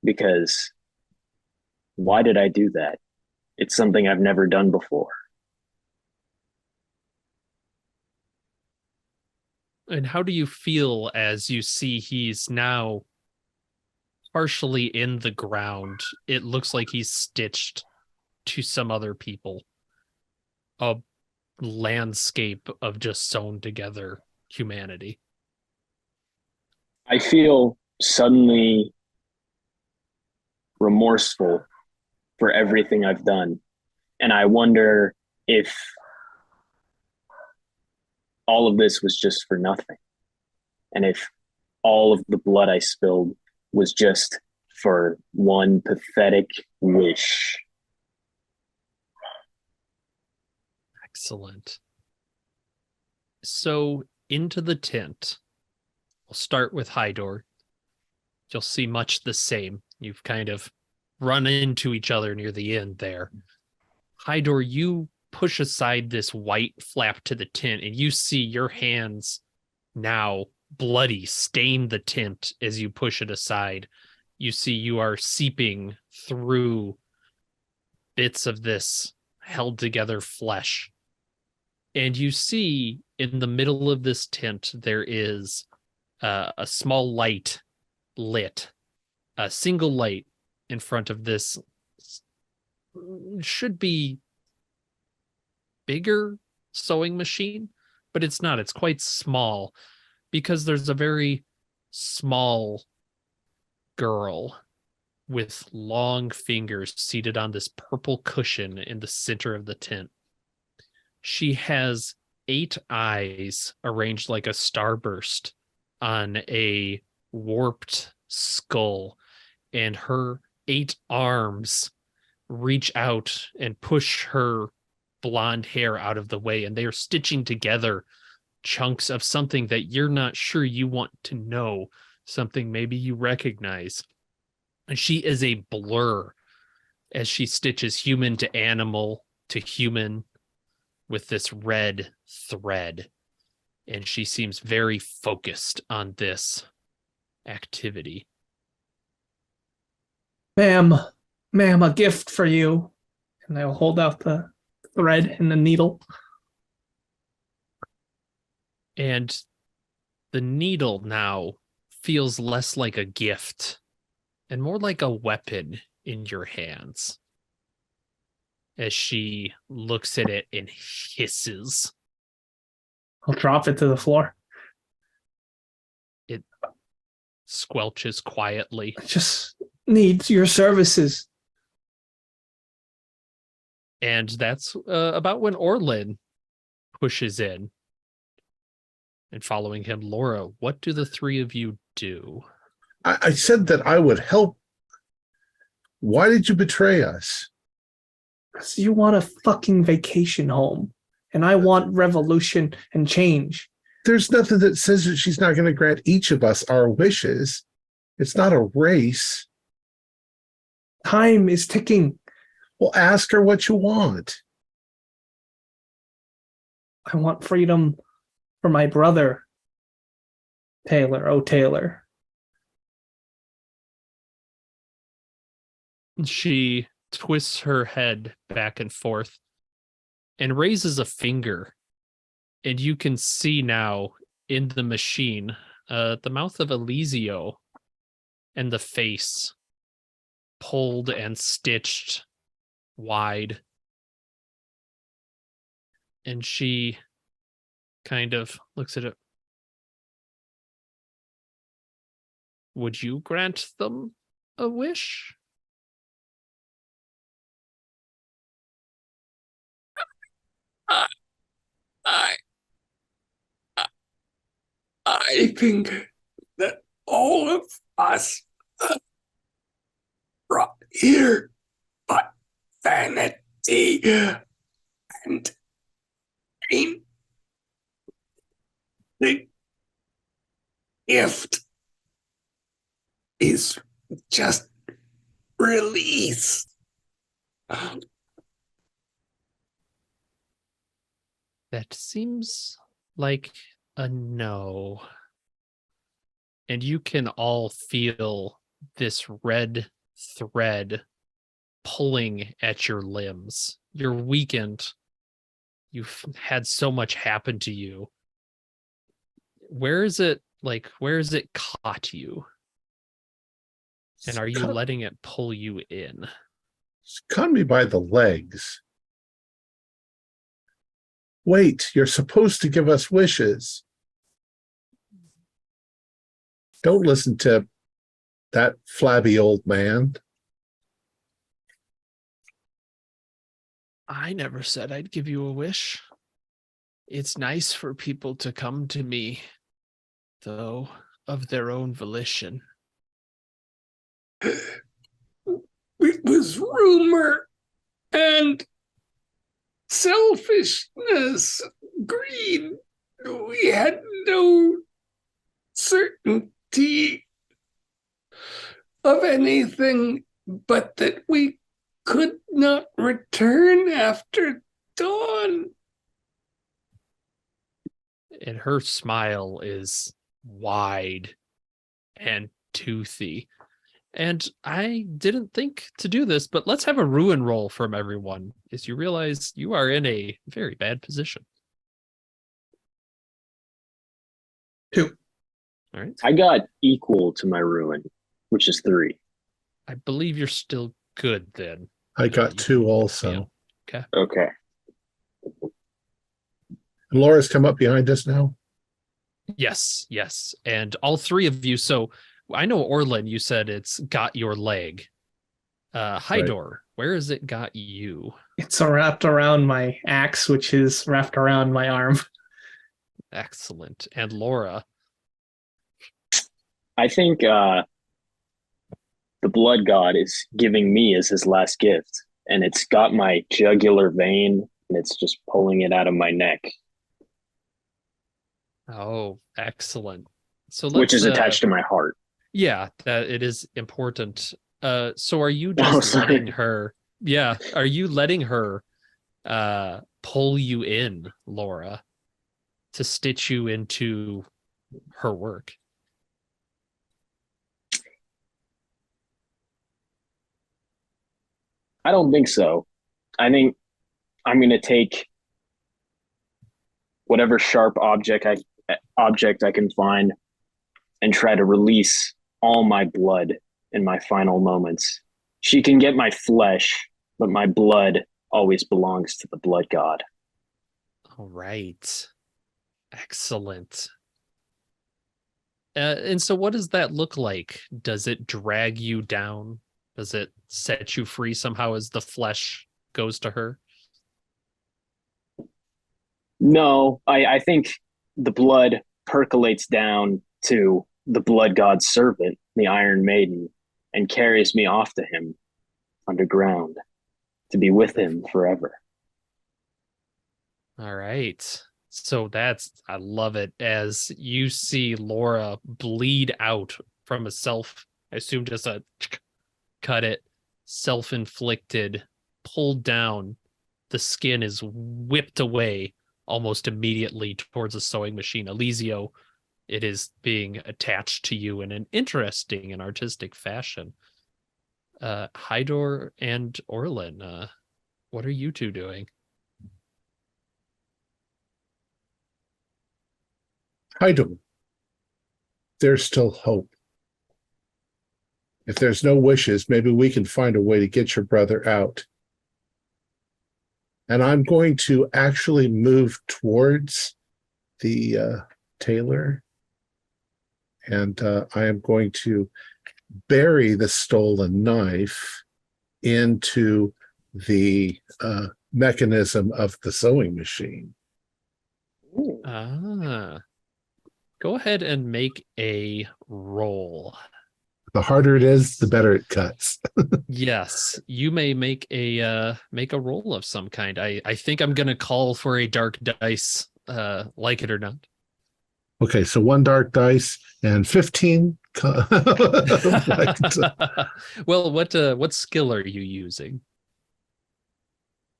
Because why did I do that? It's something I've never done before. And how do you feel as you see he's now partially in the ground? It looks like he's stitched to some other people. A landscape of just sewn together humanity. I feel suddenly remorseful for everything I've done. And I wonder if all of this was just for nothing. And if all of the blood I spilled was just for one pathetic wish. Excellent. So into the tent. We'll start with Hydor. You'll see much the same. You've kind of run into each other near the end there. Hydor, you push aside this white flap to the tent, and you see your hands now bloody stain the tent as you push it aside. You see you are seeping through bits of this held together flesh. And you see in the middle of this tent, there is a small light lit, a single light in front of this should be bigger sewing machine, but it's not. It's quite small because there's a very small girl with long fingers seated on this purple cushion in the center of the tent. She has 8 eyes arranged like a starburst on a warped skull, and her 8 arms reach out and push her blonde hair out of the way, and they are stitching together chunks of something that you're not sure you want to know, something maybe you recognize. And she is a blur as she stitches human to animal to human with this red thread. And she seems very focused on this activity. Ma'am, a gift for you. And I'll hold out the thread and the needle. And the needle now feels less like a gift and more like a weapon in your hands as she looks at it and hisses. I'll drop it to the floor. It squelches quietly. I just need your services. And that's about when Orlin pushes in. And following him, Laura, what do the 3 of you do? I said that I would help. Why did you betray us? Because you want a fucking vacation home. And I want revolution and change. There's nothing that says that she's not going to grant each of us our wishes. It's not a race. Time is ticking. Well, ask her what you want. I want freedom for my brother, Taylor. Oh, Taylor. She twists her head back and forth and raises a finger. And you can see now in the machine the mouth of Eliseo and the face pulled and stitched wide. And she kind of looks at it. Would you grant them a wish? I think that all of us brought here but vanity and pain The gift is just release. That seems like a no. And you can all feel this red thread pulling at your limbs. You're weakened. You've had so much happen to you. Where is it caught you? And are you letting it pull you in? It's caught me by the legs. Wait, you're supposed to give us wishes. Don't listen to that flabby old man. I never said I'd give you a wish. It's nice for people to come to me, though, of their own volition. It was rumor and selfishness, greed. We had no certainty of anything but that we could not return after dawn. And her smile is wide and toothy. And I didn't think to do this, but let's have a ruin roll from everyone as you realize you are in a very bad position. 2. All right. I got equal to my ruin, which is 3. I believe you're still good then. I got 2 also. Yeah. Okay. Laura's come up behind us now. Yes. And all three of you. So I know Orlin, you said it's got your leg. Hydor, where has it got you? It's wrapped around my axe, which is wrapped around my arm. Excellent. And Laura? I think the blood god is giving me as his last gift, and it's got my jugular vein, and it's just pulling it out of my neck. Oh, excellent. So which is attached to my heart. Yeah, that it is important. So are you just letting her? Yeah, are you letting her pull you in, Laura, to stitch you into her work? I don't think so. I think I'm going to take whatever sharp object I can find and try to release all my blood in my final moments. She can get my flesh, but my blood always belongs to the blood god. All right. Excellent. And so what does that look like? Does it drag you down? Does it set you free somehow as the flesh goes to her? No, I think the blood percolates down to the blood god's servant, the Iron Maiden, and carries me off to him underground to be with him forever. All right. So I love it as you see Laura bleed out from a I assume just a cut it, self-inflicted, pulled down. The skin is whipped away almost immediately towards a sewing machine. Eliseo, it is being attached to you in an interesting and artistic fashion. Hydor and Orlin, what are you two doing? Hydor, there's still hope. If there's no wishes, maybe we can find a way to get your brother out. And I'm going to actually move towards the tailor. And I am going to bury the stolen knife into the mechanism of the sewing machine. Go ahead and make a roll. The harder it is, the better it cuts. Yes, you may make a roll of some kind. I think I'm gonna call for a dark dice, like it or not. Okay, so 1 dark dice and 15. Well, what skill are you using?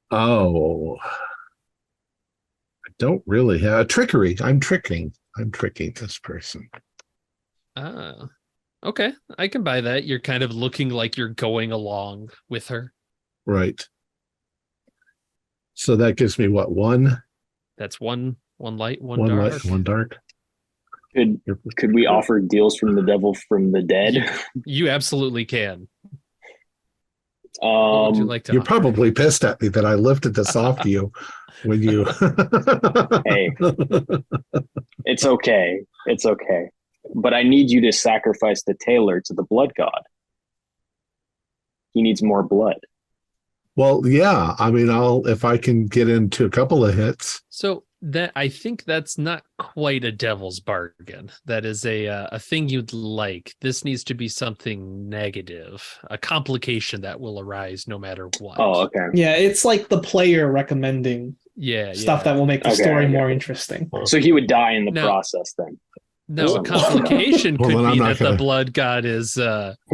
Oh, I don't really have trickery. I'm tricking this person. Ah, okay. I can buy that. You're kind of looking like you're going along with her. Right. So that gives me what, 1? That's one light, one 1 dark. light, 1 dark. Could we offer deals from the devil from the dead? You absolutely can. What would you like to You're offer? probably pissed at me that I lifted this off to you when you. Hey, it's okay. It's okay. But I need you to sacrifice the tailor to the blood god. He needs more blood. Well, yeah. I mean, if I can get into a couple of hits. So that I think that's not quite a devil's bargain. That is a thing you'd like. This needs to be something negative, a complication that will arise no matter what. Oh, okay. Yeah, it's like the player recommending Yeah. stuff that will make the story more interesting. So he would die in the process then. Now, a complication could be that gonna... the blood god is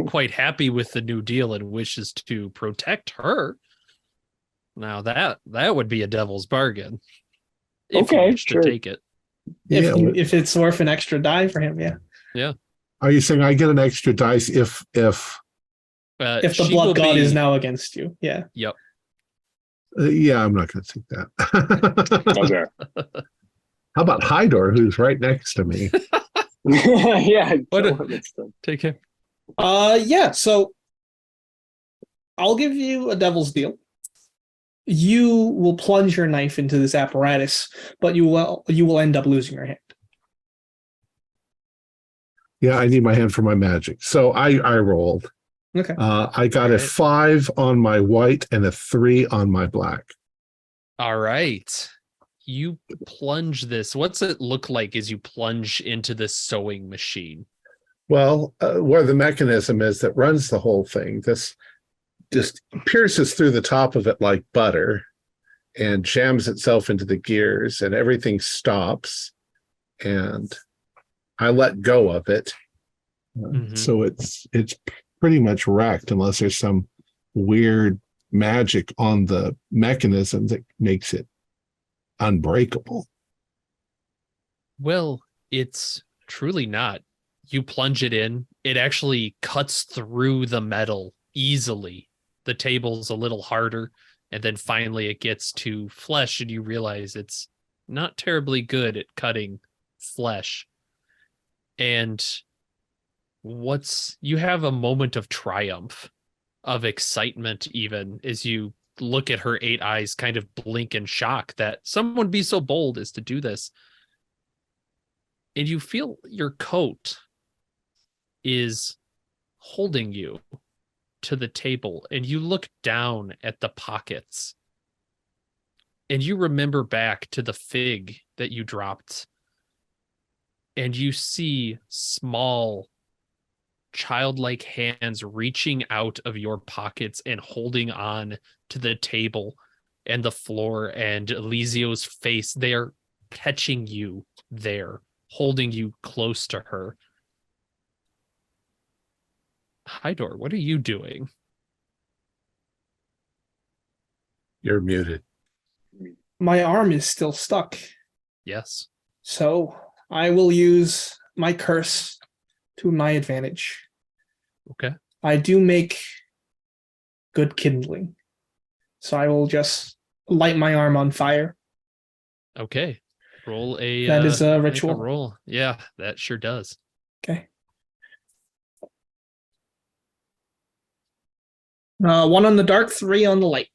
quite happy with the new deal and wishes to protect her. Now that would be a devil's bargain. If you wish to take it. If it's worth an extra die for him, yeah. Yeah. Are you saying I get an extra dice if the blood god is now against you? Yeah. Yep. Yeah, I'm not going to take that. Okay. How about Hydor, who's right next to me? Yeah. Take him. Yeah. So I'll give you a devil's deal. You will plunge your knife into this apparatus, but you will end up losing your hand. Yeah, I need my hand for my magic. So I rolled. Okay. I got a 5 on my white and a 3 on my black. All right. You plunge this. What's it look like as you plunge into this sewing machine? Well, where the mechanism is that runs the whole thing, this just pierces through the top of it like butter and jams itself into the gears, and everything stops, and I let go of it. So it's pretty much wrecked unless there's some weird magic on the mechanism that makes it unbreakable. Well, it's truly not. You plunge it in, it actually cuts through the metal easily. The table's a little harder, and then finally it gets to flesh, and you realize it's not terribly good at cutting flesh. And you have a moment of triumph, of excitement, even as you look at her 8 eyes kind of blink in shock that someone be so bold as to do this. And you feel your coat is holding you to the table, and you look down at the pockets, and you remember back to the fig that you dropped, and you see small childlike hands reaching out of your pockets and holding on to the table and the floor and Elysio's face. They're catching you there, holding you close to her. Hydor, what are you doing? You're muted. My arm is still stuck. Yes. So I will use my curse to my advantage. Okay. I do make good kindling. So I will just light my arm on fire. Okay. Roll a... That is a ritual. Make a roll. Yeah, that sure does. Okay. 1 on the dark, 3 on the light.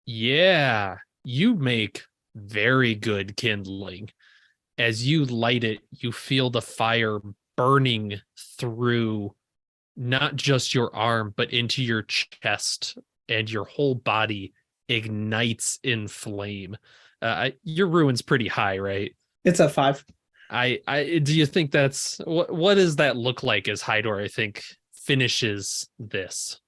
Yeah, you make very good kindling. As you light it, you feel the fire burning through not just your arm, but into your chest, and your whole body ignites in flame. Your ruin's pretty high, right? It's a 5. Do you think that's what does that look like as Hydor, I think, finishes this?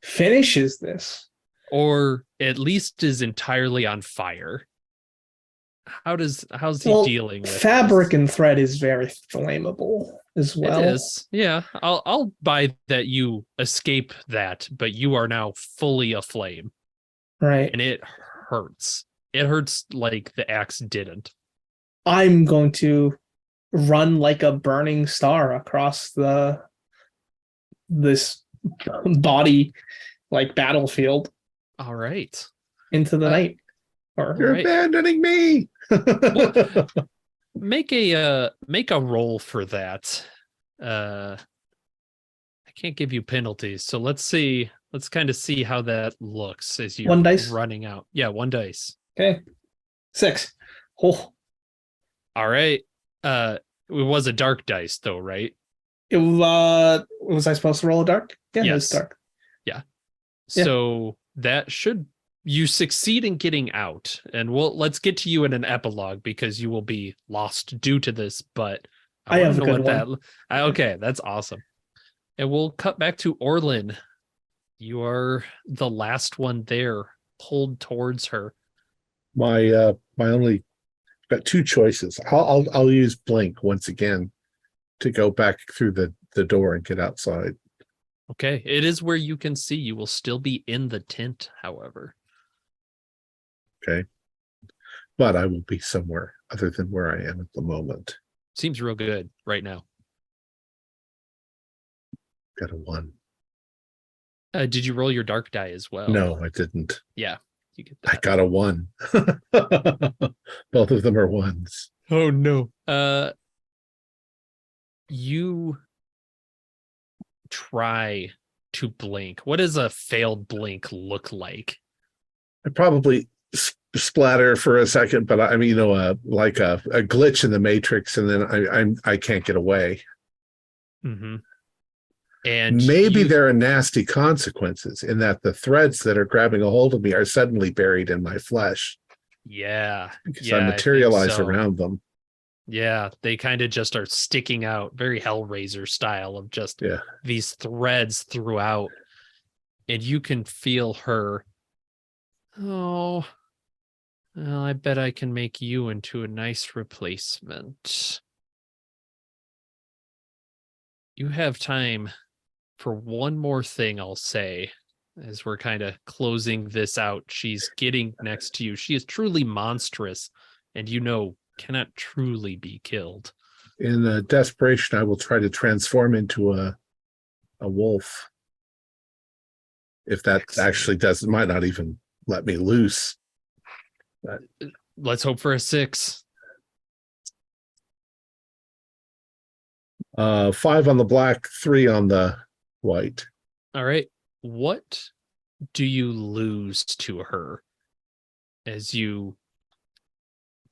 Finishes this? Or at least is entirely on fire. how's he Well, dealing with fabric this? and thread is very flammable as It well. is. Yeah. I'll buy that you escape that, but you are now fully aflame Right. and it hurts. It hurts like the axe didn't. I'm going to run like a burning star across this body like battlefield All right. into the Uh, night. Or You're right. abandoning me. Make a roll for that. I can't give you penalties, so let's see. Let's kind of see how that looks as you're One dice? running out. Yeah, one dice. okay. 6. Oh, All right. It was a dark dice though, right? was I supposed to roll a dark? Yeah, Yes. it's dark. Yeah. So that should you succeed in getting out, and let's get to you in an epilogue because you will be lost due to this. But I wanna have a know good one. Okay, that's awesome. And we'll cut back to Orlin. You are the last one there, pulled towards her. My only got two choices. I'll use blink once again to go back through the door and get outside. Okay, it is where you can see. You will still be in the tent, however. Okay. But I will be somewhere other than where I am at the moment. Seems real good right now. Got a 1. Did you roll your dark die as well? No, I didn't. Yeah, you get I that. got a 1. Both of them are 1s. Oh no. You try to blink. What does a failed blink look like? I probably splatter for a second, but I mean, like a glitch in the matrix, and then I can't get away. Mm-hmm. And maybe there are nasty consequences in that the threads that are grabbing a hold of me are suddenly buried in my flesh. Yeah. Because I materialize around them. Yeah, they kind of just are sticking out, very Hellraiser style of just these threads throughout. And you can feel her. Oh, well, I bet I can make you into a nice replacement. You have time for one more thing, I'll say, as we're kind of closing this out. She's getting next to you. She is truly monstrous, and cannot truly be killed. In desperation, I will try to transform into a wolf. If that actually might not even let me loose. But let's hope for a 6. 5 on the black, 3 on the white. All right. What do you lose to her as you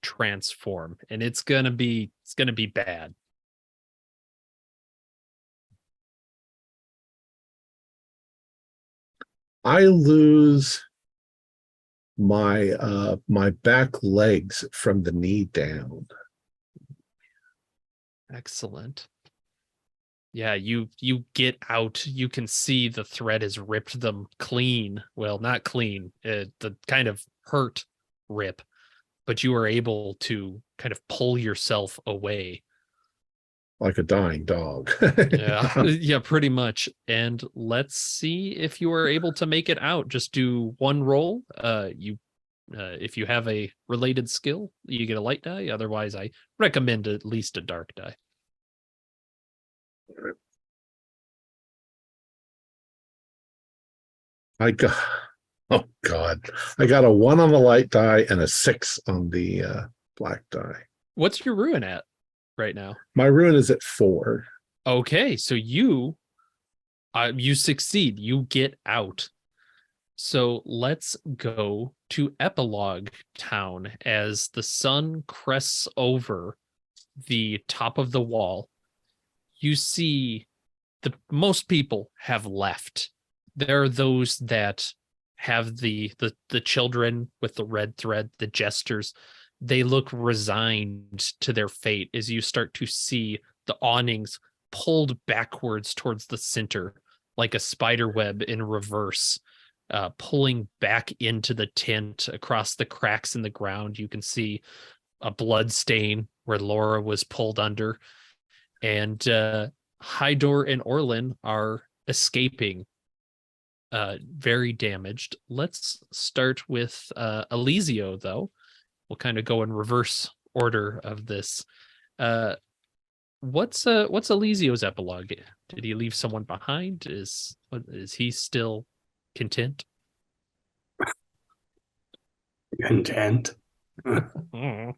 transform? And it's gonna be bad. I lose my back legs from the knee down. Excellent. Yeah, you get out. You can see the thread has ripped them clean. Well, not clean. The kind of hurt rip, but you are able to kind of pull yourself away. Like a dying dog. Yeah, pretty much. And let's see if you are able to make it out. Just do one roll. If you have a related skill, you get a light die. Otherwise, I recommend at least a dark die. I got a 1 on the light die and a 6 on the black die. What's your ruin at right now? My ruin is at 4. Okay, so you succeed. You get out. So let's go to Epilogue Town as the sun crests over the top of the wall. You see most people have left. There are those that have the children with the red thread, the jesters. They look resigned to their fate as you start to see the awnings pulled backwards towards the center like a spider web in reverse, pulling back into the tent across the cracks in the ground. You can see a blood stain where Laura was pulled under, and Hydor and Orlin are escaping, very damaged. Let's start with Elyzio, though. We'll kind of go in reverse order of this. What's Elysio's epilogue? Did he leave someone behind? Is he still content? Content. Mm.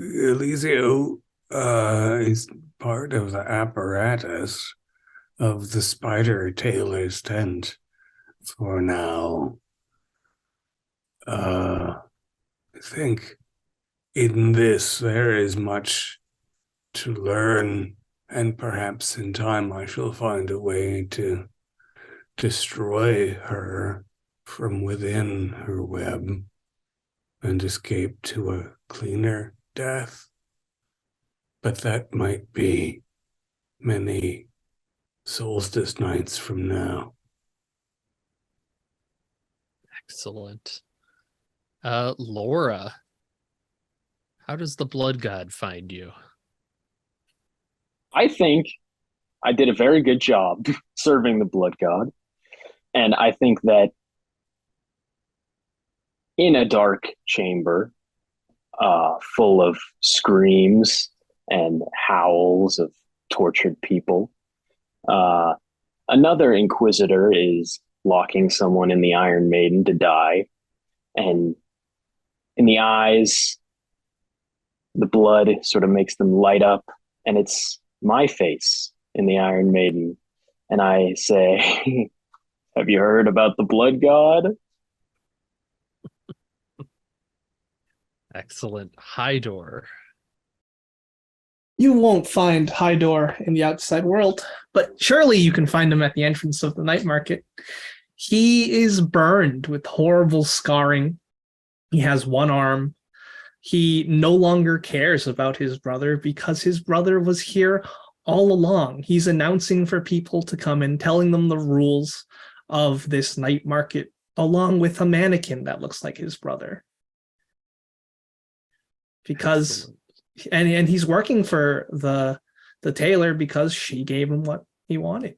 Elyzio is part of the apparatus of the spider tailor's tent for now. I think in this there is much to learn, and perhaps in time I shall find a way to destroy her from within her web and escape to a cleaner death. But that might be many solstice nights from now. Excellent. Laura, how does the blood god find you? I think I did a very good job serving the blood god. And I think that in a dark chamber, full of screams and howls of tortured people, another inquisitor is locking someone in the Iron Maiden to die. And in the eyes, the blood sort of makes them light up, and it's my face in the Iron Maiden. And I say, have you heard about the blood god? Excellent. Hydor. You won't find Hydor in the outside world, but surely you can find him at the entrance of the night market. He is burned with horrible scarring. He has one arm. He no longer cares about his brother because his brother was here all along. He's announcing for people to come in, telling them the rules of this night market, along with a mannequin that looks like his brother. Because and he's working for the tailor because she gave him what he wanted.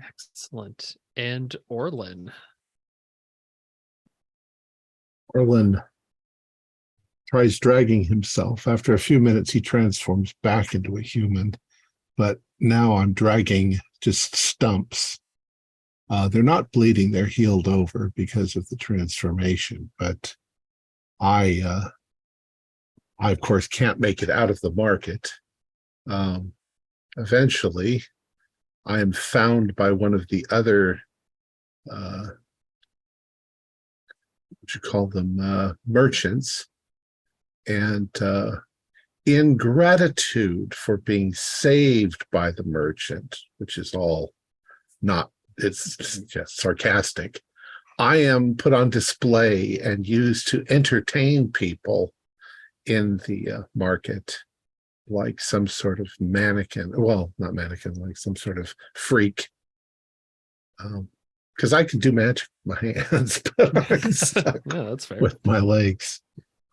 Excellent. And Orlin. Orlin tries dragging himself. After a few minutes, he transforms back into a human. But now I'm dragging just stumps. They're not bleeding. They're healed over because of the transformation. But I of course, can't make it out of the market. Eventually, I am found by one of the other, what you call them, merchants. And in gratitude for being saved by the merchant, which is all not, it's just sarcastic, I am put on display and used to entertain people in the market, like some sort of mannequin. Well, not mannequin, like some sort of freak. Because I can do magic with my hands, but I'm stuck Yeah, that's fair. with my legs.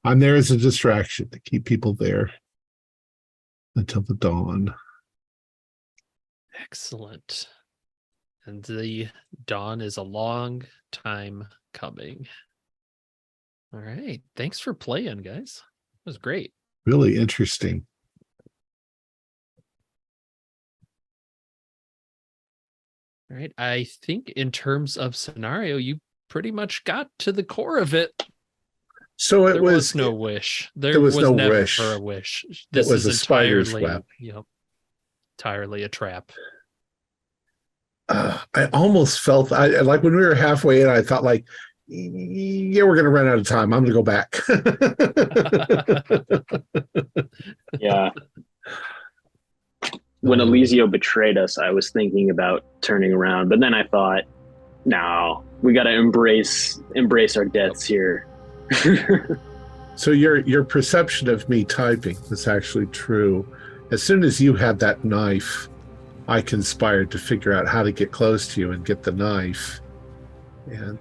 I'm there as a distraction to keep people there until the dawn. Excellent. And the dawn is a long time coming. All right. Thanks for playing, guys. It was great. Really interesting. All right. I think in terms of scenario, you pretty much got to the core of it. So There was no wish. There was no never wish. a wish. It This was is a spider's entirely, web. entirely a trap. I almost felt like when we were halfway in, I thought like, yeah, we're gonna run out of time. I'm gonna go back. Yeah. When Elyzio betrayed us, I was thinking about turning around, but then I thought, no, we got to embrace our deaths here. So your perception of me typing was actually true. As soon as you had that knife, I conspired to figure out how to get close to you and get the knife. And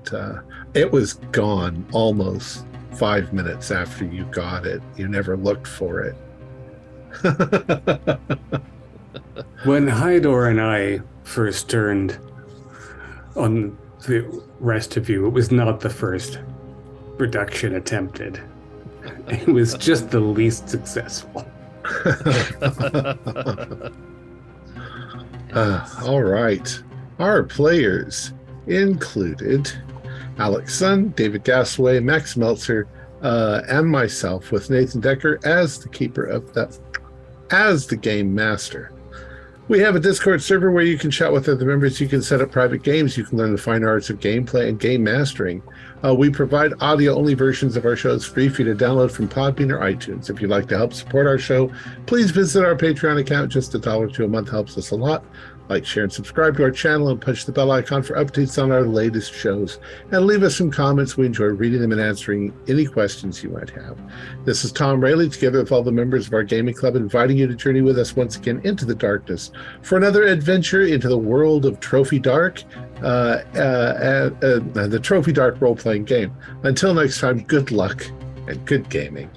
it was gone almost 5 minutes after you got it. You never looked for it. When Hydor and I first turned on the rest of you, it was not the first production attempted. It was just the least successful. All right. Our players included Alex Sun, David Gasaway, Max Meltzer, and myself, with Nathan Decker as the as the game master. We have a Discord server where you can chat with other members. You can set up private games. You can learn the fine arts of gameplay and game mastering. We provide audio-only versions of our shows free for you to download from Podbean or iTunes. If you'd like to help support our show, please visit our Patreon account. Just $1 to a month helps us a lot. Like, share, and subscribe to our channel, and push the bell icon for updates on our latest shows. And leave us some comments. We enjoy reading them and answering any questions you might have. This is Thom Raley, together with all the members of our gaming club, inviting you to journey with us once again into the darkness for another adventure into the world of Trophy Dark, the Trophy Dark role-playing game. Until next time, good luck and good gaming.